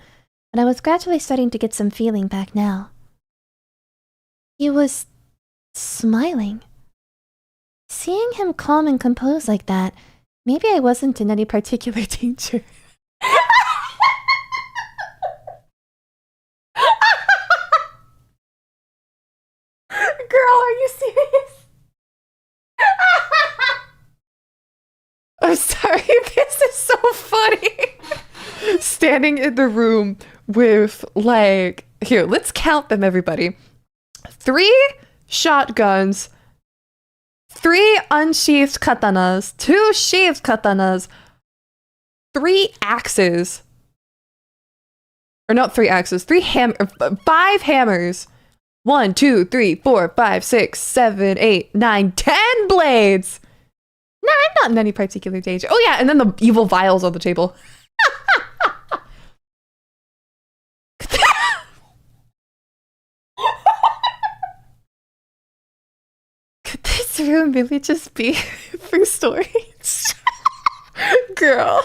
but I was gradually starting to get some feeling back now. He was smiling. Seeing him calm and composed like that, maybe I wasn't in any particular danger. Girl, are you serious? I'm sorry, this is so funny. Standing in the room with, like, here, let's count them, everybody. 3 shotguns, 3 unsheathed katanas, 2 sheathed katanas, 3 axes. Or not 3 axes, 5 hammers. 1, 2, 3, 4, 5, 6, 7, 8, 9, 10 blades. Nah, I'm not in any particular danger. Oh yeah, and then the evil vials on the table. Could this room really just be for storage? Girl.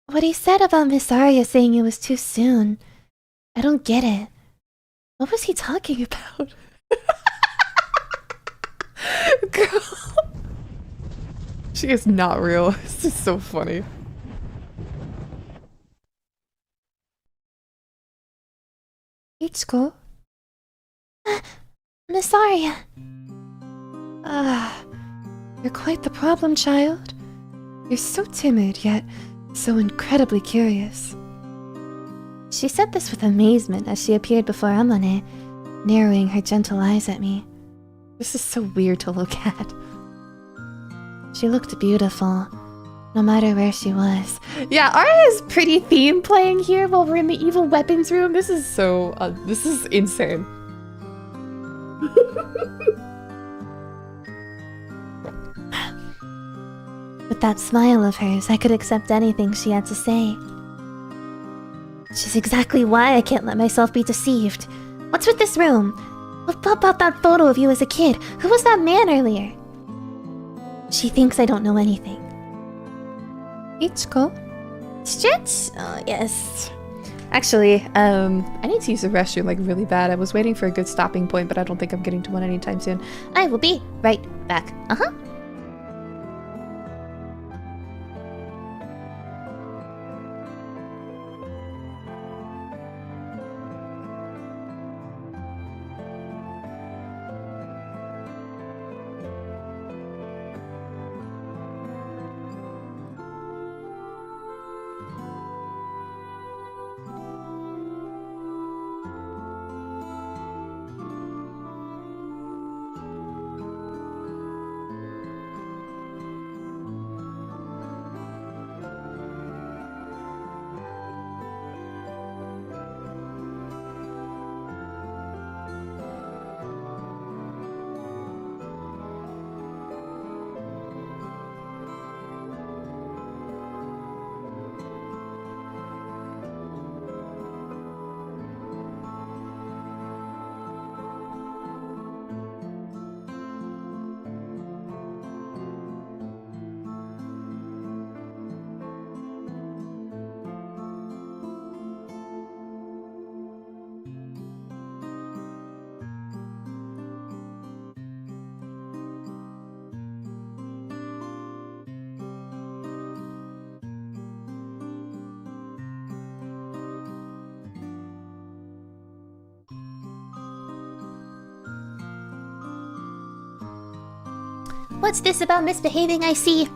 What he said about Miss Arya saying it was too soon, I don't get it. What was he talking about? Girl. She is not real. This is so funny. Ichiko? Miss Arya. You're quite the problem, child. You're so timid, yet so incredibly curious. She said this with amazement as she appeared before Amane, narrowing her gentle eyes at me. This is so weird to look at. She looked beautiful, no matter where she was. Yeah, Arya's pretty theme playing here while we're in the evil weapons room. This is so, this is insane. With that smile of hers, I could accept anything she had to say. Which is exactly why I can't let myself be deceived. What's with this room? What about that photo of you as a kid? Who was that man earlier? She thinks I don't know anything. Ichiko? Stretch? Oh, yes. Actually, I need to use the restroom like really bad. I was waiting for a good stopping point, but I don't think I'm getting to one anytime soon. I will be right back. Uh-huh. What's this about misbehaving I see?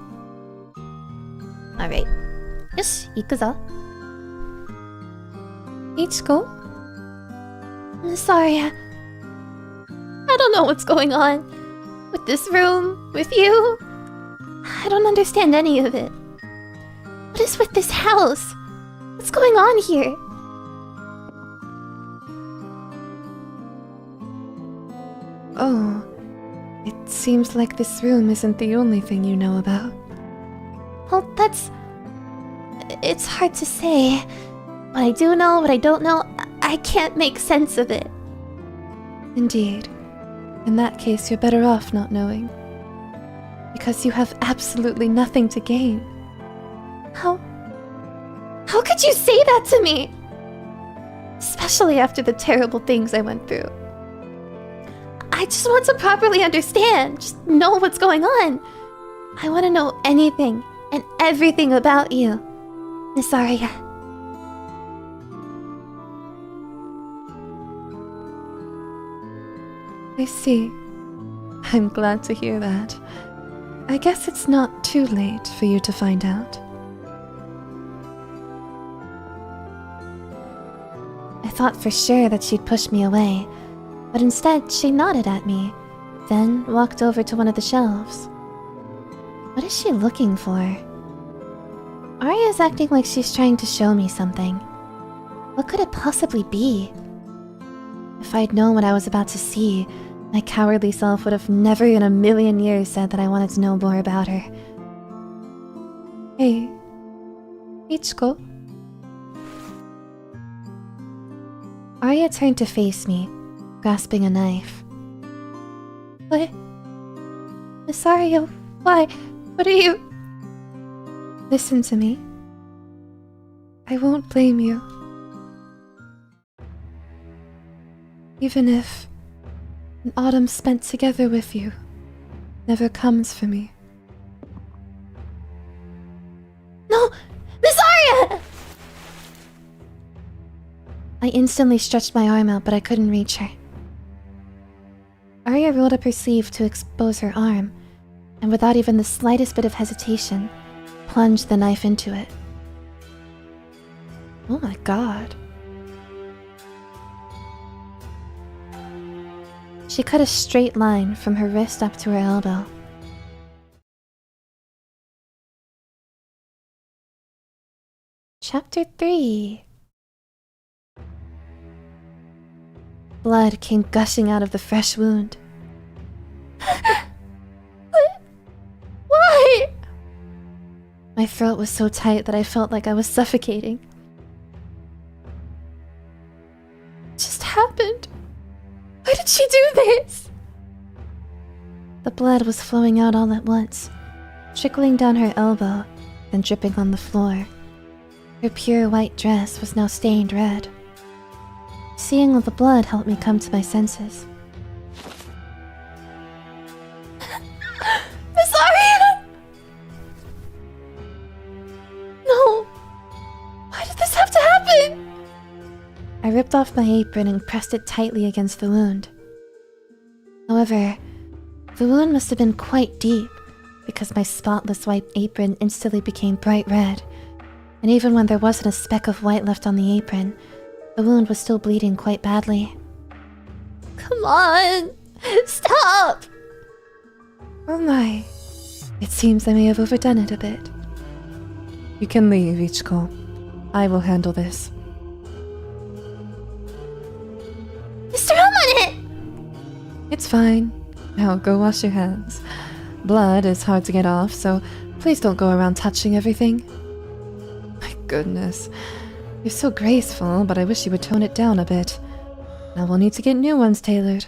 Alright. Yosh, ikuzo. Ichiko? I'm sorry. I don't know what's going on. With this room, with you. I don't understand any of it. What is with this house? What's going on here? Oh. It seems like this room isn't the only thing you know about. Well, it's hard to say. What I do know, what I don't know, I can't make sense of it. Indeed. In that case, you're better off not knowing. Because you have absolutely nothing to gain. How could you say that to me? Especially after the terrible things I went through. I just want to properly understand, just know what's going on. I want to know anything and everything about you, Miss Arya. I see. I'm glad to hear that. I guess it's not too late for you to find out. I thought for sure that she'd push me away, but instead she nodded at me, Then walked over to one of the shelves. What is she looking for? Aria's acting like she's trying to show me something. What could it possibly be? If I'd known what I was about to see, my cowardly self would have never in a million years said that I wanted to know more about her. Hey, Ichiko. Aria turned to face me, grasping a knife. What? Miss Aria, why? What are you? Listen to me. I won't blame you. Even if an autumn spent together with you never comes for me. No! Miss Aria! I instantly stretched my arm out, but I couldn't reach her. Aria rolled up her sleeve to expose her arm, and without even the slightest bit of hesitation, plunged the knife into it. Oh my god. She cut a straight line from her wrist up to her elbow. Chapter 3. Blood came gushing out of the fresh wound. Why? My throat was so tight that I felt like I was suffocating. It just happened. Why did she do this? The blood was flowing out all at once, trickling down her elbow and dripping on the floor. Her pure white dress was now stained red. Seeing all the blood helped me come to my senses. Miss Aria! No! Why did this have to happen? I ripped off my apron and pressed it tightly against the wound. However, the wound must have been quite deep, because my spotless white apron instantly became bright red, and even when there wasn't a speck of white left on the apron, the wound was still bleeding quite badly. Come on! Stop! Oh my. It seems I may have overdone it a bit. You can leave, Ichiko. I will handle this. Mr. Moonlight! It's fine. Now go wash your hands. Blood is hard to get off, so please don't go around touching everything. My goodness. You're so graceful, but I wish you would tone it down a bit. Now we'll need to get new ones tailored.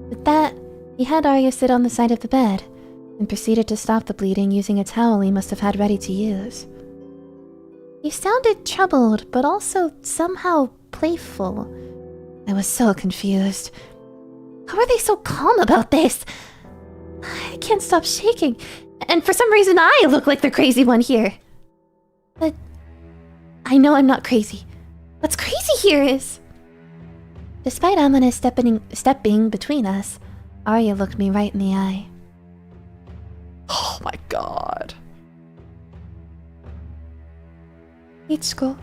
With that, he had Arya sit on the side of the bed and proceeded to stop the bleeding using a towel he must have had ready to use. He sounded troubled, but also somehow playful. I was so confused. How are they so calm about this? I can't stop shaking, and for some reason I look like the crazy one here. But I know I'm not crazy. What's crazy here is... Despite Amane stepping between us, Arya looked me right in the eye. Oh my god. Ichiko.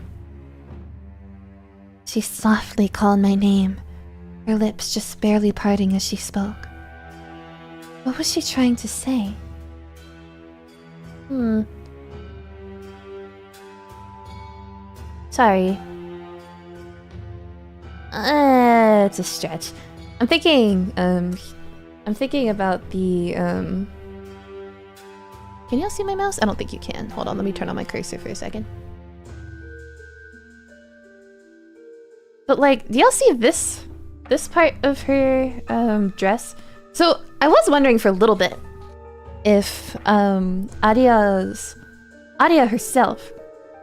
She softly called my name, her lips just barely parting as she spoke. What was she trying to say? Sorry. It's a stretch. I'm thinking about the, Can y'all see my mouse? I don't think you can. Hold on, let me turn on my cursor for a second. But like, do y'all see this part of her dress? So I was wondering for a little bit if Aria herself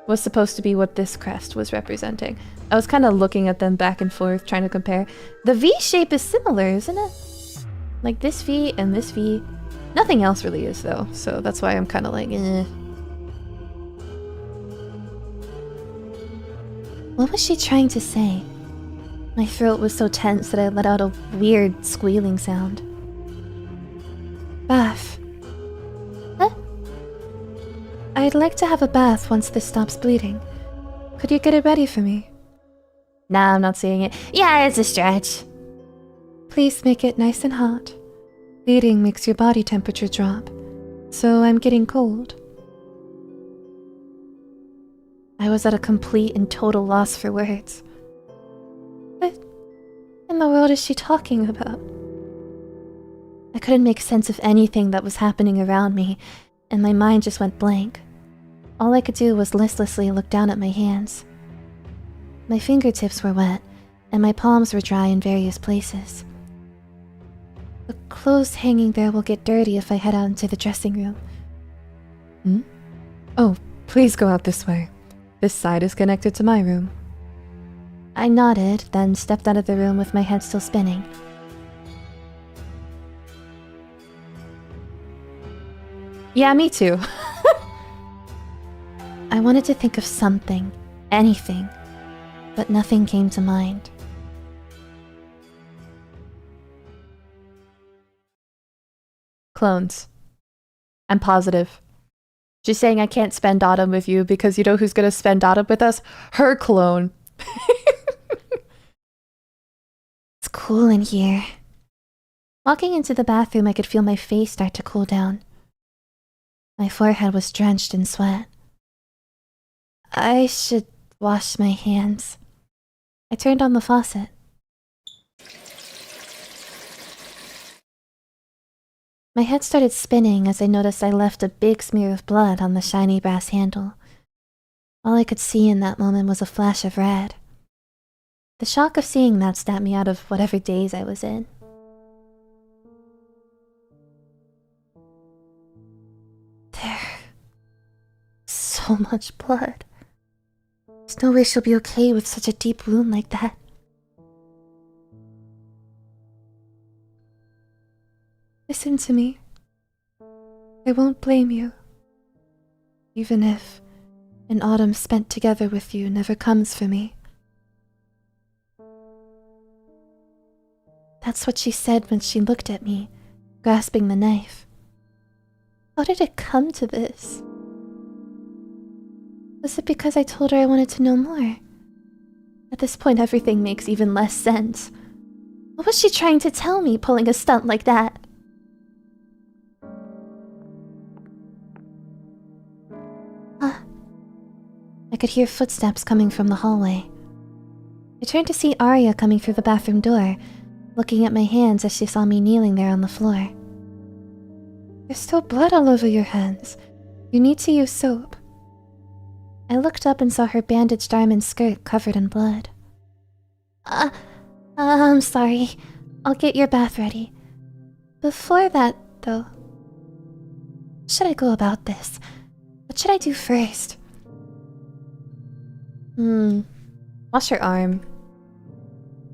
was supposed to be what this crest was representing. I was kind of looking at them back and forth, trying to compare. The V shape is similar, isn't it? Like this V and this V. Nothing else really is though, so that's why I'm kind of like, eh. What was she trying to say? My throat was so tense that I let out a weird squealing sound. Bath. Huh? I'd like to have a bath once this stops bleeding. Could you get it ready for me? Nah, I'm not seeing it. Yeah, it's a stretch. Please make it nice and hot. Bleeding makes your body temperature drop, so I'm getting cold. I was at a complete and total loss for words. What in the world is she talking about? I couldn't make sense of anything that was happening around me, and my mind just went blank. All I could do was listlessly look down at my hands. My fingertips were wet, and my palms were dry in various places. The clothes hanging there will get dirty if I head out into the dressing room. Hmm? Oh, please go out this way. This side is connected to my room. I nodded, then stepped out of the room with my head still spinning. Yeah, me too. I wanted to think of something, anything, but nothing came to mind. Clones. I'm positive. She's saying I can't spend autumn with you because you know who's gonna spend autumn with us? Her clone. It's cool in here. Walking into the bathroom, I could feel my face start to cool down. My forehead was drenched in sweat. I should wash my hands. I turned on the faucet. My head started spinning as I noticed I left a big smear of blood on the shiny brass handle. All I could see in that moment was a flash of red. The shock of seeing that snapped me out of whatever daze I was in. There. So much blood. There's no way she'll be okay with such a deep wound like that. Listen to me. I won't blame you. Even if an autumn spent together with you never comes for me. That's what she said when she looked at me, grasping the knife. How did it come to this? Was it because I told her I wanted to know more? At this point, everything makes even less sense. What was she trying to tell me, pulling a stunt like that? I could hear footsteps coming from the hallway. I turned to see Aria coming through the bathroom door, looking at my hands as she saw me kneeling there on the floor. There's still blood all over your hands. You need to use soap. I looked up and saw her bandaged arm and skirt covered in blood. I'm sorry. I'll get your bath ready. Before that, though, how should I go about this? What should I do first? Wash your arm.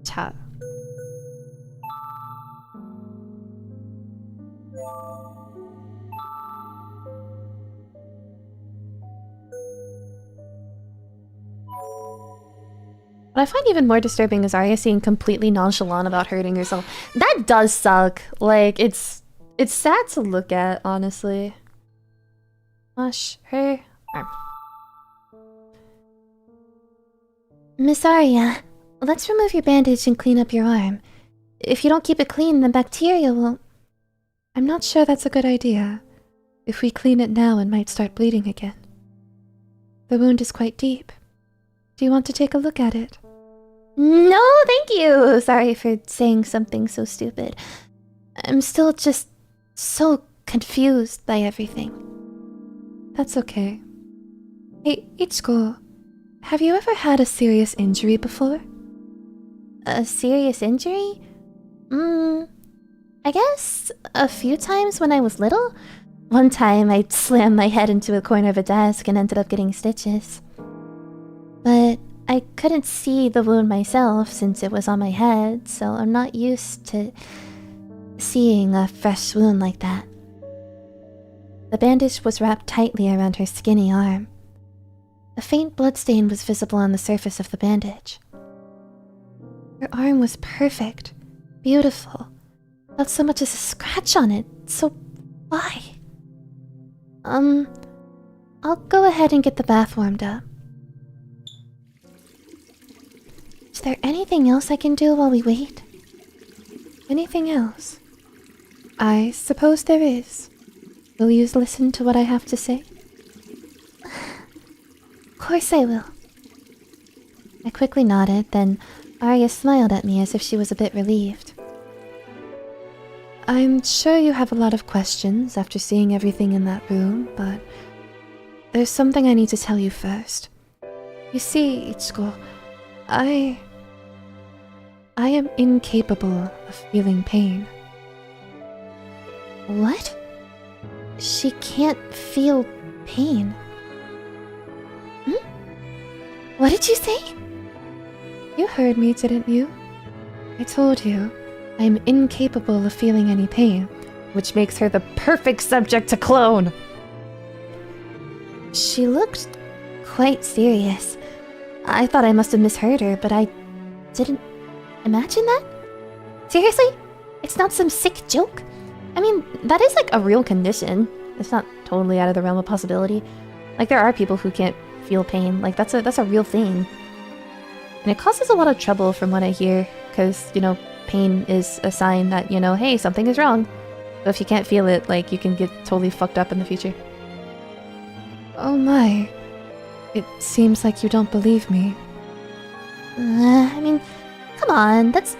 Chat. What I find even more disturbing is Arya seeming completely nonchalant about hurting herself. That does suck. Like, it's sad to look at, honestly. Wash her arm. Miss Aria, let's remove your bandage and clean up your arm. If you don't keep it clean, the bacteria will... I'm not sure that's a good idea. If we clean it now, it might start bleeding again. The wound is quite deep. Do you want to take a look at it? No, thank you! Sorry for saying something so stupid. I'm still just so confused by everything. That's okay. Hey, Ichiko, have you ever had a serious injury before? A serious injury? I guess a few times when I was little. One time I slammed my head into a corner of a desk and ended up getting stitches. But I couldn't see the wound myself since it was on my head, so I'm not used to seeing a fresh wound like that. The bandage was wrapped tightly around her skinny arm. A faint bloodstain was visible on the surface of the bandage. Your arm was perfect, beautiful, Not so much as a scratch on it, so why? I'll go ahead and get the bath warmed up. Is there anything else I can do while we wait? Anything else? I suppose there is. Will you listen to what I have to say? Of course I will. I quickly nodded, then Arya smiled at me as if she was a bit relieved. I'm sure you have a lot of questions after seeing everything in that room, but there's something I need to tell you first. You see, Ichigo, I am incapable of feeling pain. What? She can't feel pain. What did you say? You heard me, didn't you? I told you, I'm incapable of feeling any pain, Which makes her the perfect subject to clone. She looked quite serious. I thought I must have misheard her, but I didn't imagine that. Seriously? It's not some sick joke? I mean, that is like a real condition. It's not totally out of the realm of possibility. Like, there are people who can't feel pain. Like, that's a real thing. And it causes a lot of trouble from what I hear, because, you know, pain is a sign that, you know, hey, something is wrong. So if you can't feel it, like, you can get totally fucked up in the future. Oh my. It seems like you don't believe me. I mean, come on, there's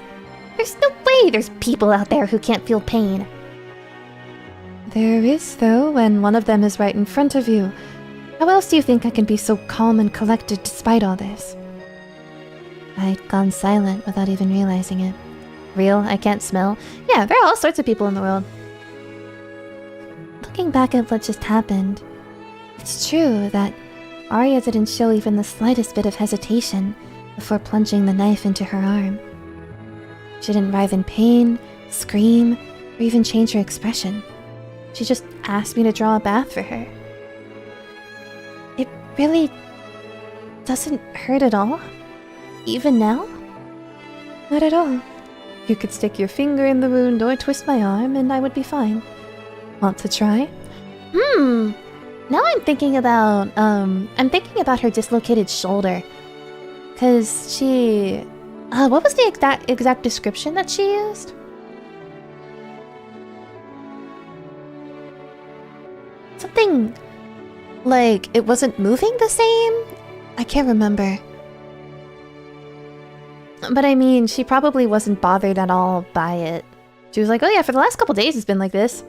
no way there's people out there who can't feel pain. There is, though, when one of them is right in front of you. How else do you think I can be so calm and collected despite all this? I'd gone silent without even realizing it. Real? I can't smell? Yeah, there are all sorts of people in the world. Looking back at what just happened, it's true that Arya didn't show even the slightest bit of hesitation before plunging the knife into her arm. She didn't writhe in pain, scream, or even change her expression. She just asked me to draw a bath for her. It really doesn't hurt at all? Even now? Not at all. You could stick your finger in the wound or twist my arm and I would be fine. Want to try? Now I'm thinking about her dislocated shoulder. 'Cause she... what was the exact description that she used? Something like it wasn't moving the same? I can't remember. But I mean, she probably wasn't bothered at all by it. She was like, oh yeah, for the last couple days it's been like this.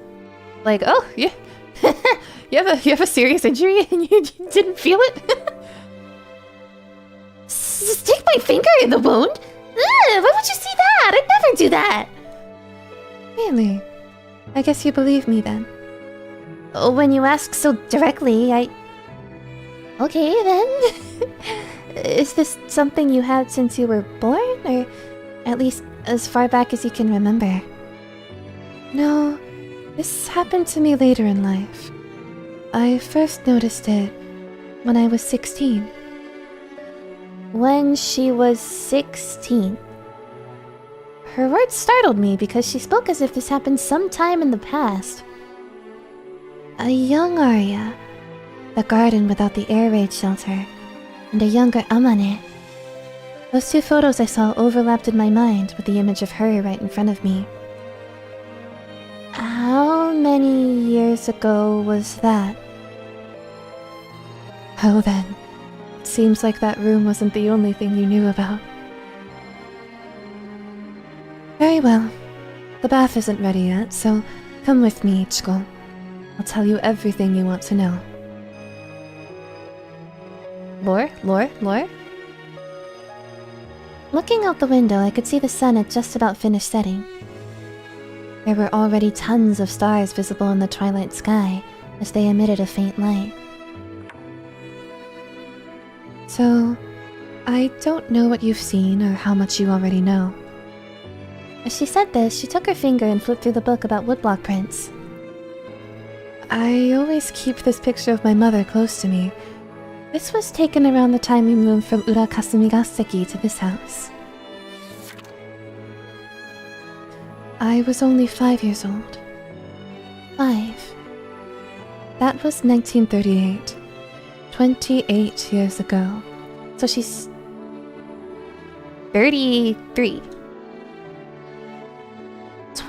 Like, oh, yeah. you have a serious injury and you didn't feel it? Stick my finger in the wound? Why would you see that? I'd never do that. Really? I guess you believe me then. When you ask so directly, Okay then. Is this something you had since you were born, or at least as far back as you can remember? No, this happened to me later in life. I first noticed it when I was 16. When she was 16. Her words startled me because she spoke as if this happened sometime in the past. A young Arya, the garden without the air raid shelter, and a younger Amane. Those two photos I saw overlapped in my mind with the image of her right in front of me. How many years ago was that? Oh then, it seems like that room wasn't the only thing you knew about. Very well. The bath isn't ready yet, so come with me, Ichigo. I'll tell you everything you want to know. Lore? Looking out the window, I could see the sun had just about finished setting. There were already tons of stars visible in the twilight sky as they emitted a faint light. So, I don't know what you've seen or how much you already know. As she said this, she took her finger and flipped through the book about woodblock prints. I always keep this picture of my mother close to me. This was taken around the time we moved from Ura Kasumigaseki to this house. I was only 5 years old. 5. That was 1938. 28 years ago. So she's 33.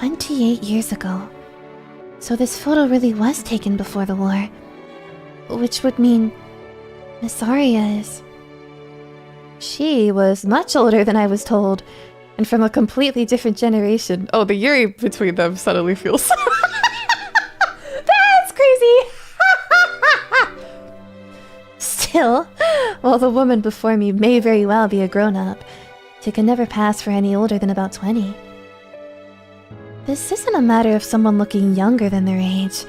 28 years ago. So this photo really was taken before the war. Which would mean Miss Aria is... She was much older than I was told, and from a completely different generation. Oh, the Yuri between them suddenly feels... That's crazy! Still, while the woman before me may very well be a grown-up, she can never pass for any older than about 20. This isn't a matter of someone looking younger than their age.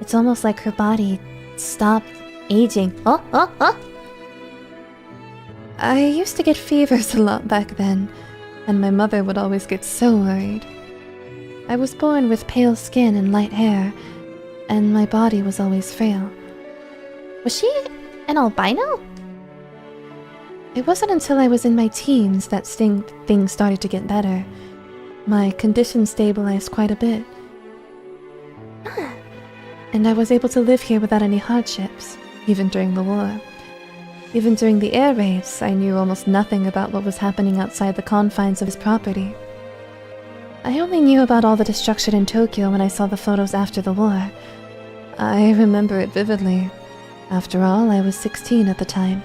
It's almost like her body stopped aging. I used to get fevers a lot back then, and my mother would always get so worried. I was born with pale skin and light hair, and my body was always frail. Was she an albino? It wasn't until I was in my teens that things started to get better. My condition stabilized quite a bit. And I was able to live here without any hardships, even during the war. Even during the air raids, I knew almost nothing about what was happening outside the confines of his property. I only knew about all the destruction in Tokyo when I saw the photos after the war. I remember it vividly. After all, I was 16 at the time.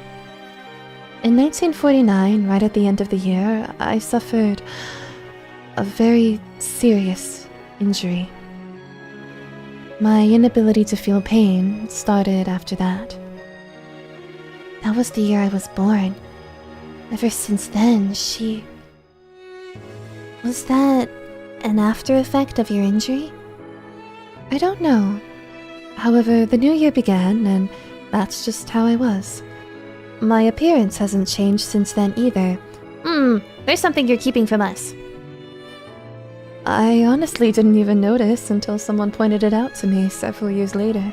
In 1949, right at the end of the year, I suffered a very serious injury. My inability to feel pain started after that. That was the year I was born. Ever since then, she... Was that an after effect of your injury? I don't know. However, the new year began, and that's just how I was. My appearance hasn't changed since then either. There's something you're keeping from us. I honestly didn't even notice until someone pointed it out to me several years later.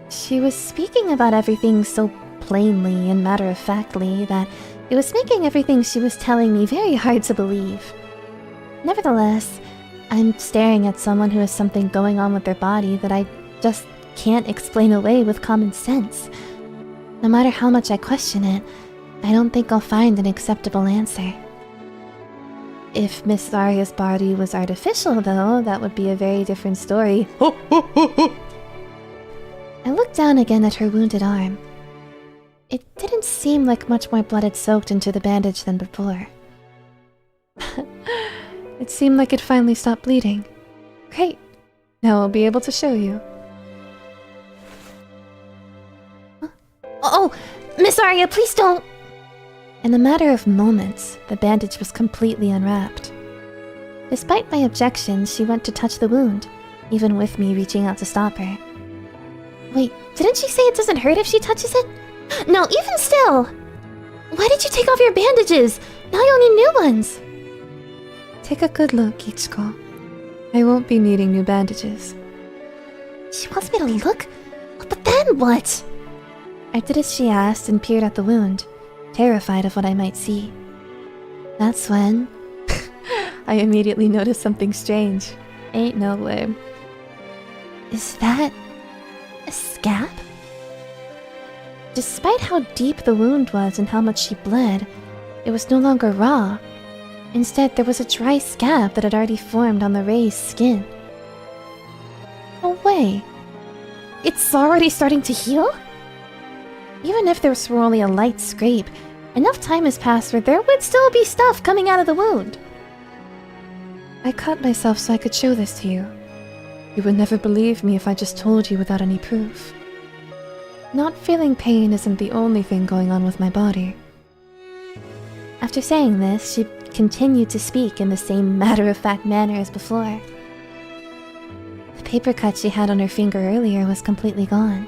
She was speaking about everything so plainly and matter-of-factly that it was making everything she was telling me very hard to believe. Nevertheless, I'm staring at someone who has something going on with their body that I just can't explain away with common sense. No matter how much I question it, I don't think I'll find an acceptable answer. If Miss Aria's body was artificial, though, that would be a very different story. I looked down again at her wounded arm. It didn't seem like much more blood had soaked into the bandage than before. It seemed like it finally stopped bleeding. Great. Now I'll be able to show you. Oh, Miss Aria, please don't! In a matter of moments, the bandage was completely unwrapped. Despite my objections, she went to touch the wound, even with me reaching out to stop her. Wait, didn't she say it doesn't hurt if she touches it? No, even still! Why did you take off your bandages? Now you'll need new ones! Take a good look, Ichiko. I won't be needing new bandages. She wants me to look? But then what? I did as she asked and peered at the wound, terrified of what I might see. That's when... I immediately noticed something strange. Ain't no way. Is that... a scab? Despite how deep the wound was and how much she bled, it was no longer raw. Instead, there was a dry scab that had already formed on the raised skin. No way. It's already starting to heal? Even if there were only a light scrape, enough time has passed where there would still be stuff coming out of the wound. I cut myself so I could show this to you. You would never believe me if I just told you without any proof. Not feeling pain isn't the only thing going on with my body. After saying this, she continued to speak in the same matter-of-fact manner as before. The paper cut she had on her finger earlier was completely gone.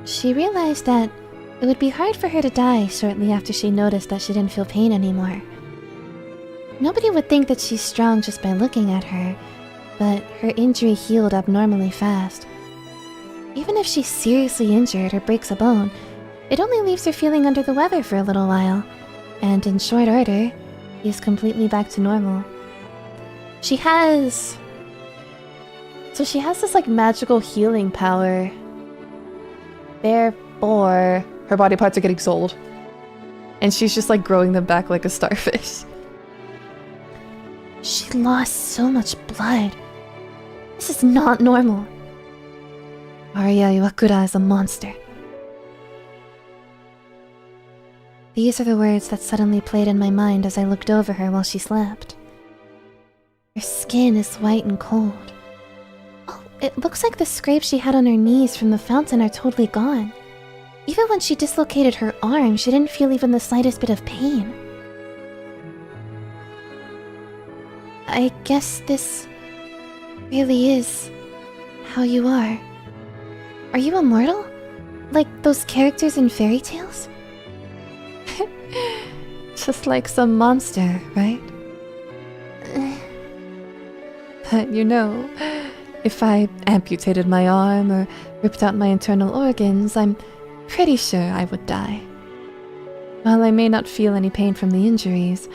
She realized that it would be hard for her to die shortly after she noticed that she didn't feel pain anymore. Nobody would think that she's strong just by looking at her, but her injury healed abnormally fast. Even if she's seriously injured or breaks a bone, it only leaves her feeling under the weather for a little while, and in short order, is completely back to normal. She has this like magical healing power. Therefore, Her body parts are getting sold. And she's just like growing them back like a starfish. She lost so much blood. This is not normal. Aria Iwakura is a monster. These are the words that suddenly played in my mind as I looked over her while she slept. Her skin is white and cold. Oh, it looks like the scrapes she had on her knees from the fountain are totally gone. Even when she dislocated her arm, she didn't feel even the slightest bit of pain. I guess this really is how you are. Are you immortal? Like those characters in fairy tales? Just like some monster, right? But you know, if I amputated my arm or ripped out my internal organs, I'm pretty sure I would die. While I may not feel any pain from the injuries,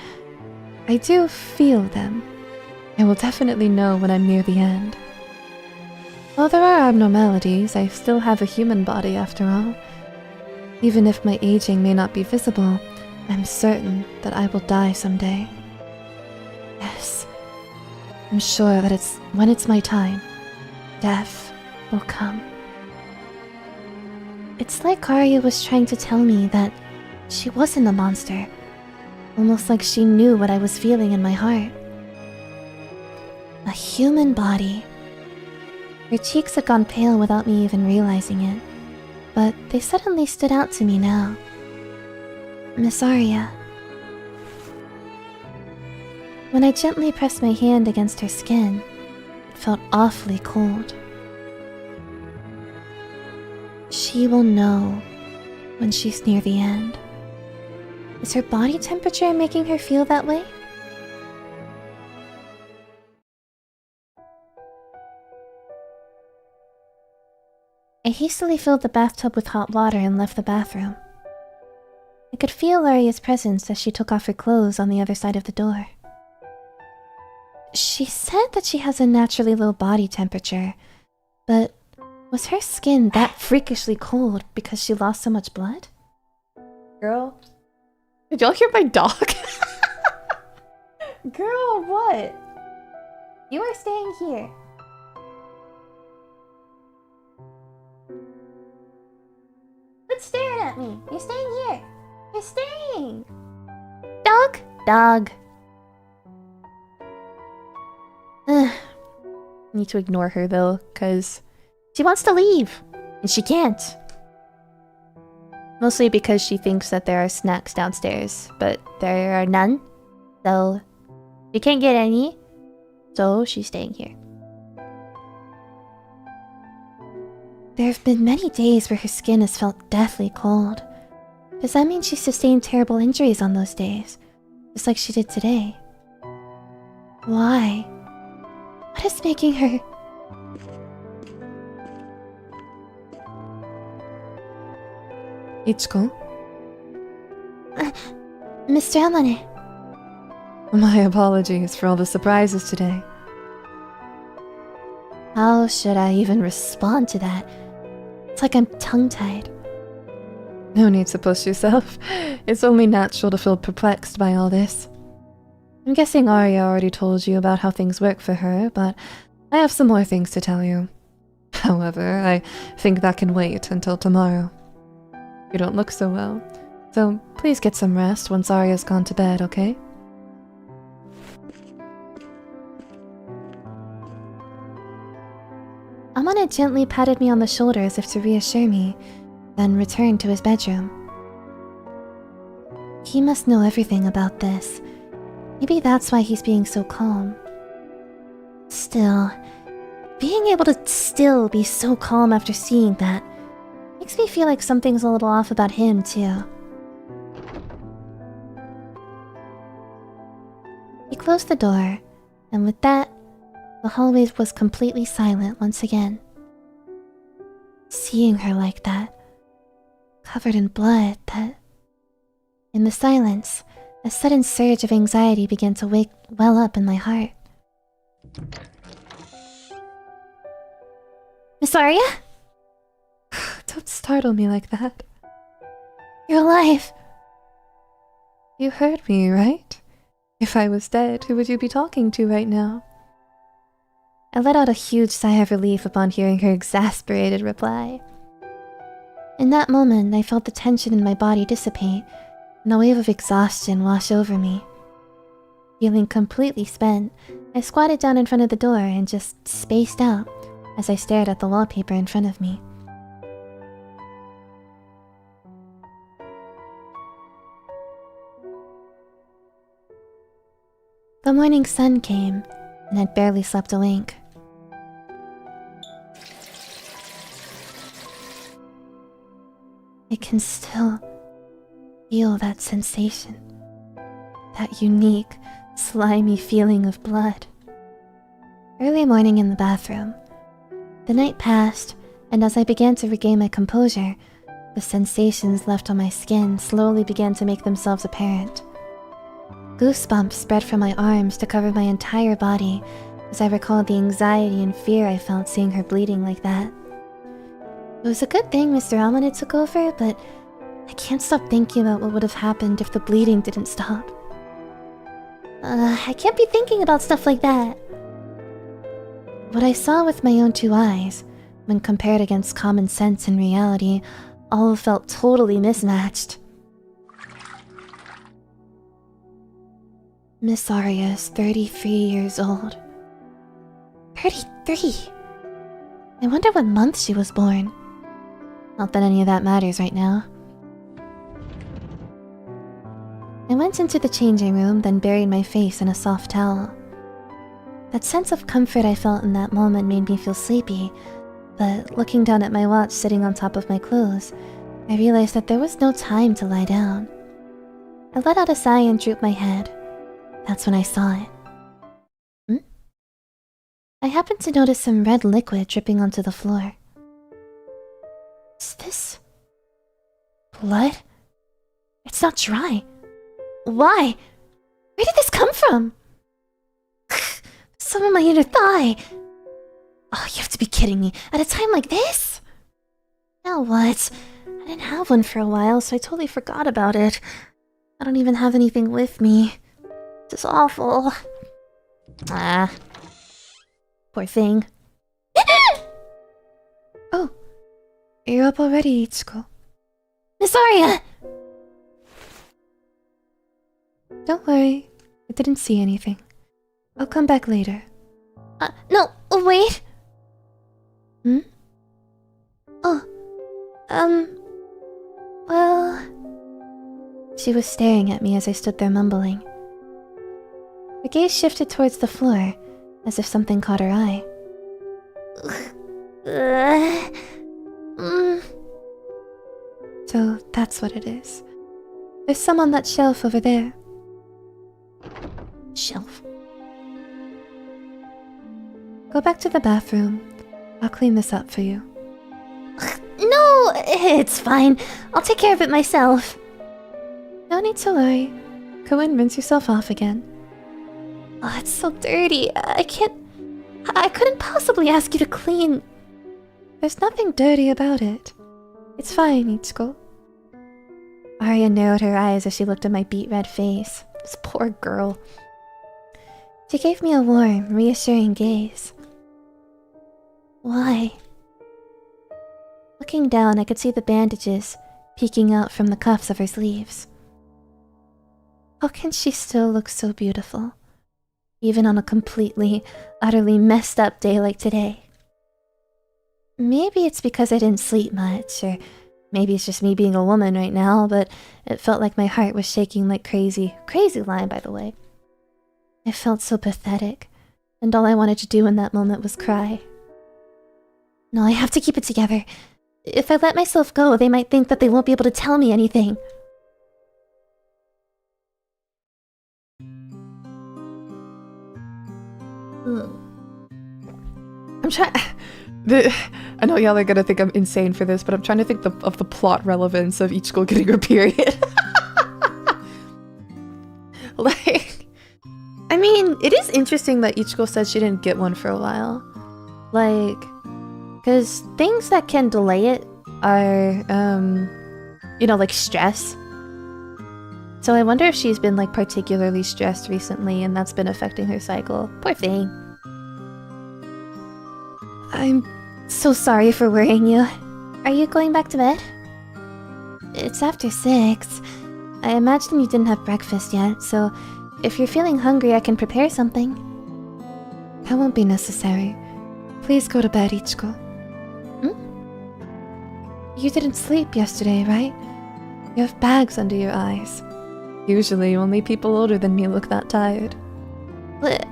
I do feel them. I will definitely know when I'm near the end. While there are abnormalities, I still have a human body after all. Even if my aging may not be visible, I'm certain that I will die someday. Yes, I'm sure that when it's my time, death will come. It's like Arya was trying to tell me that she wasn't a monster. Almost like she knew what I was feeling in my heart. A human body. Her cheeks had gone pale without me even realizing it, but they suddenly stood out to me now. Miss Arya. When I gently pressed my hand against her skin, it felt awfully cold. She will know when she's near the end. Is her body temperature making her feel that way? I hastily filled the bathtub with hot water and left the bathroom. I could feel Arya's presence as she took off her clothes on the other side of the door. She said that she has a naturally low body temperature, but was her skin that freakishly cold because she lost so much blood? Girl? Did y'all hear my dog? Girl, what? You are staying here. Quit staring at me. You're staying here. You're staying. Dog? Dog. Need to ignore her though, cause She wants to leave, and she can't. Mostly because she thinks that there are snacks downstairs, but there are none. So she can't get any, so she's staying here. There have been many days where her skin has felt deathly cold. Does that mean she sustained terrible injuries on those days? Just like she did today? Why? What is making her... Ichiko? Mr. Amane. My apologies for all the surprises today. How should I even respond to that? It's like I'm tongue-tied. No need to push yourself. It's only natural to feel perplexed by all this. I'm guessing Arya already told you about how things work for her, but I have some more things to tell you. However, I think that can wait until tomorrow. You don't look so well, so please get some rest once Arya's gone to bed, okay? Amane gently patted me on the shoulder as if to reassure me, then returned to his bedroom. He must know everything about this. Maybe that's why he's being so calm. Still, being able to still be so calm after seeing that makes me feel like something's a little off about him, too. He closed the door, and with that, the hallway was completely silent once again. Seeing her like that, covered in blood, in the silence, a sudden surge of anxiety began to well up in my heart. Miss Arya? Don't startle me like that. You're alive! You heard me, right? If I was dead, who would you be talking to right now? I let out a huge sigh of relief upon hearing her exasperated reply. In that moment, I felt the tension in my body dissipate, and a wave of exhaustion wash over me. Feeling completely spent, I squatted down in front of the door and just spaced out as I stared at the wallpaper in front of me. The morning sun came, and I'd barely slept a wink. I can still feel that sensation. That unique, slimy feeling of blood. Early morning in the bathroom. The night passed, and as I began to regain my composure, the sensations left on my skin slowly began to make themselves apparent. Goosebumps spread from my arms to cover my entire body as I recalled the anxiety and fear I felt seeing her bleeding like that. It was a good thing Mr. Almond took over, but I can't stop thinking about what would have happened if the bleeding didn't stop. I can't be thinking about stuff like that. What I saw with my own two eyes, when compared against common sense and reality, all felt totally mismatched. Miss Aria is 33 years old. 33? I wonder what month she was born. Not that any of that matters right now. I went into the changing room, then buried my face in a soft towel. That sense of comfort I felt in that moment made me feel sleepy, but looking down at my watch sitting on top of my clothes, I realized that there was no time to lie down. I let out a sigh and drooped my head. That's when I saw it. I happened to notice some red liquid dripping onto the floor. Is this blood? It's not dry. Why? Where did this come from? Some of my inner thigh. Oh, you have to be kidding me. At a time like this? Now what? I didn't have one for a while, so I totally forgot about it. I don't even have anything with me. This is awful. Poor thing. Oh, you're up already, Ichiko. Miss Aria! Don't worry, I didn't see anything. I'll come back later. No, wait! Oh, well... She was staring at me as I stood there mumbling. Her gaze shifted towards the floor, as if something caught her eye. So that's what it is. There's some on that shelf over there. Shelf? Go back to the bathroom. I'll clean this up for you. No, it's fine. I'll take care of it myself. No need to worry. Go and rinse yourself off again. Oh, it's so dirty. I couldn't possibly ask you to clean. There's nothing dirty about it. It's fine, Ichiko. Aria narrowed her eyes as she looked at my beet red face. This poor girl. She gave me a warm, reassuring gaze. Why? Looking down, I could see the bandages peeking out from the cuffs of her sleeves. How can she still look so beautiful? Even on a completely, utterly messed up day like today. Maybe it's because I didn't sleep much, or maybe it's just me being a woman right now, but it felt like my heart was shaking like crazy. Crazy line, by the way. I felt so pathetic, and all I wanted to do in that moment was cry. No, I have to keep it together. If I let myself go, they might think that they won't be able to tell me anything. I'm trying... I know y'all are gonna think I'm insane for this, but I'm trying to think of the plot relevance of Ichiko getting her period. Like... I mean, it is interesting that Ichiko said she didn't get one for a while. Like... Because things that can delay it are, you know, like stress. So I wonder if she's been like particularly stressed recently and that's been affecting her cycle. Poor thing. I'm so sorry for worrying you. Are you going back to bed? It's after 6. I imagine you didn't have breakfast yet, so if you're feeling hungry, I can prepare something. That won't be necessary. Please go to bed, Ichiko. You didn't sleep yesterday, right? You have bags under your eyes. Usually, only people older than me look that tired. What?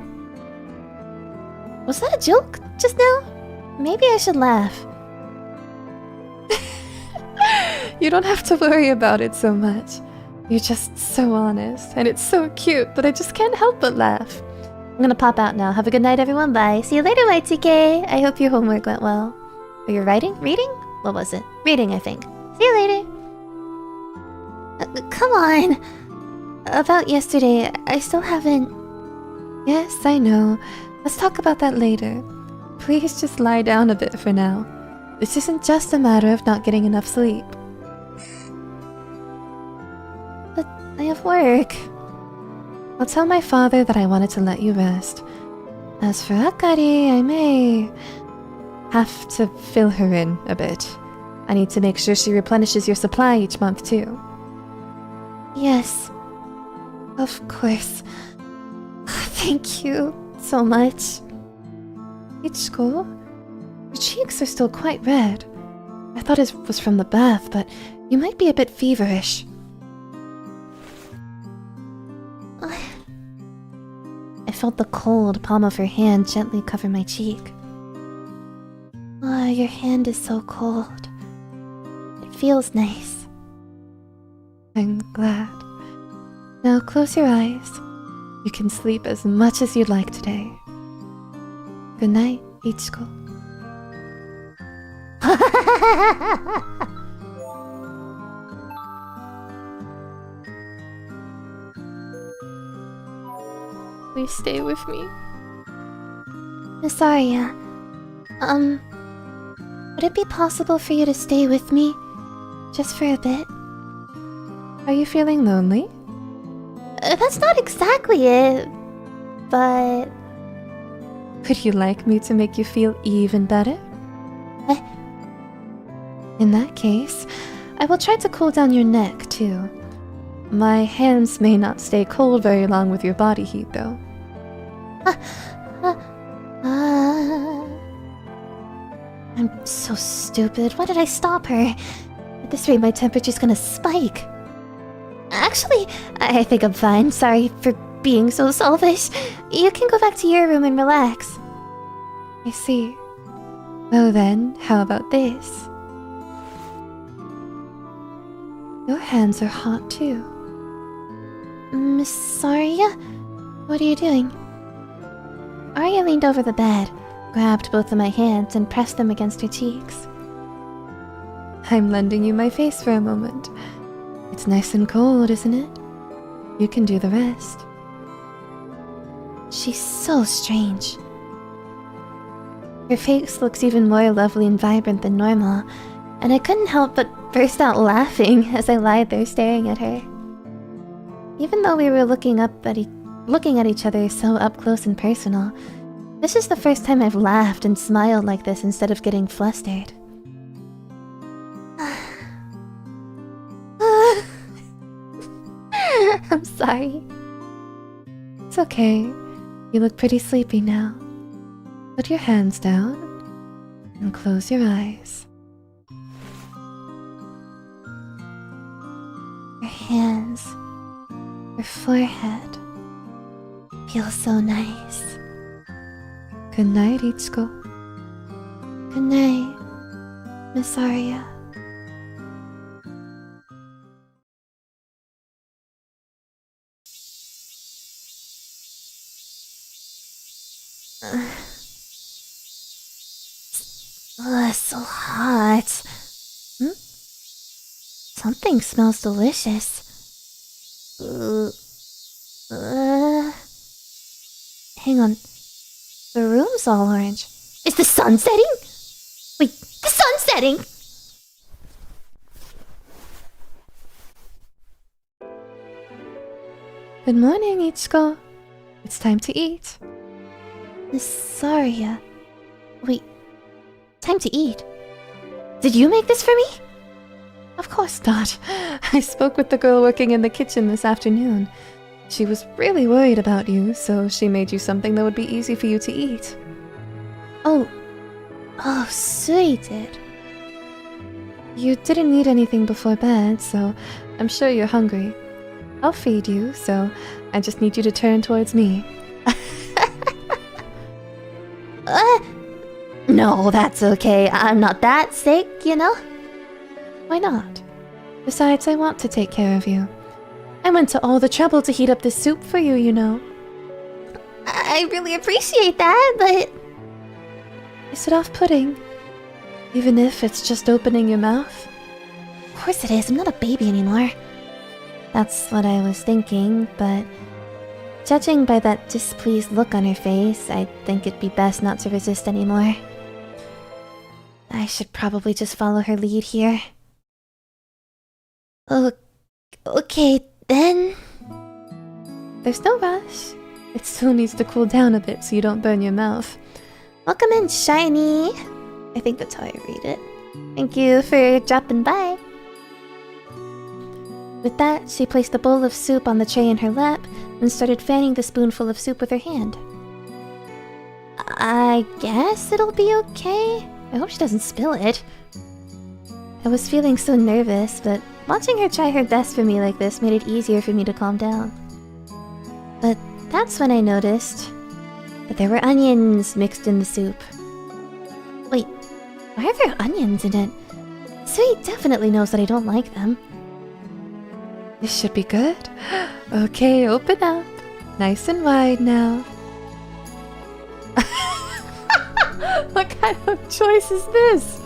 Was that a joke just now? Maybe I should laugh. You don't have to worry about it so much. You're just so honest, and it's so cute that I just can't help but laugh. I'm gonna pop out now. Have a good night, everyone. Bye. See you later, YTK. I hope your homework went well. Or your writing? Reading? What was it? Reading, I think. See you later. Come on. About yesterday, I still haven't... Yes, I know. Let's talk about that later. Please just lie down a bit for now. This isn't just a matter of not getting enough sleep. But I have work. I'll tell my father that I wanted to let you rest. As for Akari, I may have to fill her in a bit. I need to make sure she replenishes your supply each month too. Yes. Of course. Thank you so much. Ichiko, your cheeks are still quite red. I thought it was from the bath, but you might be a bit feverish. I felt the cold palm of her hand gently cover my cheek. Ah, your hand is so cold. It feels nice. I'm glad. Now close your eyes. You can sleep as much as you'd like today. Good night, Ichiko. Please stay with me. Miss Aria, would it be possible for you to stay with me? Just for a bit? Are you feeling lonely? That's not exactly it, but... Would you like me to make you feel even better? In that case, I will try to cool down your neck, too. My hands may not stay cold very long with your body heat, though. I'm so stupid. Why did I stop her? At this rate, my temperature's gonna spike. Actually, I think I'm fine. Sorry for being so selfish. You can go back to your room and relax. I see. Well then, how about this? Your hands are hot too. Miss Arya? What are you doing? Arya leaned over the bed, grabbed both of my hands, and pressed them against her cheeks. I'm lending you my face for a moment. It's nice and cold, isn't it? You can do the rest. She's so strange. Her face looks even more lovely and vibrant than normal, and I couldn't help but burst out laughing as I lied there staring at her. Even though we were looking at each other so up close and personal, this is the first time I've laughed and smiled like this instead of getting flustered. I'm sorry. It's okay. You look pretty sleepy now. Put your hands down and close your eyes. Your hands, your forehead, feels so nice. Good night, Ichiko. Good night, Miss Arya. So hot. Something smells delicious. Hang on. The room's all orange. Is the sun setting? Wait, the sun's setting! Good morning, Ichiko. It's time to eat. Miss Aria. Wait. Time to eat? Did you make this for me? Of course not. I spoke with the girl working in the kitchen this afternoon. She was really worried about you, so she made you something that would be easy for you to eat. Oh. Oh, Sui did. You didn't eat anything before bed, so I'm sure you're hungry. I'll feed you, so I just need you to turn towards me. No, that's okay. I'm not that sick, you know? Why not? Besides, I want to take care of you. I went to all the trouble to heat up this soup for you, you know. I really appreciate that, but... Is it off-putting? Even if it's just opening your mouth? Of course it is. I'm not a baby anymore. That's what I was thinking, but... judging by that displeased look on her face, I think it'd be best not to resist anymore. I should probably just follow her lead here. Okay, then... There's no rush. It still needs to cool down a bit so you don't burn your mouth. Welcome in, Shiny. I think that's how I read it. Thank you for dropping by. With that, she placed a bowl of soup on the tray in her lap and started fanning the spoonful of soup with her hand. I guess it'll be okay. I hope she doesn't spill it. I was feeling so nervous, but watching her try her best for me like this made it easier for me to calm down. But that's when I noticed that there were onions mixed in the soup. Wait, why are there onions in it? Sui definitely knows that I don't like them. This should be good. Okay, open up. Nice and wide now. What kind of choice is this?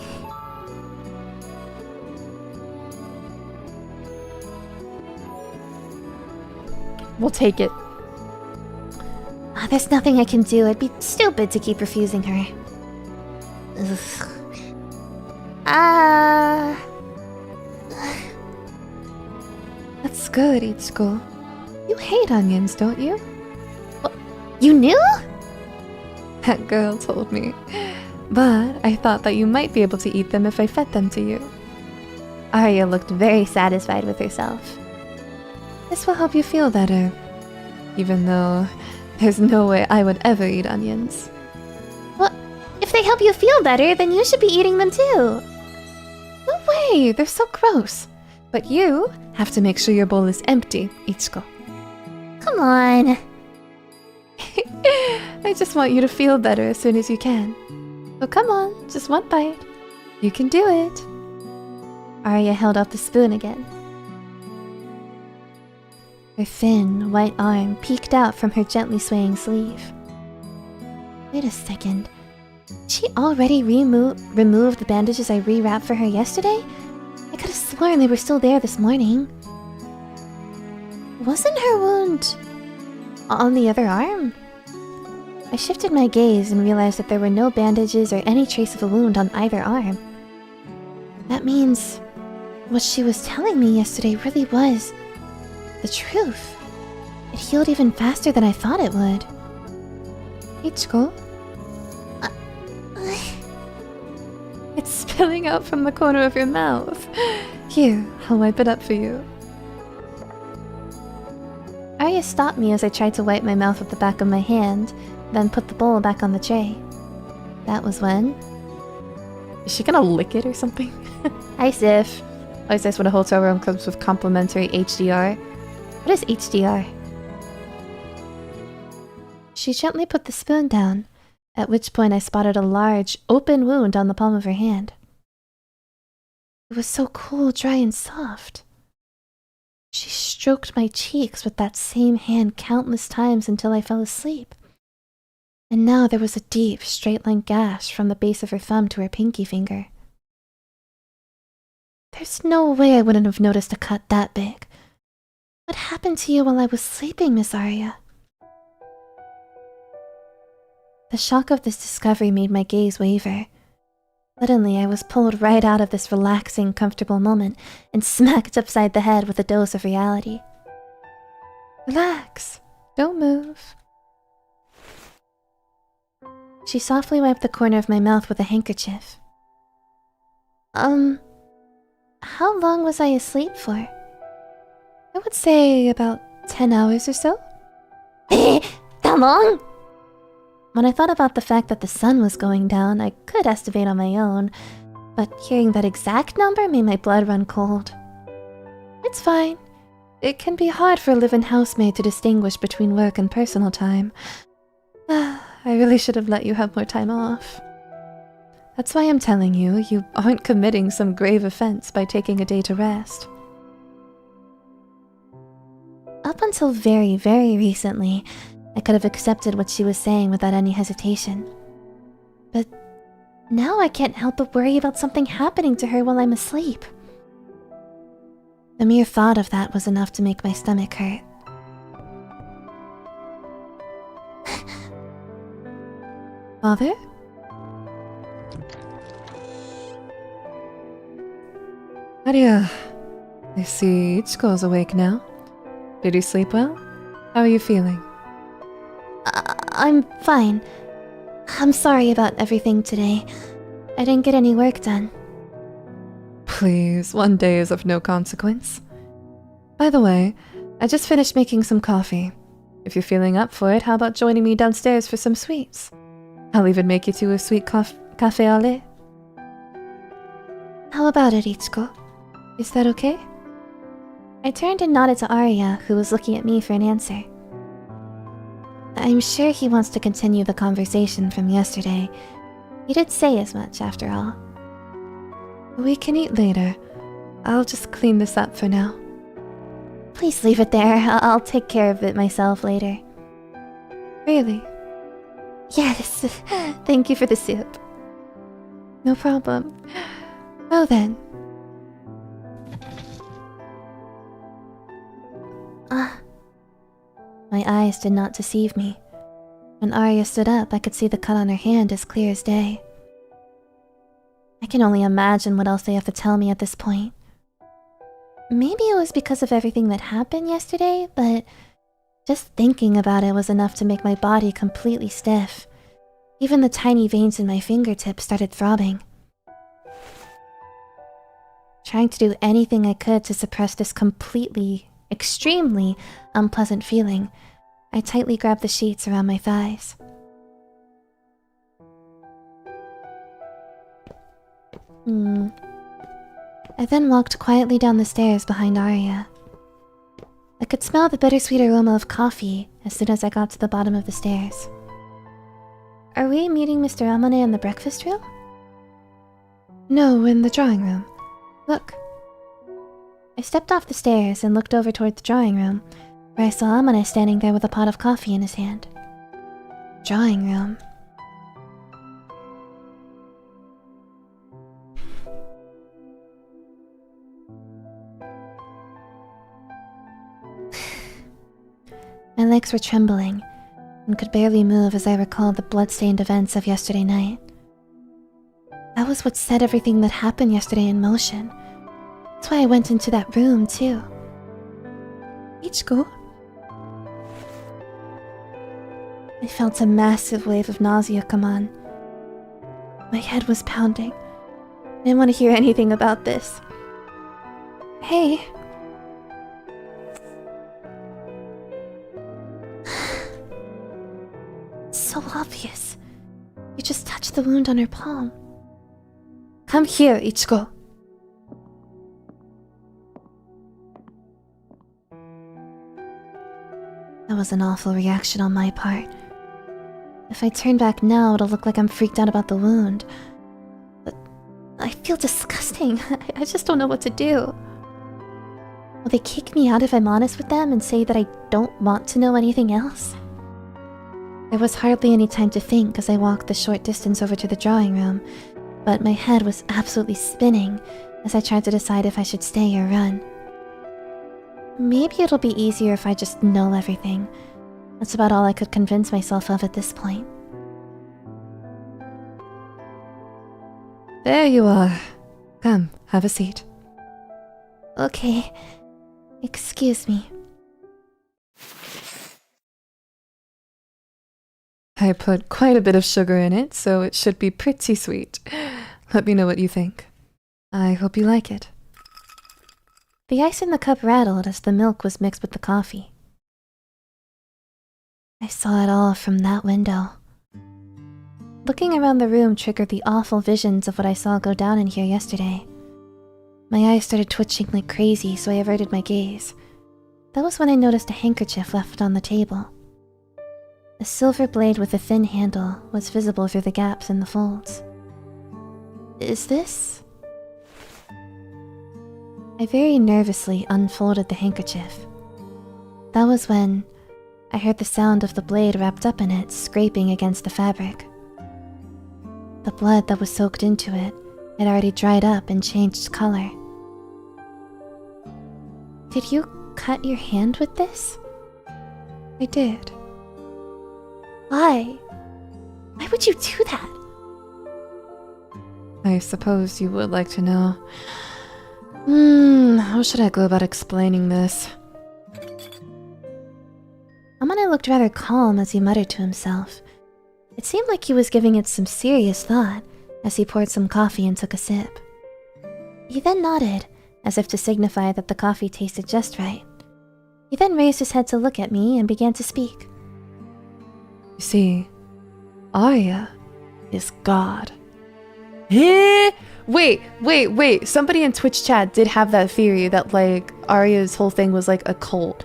We'll take it. There's nothing I can do. It'd be stupid to keep refusing her. Ugh. That's good, Ichiko. You hate onions, don't you? What? You knew? That girl told me. But I thought that you might be able to eat them if I fed them to you. Arya looked very satisfied with herself. This will help you feel better. Even though there's no way I would ever eat onions. Well, if they help you feel better, then you should be eating them too. No way, they're so gross. But you have to make sure your bowl is empty, Ichiko. Come on. I just want you to feel better as soon as you can. So come on, just one bite. You can do it. Arya held out the spoon again. Her thin, white arm peeked out from her gently swaying sleeve. Wait a second. Did she already removed the bandages I rewrapped for her yesterday? I could have sworn they were still there this morning. Wasn't her wound on the other arm? I shifted my gaze and realized that there were no bandages or any trace of a wound on either arm. That means what she was telling me yesterday really was the truth. It healed even faster than I thought it would. Ichiko? It's spilling out from the corner of your mouth. Here, I'll wipe it up for you. Arya stopped me as I tried to wipe my mouth with the back of my hand, then put the bowl back on the tray. That was when... Is she gonna lick it or something? Hi, Sif. Always nice when a hotel room comes with complimentary HDR. What is HDR? She gently put the spoon down, at which point I spotted a large, open wound on the palm of her hand. It was so cool, dry, and soft. She stroked my cheeks with that same hand countless times until I fell asleep. And now there was a deep, straight-line gash from the base of her thumb to her pinky finger. There's no way I wouldn't have noticed a cut that big. What happened to you while I was sleeping, Miss Aria? The shock of this discovery made my gaze waver. Suddenly, I was pulled right out of this relaxing, comfortable moment and smacked upside the head with a dose of reality. Relax. Don't move. She softly wiped the corner of my mouth with a handkerchief. How long was I asleep for? I would say about 10 hours or so. That long? When I thought about the fact that the sun was going down, I could estimate on my own, but hearing that exact number made my blood run cold. It's fine. It can be hard for a live-in housemaid to distinguish between work and personal time. I really should have let you have more time off. That's why I'm telling you, you aren't committing some grave offense by taking a day to rest. Up until very, very recently, I could have accepted what she was saying without any hesitation. But now I can't help but worry about something happening to her while I'm asleep. The mere thought of that was enough to make my stomach hurt. Father? Aria, I see Ichiko's awake now. Did you sleep well? How are you feeling? I'm fine. I'm sorry about everything today. I didn't get any work done. Please, one day is of no consequence. By the way, I just finished making some coffee. If you're feeling up for it, how about joining me downstairs for some sweets? I'll even make you two a sweet café au lait. How about it, Ichiko? Is that okay? I turned and nodded to Arya, who was looking at me for an answer. I'm sure he wants to continue the conversation from yesterday. He did say as much, after all. We can eat later. I'll just clean this up for now. Please leave it there. I'll take care of it myself later. Really? Yes, thank you for the soup. No problem. Well then. My eyes did not deceive me. When Arya stood up, I could see the cut on her hand as clear as day. I can only imagine what else they have to tell me at this point. Maybe it was because of everything that happened yesterday, but just thinking about it was enough to make my body completely stiff. Even the tiny veins in my fingertips started throbbing. Trying to do anything I could to suppress this extremely unpleasant feeling, I tightly grabbed the sheets around my thighs. I then walked quietly down the stairs behind Arya. I could smell the bittersweet aroma of coffee as soon as I got to the bottom of the stairs. Are we meeting Mr. Amane in the breakfast room? No, in the drawing room. Look. I stepped off the stairs and looked over toward the drawing room, where I saw Amane standing there with a pot of coffee in his hand. Drawing room. My legs were trembling and could barely move as I recalled the blood-stained events of yesterday night. That was what set everything that happened yesterday in motion. That's why I went into that room, too. Ichiko? I felt a massive wave of nausea come on. My head was pounding. I didn't want to hear anything about this. Hey. It's so obvious. You just touched the wound on her palm. Come here, Ichiko. That was an awful reaction on my part. If I turn back now, it'll look like I'm freaked out about the wound. But I feel disgusting. I just don't know what to do. Will they kick me out if I'm honest with them and say that I don't want to know anything else? There was hardly any time to think as I walked the short distance over to the drawing room, but my head was absolutely spinning as I tried to decide if I should stay or run. Maybe it'll be easier if I just know everything. That's about all I could convince myself of at this point. There you are. Come, have a seat. Okay. Excuse me. I put quite a bit of sugar in it, so it should be pretty sweet. Let me know what you think. I hope you like it. The ice in the cup rattled as the milk was mixed with the coffee. I saw it all from that window. Looking around the room triggered the awful visions of what I saw go down in here yesterday. My eyes started twitching like crazy, so I averted my gaze. That was when I noticed a handkerchief left on the table. A silver blade with a thin handle was visible through the gaps in the folds. Is this? I very nervously unfolded the handkerchief. That was when I heard the sound of the blade wrapped up in it scraping against the fabric. The blood that was soaked into it had already dried up and changed color. Did you cut your hand with this? I did. Why? Why would you do that? I suppose you would like to know. How should I go about explaining this? Amane looked rather calm as he muttered to himself. It seemed like he was giving it some serious thought as he poured some coffee and took a sip. He then nodded, as if to signify that the coffee tasted just right. He then raised his head to look at me and began to speak. You see, Arya is God. Eh? Wait. Somebody in Twitch chat did have that theory that, like, Arya's whole thing was like a cult.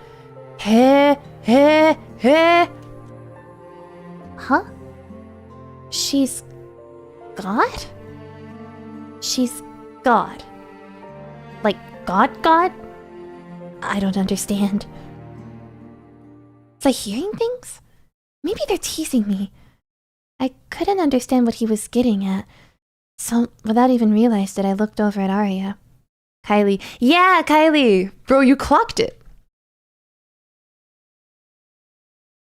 Huh? She's God? She's God. Like God? I don't understand. Was I hearing things? Maybe they're teasing me. I couldn't understand what he was getting at. So, without even realizing it, I looked over at Arya. Kylie. Yeah, Kylie! Bro, you clocked it.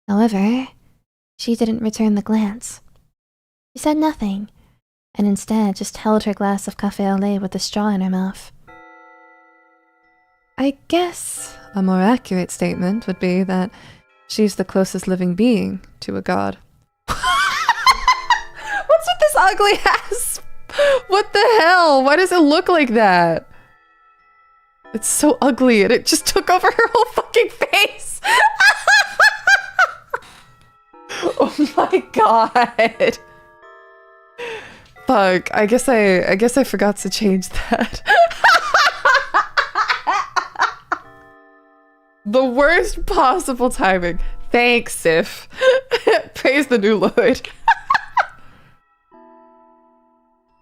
However, she didn't return the glance. She said nothing, and instead just held her glass of café au lait with a straw in her mouth. I guess a more accurate statement would be that she's the closest living being to a god. What's with this ugly ass? What the hell? Why does it look like that? It's so ugly and it just took over her whole fucking face. Oh my god. Fuck, I guess I forgot to change that. The worst possible timing. Thanks, Sif. Praise the new Lord.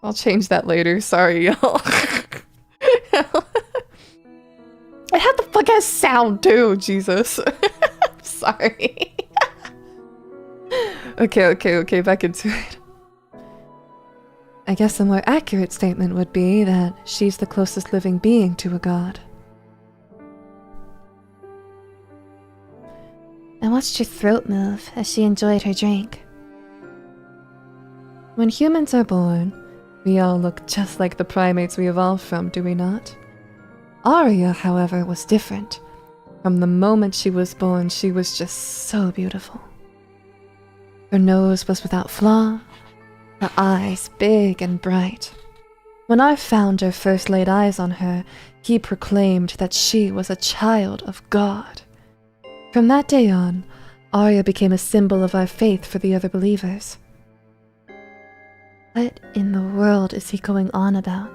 I'll change that later. Sorry, y'all. It had the fuck ass sound too, Jesus. Sorry. Okay, back into it. I guess a more accurate statement would be that she's the closest living being to a god. I watched her throat move as she enjoyed her drink. When humans are born, we all look just like the primates we evolved from, do we not? Arya, however, was different. From the moment she was born, she was just so beautiful. Her nose was without flaw, her eyes big and bright. When our founder first laid eyes on her, he proclaimed that she was a child of God. From that day on, Arya became a symbol of our faith for the other believers. What in the world is he going on about?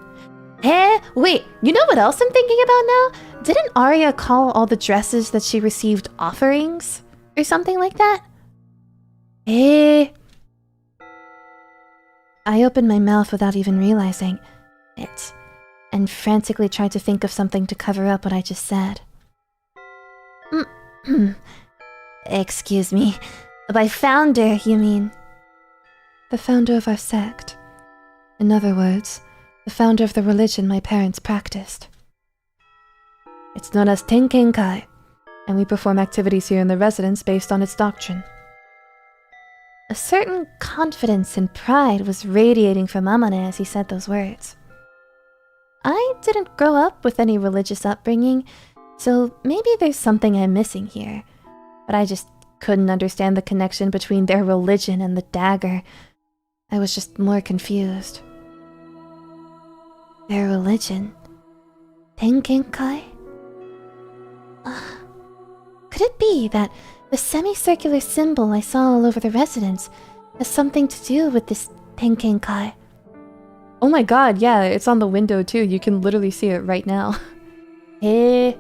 Wait, you know what else I'm thinking about now? Didn't Arya call all the dresses that she received offerings? Or something like that? I opened my mouth without even realizing it, and frantically tried to think of something to cover up what I just said. Excuse me. By founder, you mean? The founder of our sect. In other words, the founder of the religion my parents practiced. It's known as Tenkenkai, and we perform activities here in the residence based on its doctrine. A certain confidence and pride was radiating from Amane as he said those words. I didn't grow up with any religious upbringing, so maybe there's something I'm missing here, but I just couldn't understand the connection between their religion and the dagger. I was just more confused. Their religion? Tengenkai? Could it be that the semicircular symbol I saw all over the residence has something to do with this Tengenkai? Oh my god, yeah, it's on the window too. You can literally see it right now. Hey.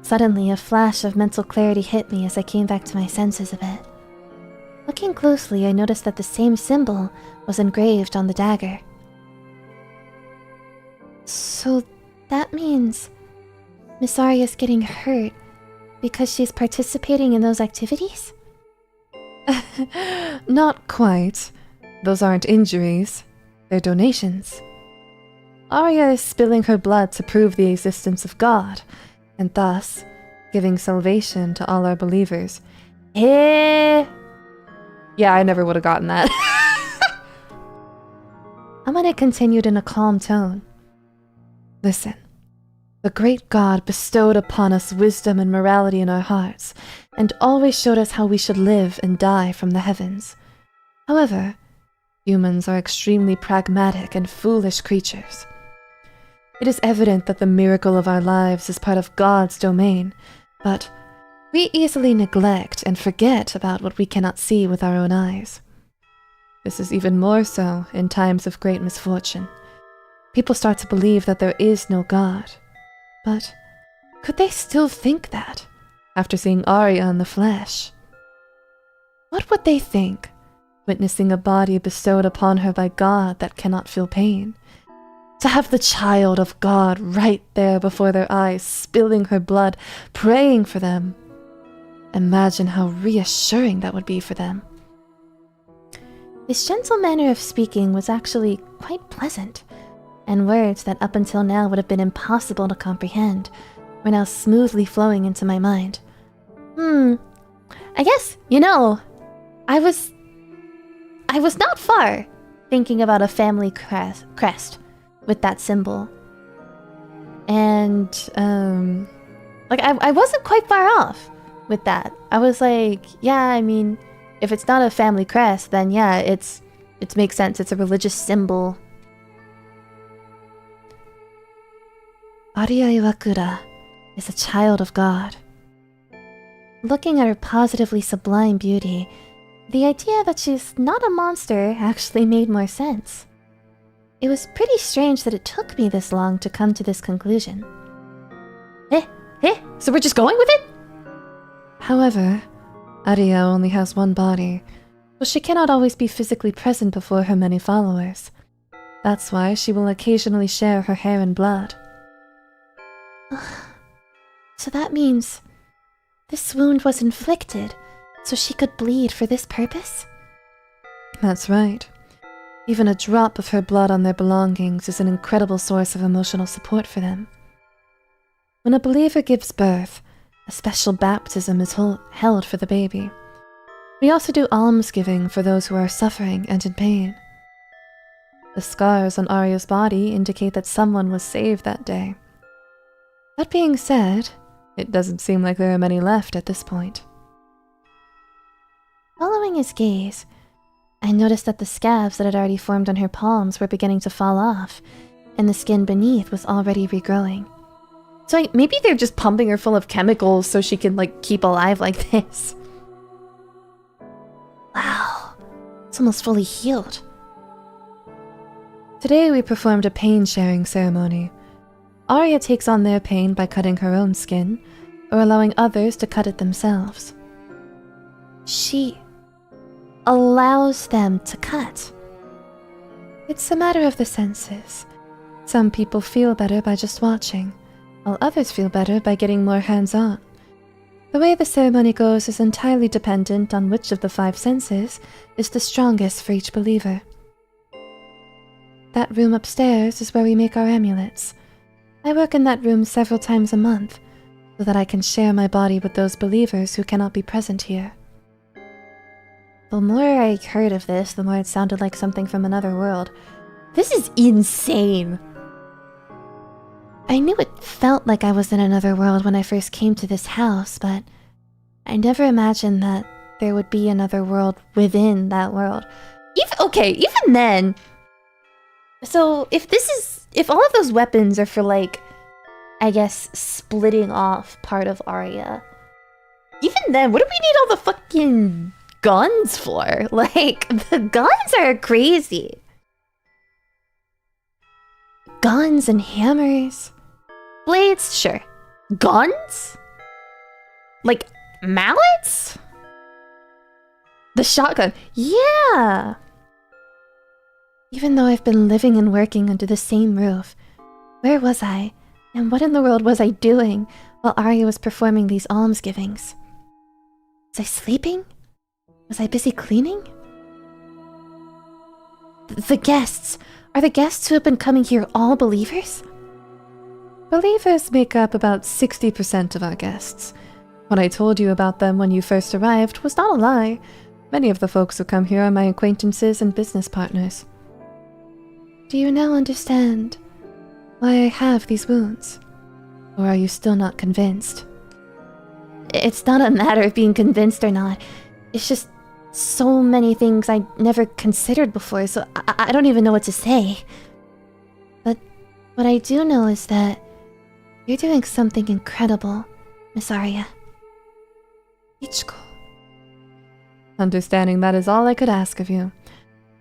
Suddenly, a flash of mental clarity hit me as I came back to my senses a bit. Looking closely, I noticed that the same symbol was engraved on the dagger. So that means Miss Aria's getting hurt because she's participating in those activities? Not quite. Those aren't injuries. They're donations. Aria is spilling her blood to prove the existence of God, and thus giving salvation to all our believers. Eh? Yeah, I never would have gotten that. Amane continued in a calm tone. Listen, the great God bestowed upon us wisdom and morality in our hearts, and always showed us how we should live and die from the heavens. However, humans are extremely pragmatic and foolish creatures. It is evident that the miracle of our lives is part of God's domain, but we easily neglect and forget about what we cannot see with our own eyes. This is even more so in times of great misfortune. People start to believe that there is no God. But could they still think that after seeing Aria in the flesh? What would they think, witnessing a body bestowed upon her by God that cannot feel pain? To have the child of God right there before their eyes, spilling her blood, praying for them. Imagine how reassuring that would be for them. His gentle manner of speaking was actually quite pleasant, and words that up until now would have been impossible to comprehend were now smoothly flowing into my mind. I guess, I was not far thinking about a family crest with that symbol. And, I wasn't quite far off with that. I was like, yeah, I mean, if it's not a family crest, then yeah, it makes sense. It's a religious symbol. Aria Iwakura is a child of God. Looking at her positively sublime beauty, the idea that she's not a monster actually made more sense. It was pretty strange that it took me this long to come to this conclusion. So we're just going with it? However, Aria only has one body, so she cannot always be physically present before her many followers. That's why she will occasionally share her hair and blood. So that means this wound was inflicted so she could bleed for this purpose? That's right. Even a drop of her blood on their belongings is an incredible source of emotional support for them. When a believer gives birth, a special baptism is held for the baby. We also do almsgiving for those who are suffering and in pain. The scars on Aria's body indicate that someone was saved that day. That being said, it doesn't seem like there are many left at this point. Following his gaze, I noticed that the scabs that had already formed on her palms were beginning to fall off, and the skin beneath was already regrowing. So maybe they're just pumping her full of chemicals so she can, keep alive like this. Wow, it's almost fully healed. Today we performed a pain-sharing ceremony. Aria takes on their pain by cutting her own skin, or allowing others to cut it themselves. She allows them to cut. It's a matter of the senses. Some people feel better by just watching, while others feel better by getting more hands-on. The way the ceremony goes is entirely dependent on which of the 5 senses is the strongest for each believer. That room upstairs is where we make our amulets. I work in that room several times a month, so that I can share my body with those believers who cannot be present here. The more I heard of this, the more it sounded like something from another world. This is insane. I knew it felt like I was in another world when I first came to this house, but I never imagined that there would be another world within that world. Even then. So if all of those weapons are for like, I guess, splitting off part of Arya, even then, what do we need all the fucking guns for? Like, the guns are crazy. Guns and hammers. Blades, sure. Guns? Like, mallets? The shotgun. Yeah! Even though I've been living and working under the same roof, where was I? And what in the world was I doing while Arya was performing these almsgivings? Was I sleeping? Was I busy cleaning? The guests! Are the guests who have been coming here all believers? Believers make up about 60% of our guests. What I told you about them when you first arrived was not a lie. Many of the folks who come here are my acquaintances and business partners. Do you now understand why I have these wounds? Or are you still not convinced? It's not a matter of being convinced or not. It's just so many things I never considered before, so I don't even know what to say. But what I do know is that you're doing something incredible, Miss Arya. Ichiko. Understanding that is all I could ask of you.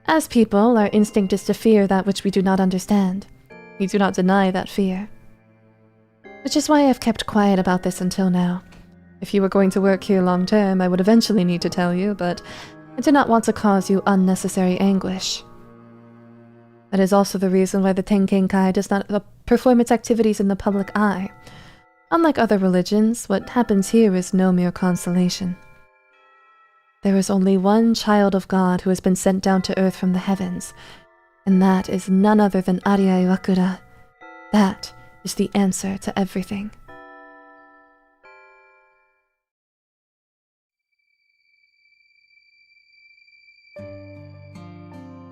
As people, our instinct is to fear that which we do not understand. We do not deny that fear. Which is why I've kept quiet about this until now. If you were going to work here long term, I would eventually need to tell you, but I did not want to cause you unnecessary anguish. That is also the reason why the Tenkenkai does not perform its activities in the public eye. Unlike other religions, what happens here is no mere consolation. There is only one child of God who has been sent down to earth from the heavens, and that is none other than Arya IWAKURA. That is the answer to everything.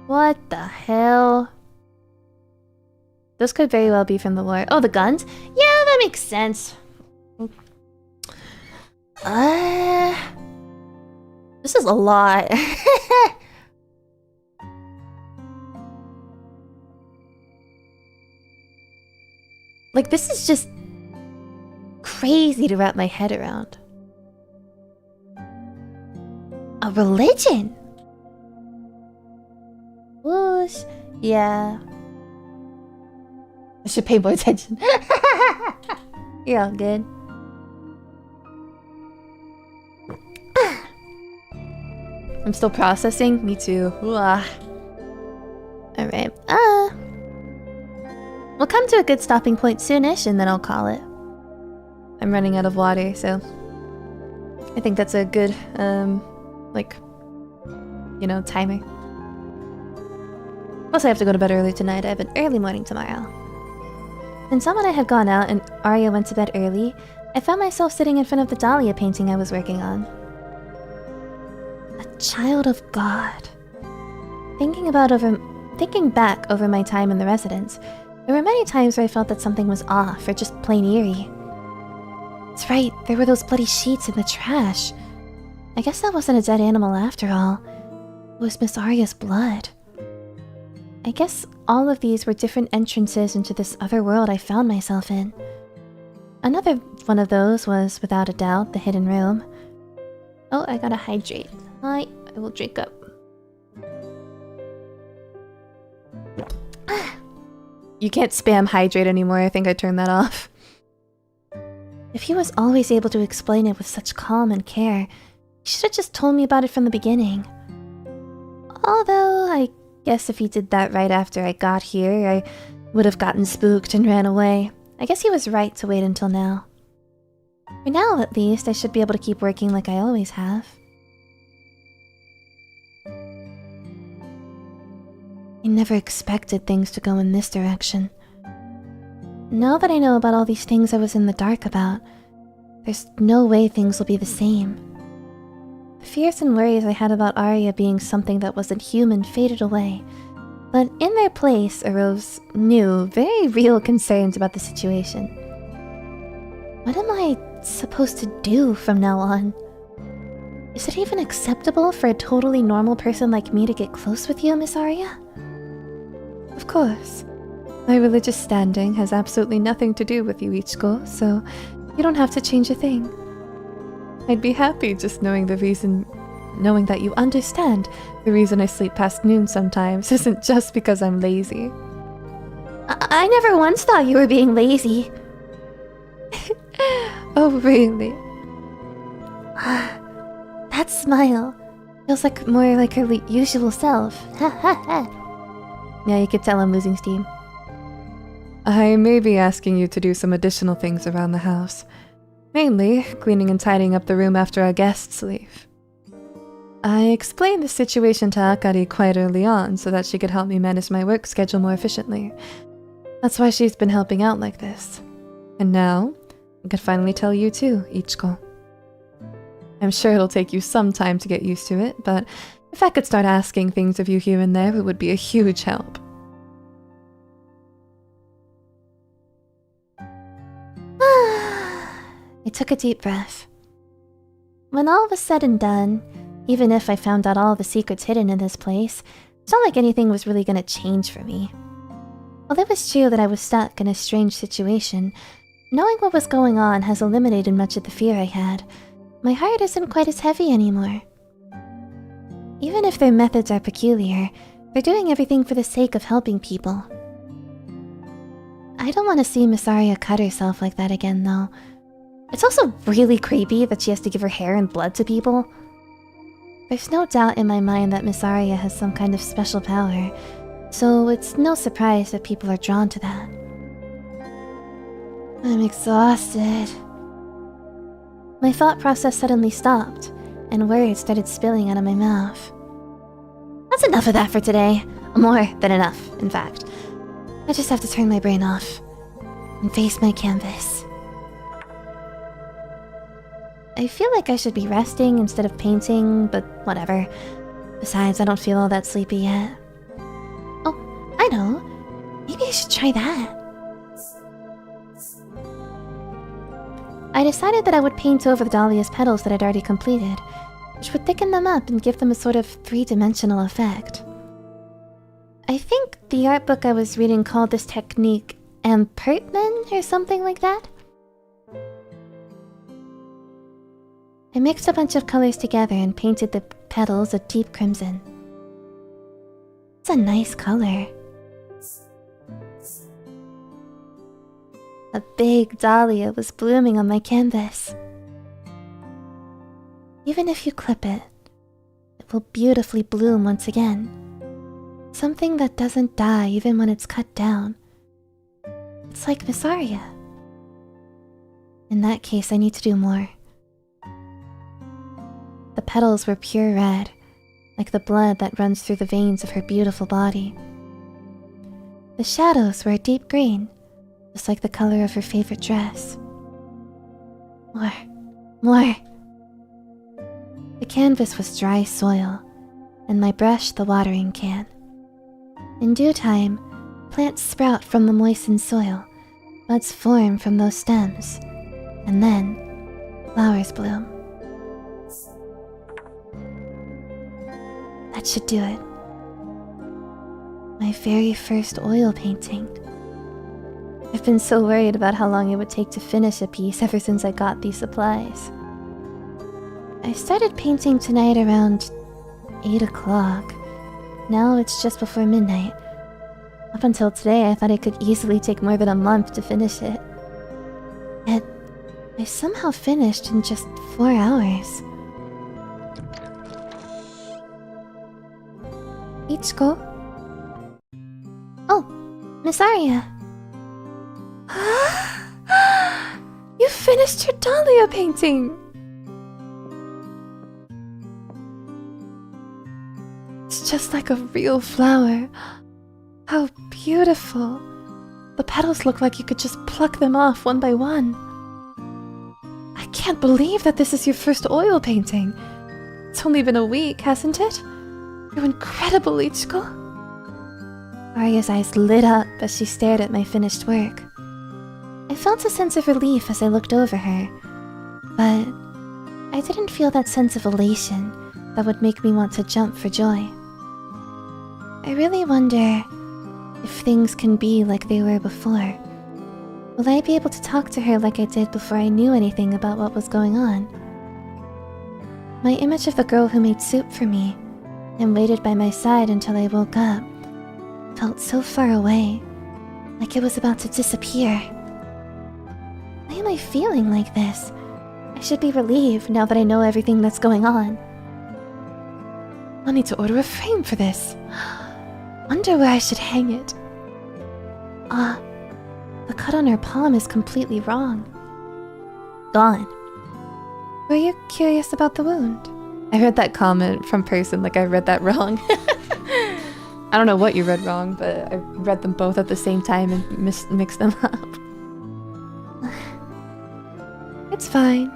What the hell? Those could very well be from the lore. Oh, the guns? Yeah, that makes sense. This is a lot. Like, this is just crazy to wrap my head around. A religion? Whoosh. Yeah. I should pay more attention. You're all good. I'm still processing. Me too. Alright. We'll come to a good stopping point soonish and then I'll call it. I'm running out of water, so I think that's a good, like, you know, timer. Plus I have to go to bed early tonight. I have an early morning tomorrow. Since Sam and I had gone out and Arya went to bed early, I found myself sitting in front of the Dahlia painting I was working on. A child of God. Thinking back over my time in the residence, there were many times where I felt that something was off or just plain eerie. That's right, there were those bloody sheets in the trash. I guess that wasn't a dead animal after all. It was Miss Arya's blood. I guess all of these were different entrances into this other world I found myself in. Another one of those was, without a doubt, the hidden room. Oh, I gotta hydrate. I will drink up. You can't spam hydrate anymore. I think I turned that off. If he was always able to explain it with such calm and care, he should have just told me about it from the beginning. Although, I guess if he did that right after I got here, I would have gotten spooked and ran away. I guess he was right to wait until now. For now, at least, I should be able to keep working like I always have. I never expected things to go in this direction. Now that I know about all these things I was in the dark about, there's no way things will be the same. The fears and worries I had about Arya being something that wasn't human faded away, but in their place arose new, very real concerns about the situation. What am I supposed to do from now on? Is it even acceptable for a totally normal person like me to get close with you, Miss Aria? Of course. My religious standing has absolutely nothing to do with you, Ichiko, so you don't have to change a thing. I'd be happy just knowing that you understand the reason I sleep past noon sometimes isn't just because I'm lazy. I never once thought you were being lazy. Oh, really? That smile feels like more like her usual self. Ha ha ha. Yeah, you could tell I'm losing steam. I may be asking you to do some additional things around the house. Mainly, cleaning and tidying up the room after our guests leave. I explained the situation to Akari quite early on so that she could help me manage my work schedule more efficiently. That's why she's been helping out like this. And now, I could finally tell you too, Ichiko. I'm sure it'll take you some time to get used to it, but if I could start asking things of you here and there, it would be a huge help. I took a deep breath. When all was said and done, even if I found out all the secrets hidden in this place, it's not like anything was really gonna change for me. While it was true that I was stuck in a strange situation, knowing what was going on has eliminated much of the fear I had. My heart isn't quite as heavy anymore. Even if their methods are peculiar, they're doing everything for the sake of helping people. I don't want to see Miss Aria cut herself like that again, though. It's also really creepy that she has to give her hair and blood to people. There's no doubt in my mind that Miss Aria has some kind of special power, so it's no surprise that people are drawn to that. I'm exhausted. My thought process suddenly stopped, and words started spilling out of my mouth. That's enough of that for today. More than enough, in fact. I just have to turn my brain off and face my canvas. I feel like I should be resting instead of painting, but whatever. Besides, I don't feel all that sleepy yet. Oh, I know. Maybe I should try that. I decided that I would paint over the dahlia's petals that I'd already completed, which would thicken them up and give them a sort of three-dimensional effect. I think the art book I was reading called this technique impertment or something like that. I mixed a bunch of colors together and painted the petals a deep crimson. It's a nice color. A big dahlia was blooming on my canvas. Even if you clip it, it will beautifully bloom once again. Something that doesn't die even when it's cut down. It's like Miss Aria. In that case, I need to do more. The petals were pure red, like the blood that runs through the veins of her beautiful body. The shadows were a deep green, just like the color of her favorite dress. More. The canvas was dry soil, and my brush the watering can. In due time, plants sprout from the moistened soil, buds form from those stems, and then flowers bloom. That should do it. My very first oil painting. I've been so worried about how long it would take to finish a piece ever since I got these supplies. I started painting tonight around 8 o'clock. Now it's just before midnight. Up until today, I thought it could easily take more than a month to finish it. Yet, I somehow finished in just 4 hours. Ichiko? Oh, Miss Aria. You finished your dahlia painting! It's just like a real flower. How beautiful. The petals look like you could just pluck them off one by one. I can't believe that this is your first oil painting. It's only been a week, hasn't it? You're incredible, Ichiko. Aria's eyes lit up as she stared at my finished work. I felt a sense of relief as I looked over her, but I didn't feel that sense of elation that would make me want to jump for joy. I really wonder if things can be like they were before. Will I be able to talk to her like I did before I knew anything about what was going on? My image of the girl who made soup for me and waited by my side until I woke up felt so far away, like it was about to disappear. Why am I feeling like this? I should be relieved now that I know everything that's going on. I'll need to order a frame for this. Wonder where I should hang it. The cut on her palm is completely wrong. Gone. Were you curious about the wound? I read that comment from person like I read that wrong. I don't know what you read wrong, but I read them both at the same time and mixed them up. It's fine.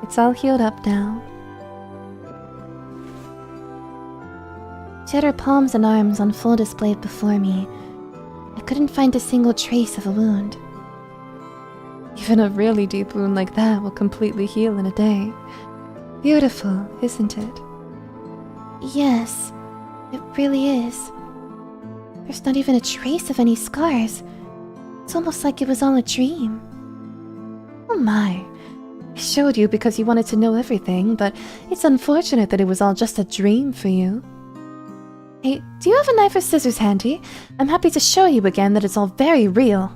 It's all healed up now. She had her palms and arms on full display before me. I couldn't find a single trace of a wound. Even a really deep wound like that will completely heal in a day. Beautiful, isn't it? Yes, it really is. There's not even a trace of any scars. It's almost like it was all a dream. Oh my. I showed you because you wanted to know everything, but it's unfortunate that it was all just a dream for you. Hey, do you have a knife or scissors handy? I'm happy to show you again that it's all very real.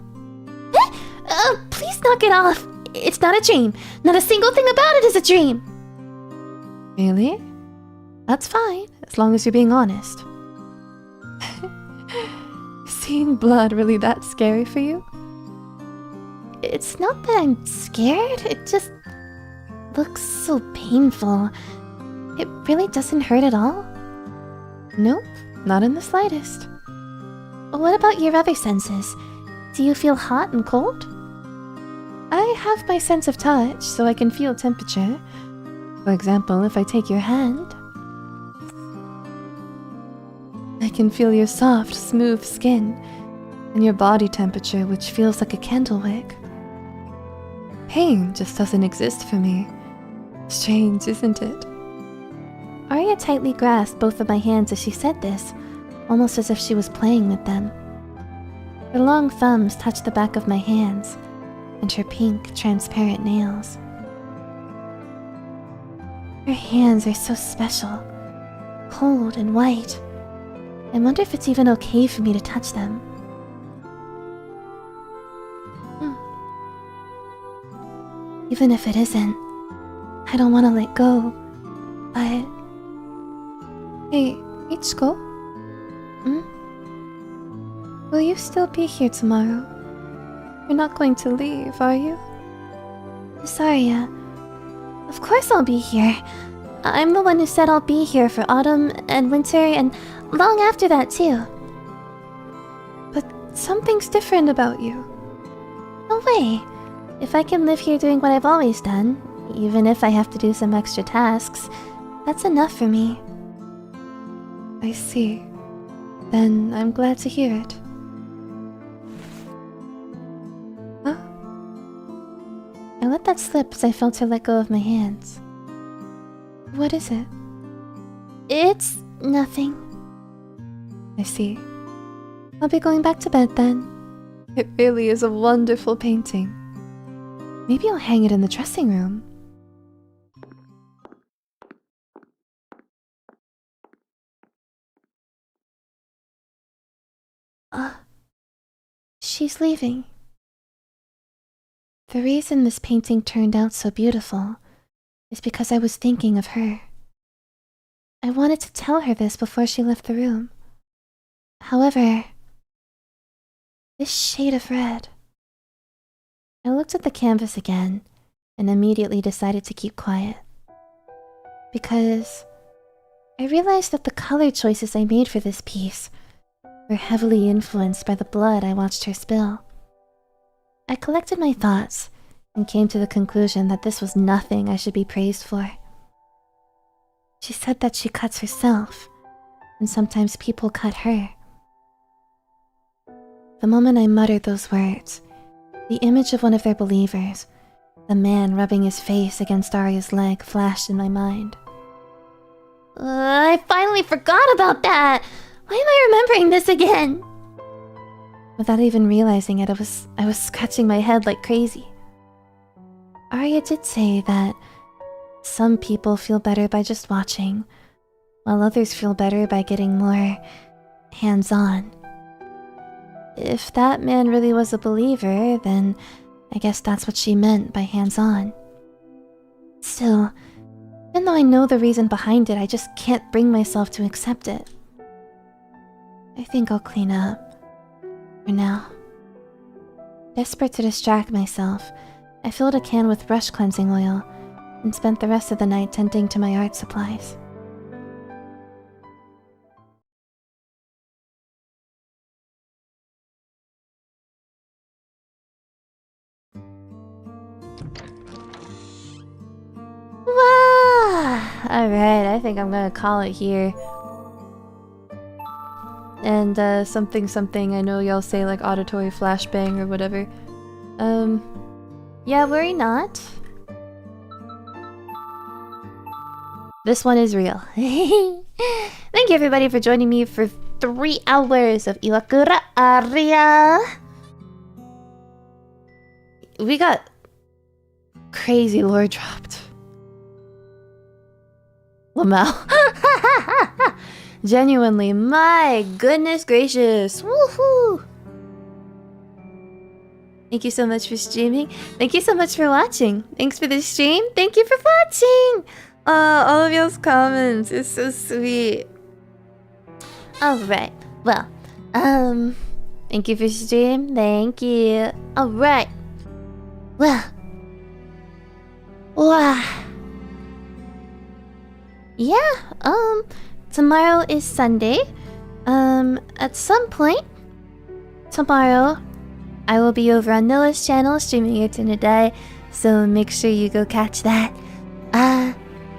Please knock it off. It's not a dream. Not a single thing about it is a dream. Really? That's fine, as long as you're being honest. Seeing blood really that scary for you? It's not that I'm scared, it just looks so painful. It really doesn't hurt at all? Nope, not in the slightest. What about your other senses? Do you feel hot and cold? I have my sense of touch, so I can feel temperature. For example, if I take your hand, I can feel your soft, smooth skin and your body temperature, which feels like a candle wick. Pain just doesn't exist for me. Strange, isn't it? Arya tightly grasped both of my hands as she said this, almost as if she was playing with them. Her long thumbs touched the back of my hands, and her pink, transparent nails. Her hands are so special, cold and white. I wonder if it's even okay for me to touch them. Even if it isn't, I don't want to let go, but... Hey, Ichiko? Will you still be here tomorrow? You're not going to leave, are you? Miss Arya, of course I'll be here. I'm the one who said I'll be here for autumn and winter and long after that too. But something's different about you. No way. If I can live here doing what I've always done, even if I have to do some extra tasks, that's enough for me. I see. Then I'm glad to hear it. Huh? I let that slip as I felt her let go of my hands. What is it? It's nothing. I see. I'll be going back to bed then. It really is a wonderful painting. Maybe I'll hang it in the dressing room. She's leaving. The reason this painting turned out so beautiful is because I was thinking of her. I wanted to tell her this before she left the room. However, this shade of red... I looked at the canvas again and immediately decided to keep quiet. Because I realized that the color choices I made for this piece were heavily influenced by the blood I watched her spill. I collected my thoughts and came to the conclusion that this was nothing I should be praised for. She said that she cuts herself, and sometimes people cut her. The moment I muttered those words, the image of one of their believers, The man rubbing his face against Arya's leg flashed in my mind. I finally forgot about that! Why am I remembering this again? Without even realizing it, I was scratching my head like crazy. Arya did say that some people feel better by just watching, while others feel better by getting more hands-on. If that man really was a believer, then I guess that's what she meant by hands-on. Still, even though I know the reason behind it, I just can't bring myself to accept it. I think I'll clean up. For now. Desperate to distract myself, I filled a can with brush cleansing oil and spent the rest of the night tending to my art supplies. Wow! Alright, I think I'm gonna call it here. And something, I know y'all say like auditory flashbang or whatever. Yeah, worry not. This one is real. Thank you everybody for joining me for 3 hours of IWAKURA ARIA. We got crazy lore dropped. Lamau. Genuinely, my goodness gracious. Woohoo! Thank you so much for streaming. Thank you so much for watching. Thanks for the stream. Thank you for watching. All of y'all's comments is so sweet. Alright. Well, thank you for stream. Thank you. Alright. Well. Wow. Yeah, tomorrow is Sunday. At some point tomorrow, I will be over on Noah's channel streaming Your Turn to Die, so make sure you go catch that.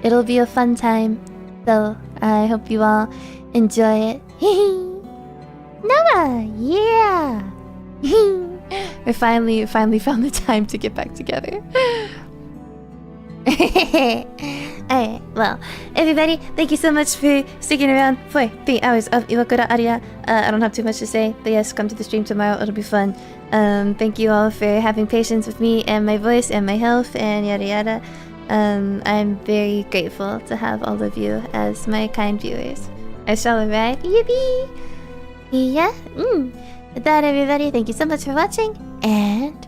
It'll be a fun time, so I hope you all enjoy it. Noah, yeah! We finally found the time to get back together. Alright, well, everybody, thank you so much for sticking around for 3 hours of IWAKURA ARIA. I don't have too much to say, but yes, come to the stream tomorrow, it'll be fun. Thank you all for having patience with me and my voice and my health and yada yada. I'm very grateful to have all of you as my kind viewers. I shall arrive. Yippee! Yeah? With that, everybody, thank you so much for watching, and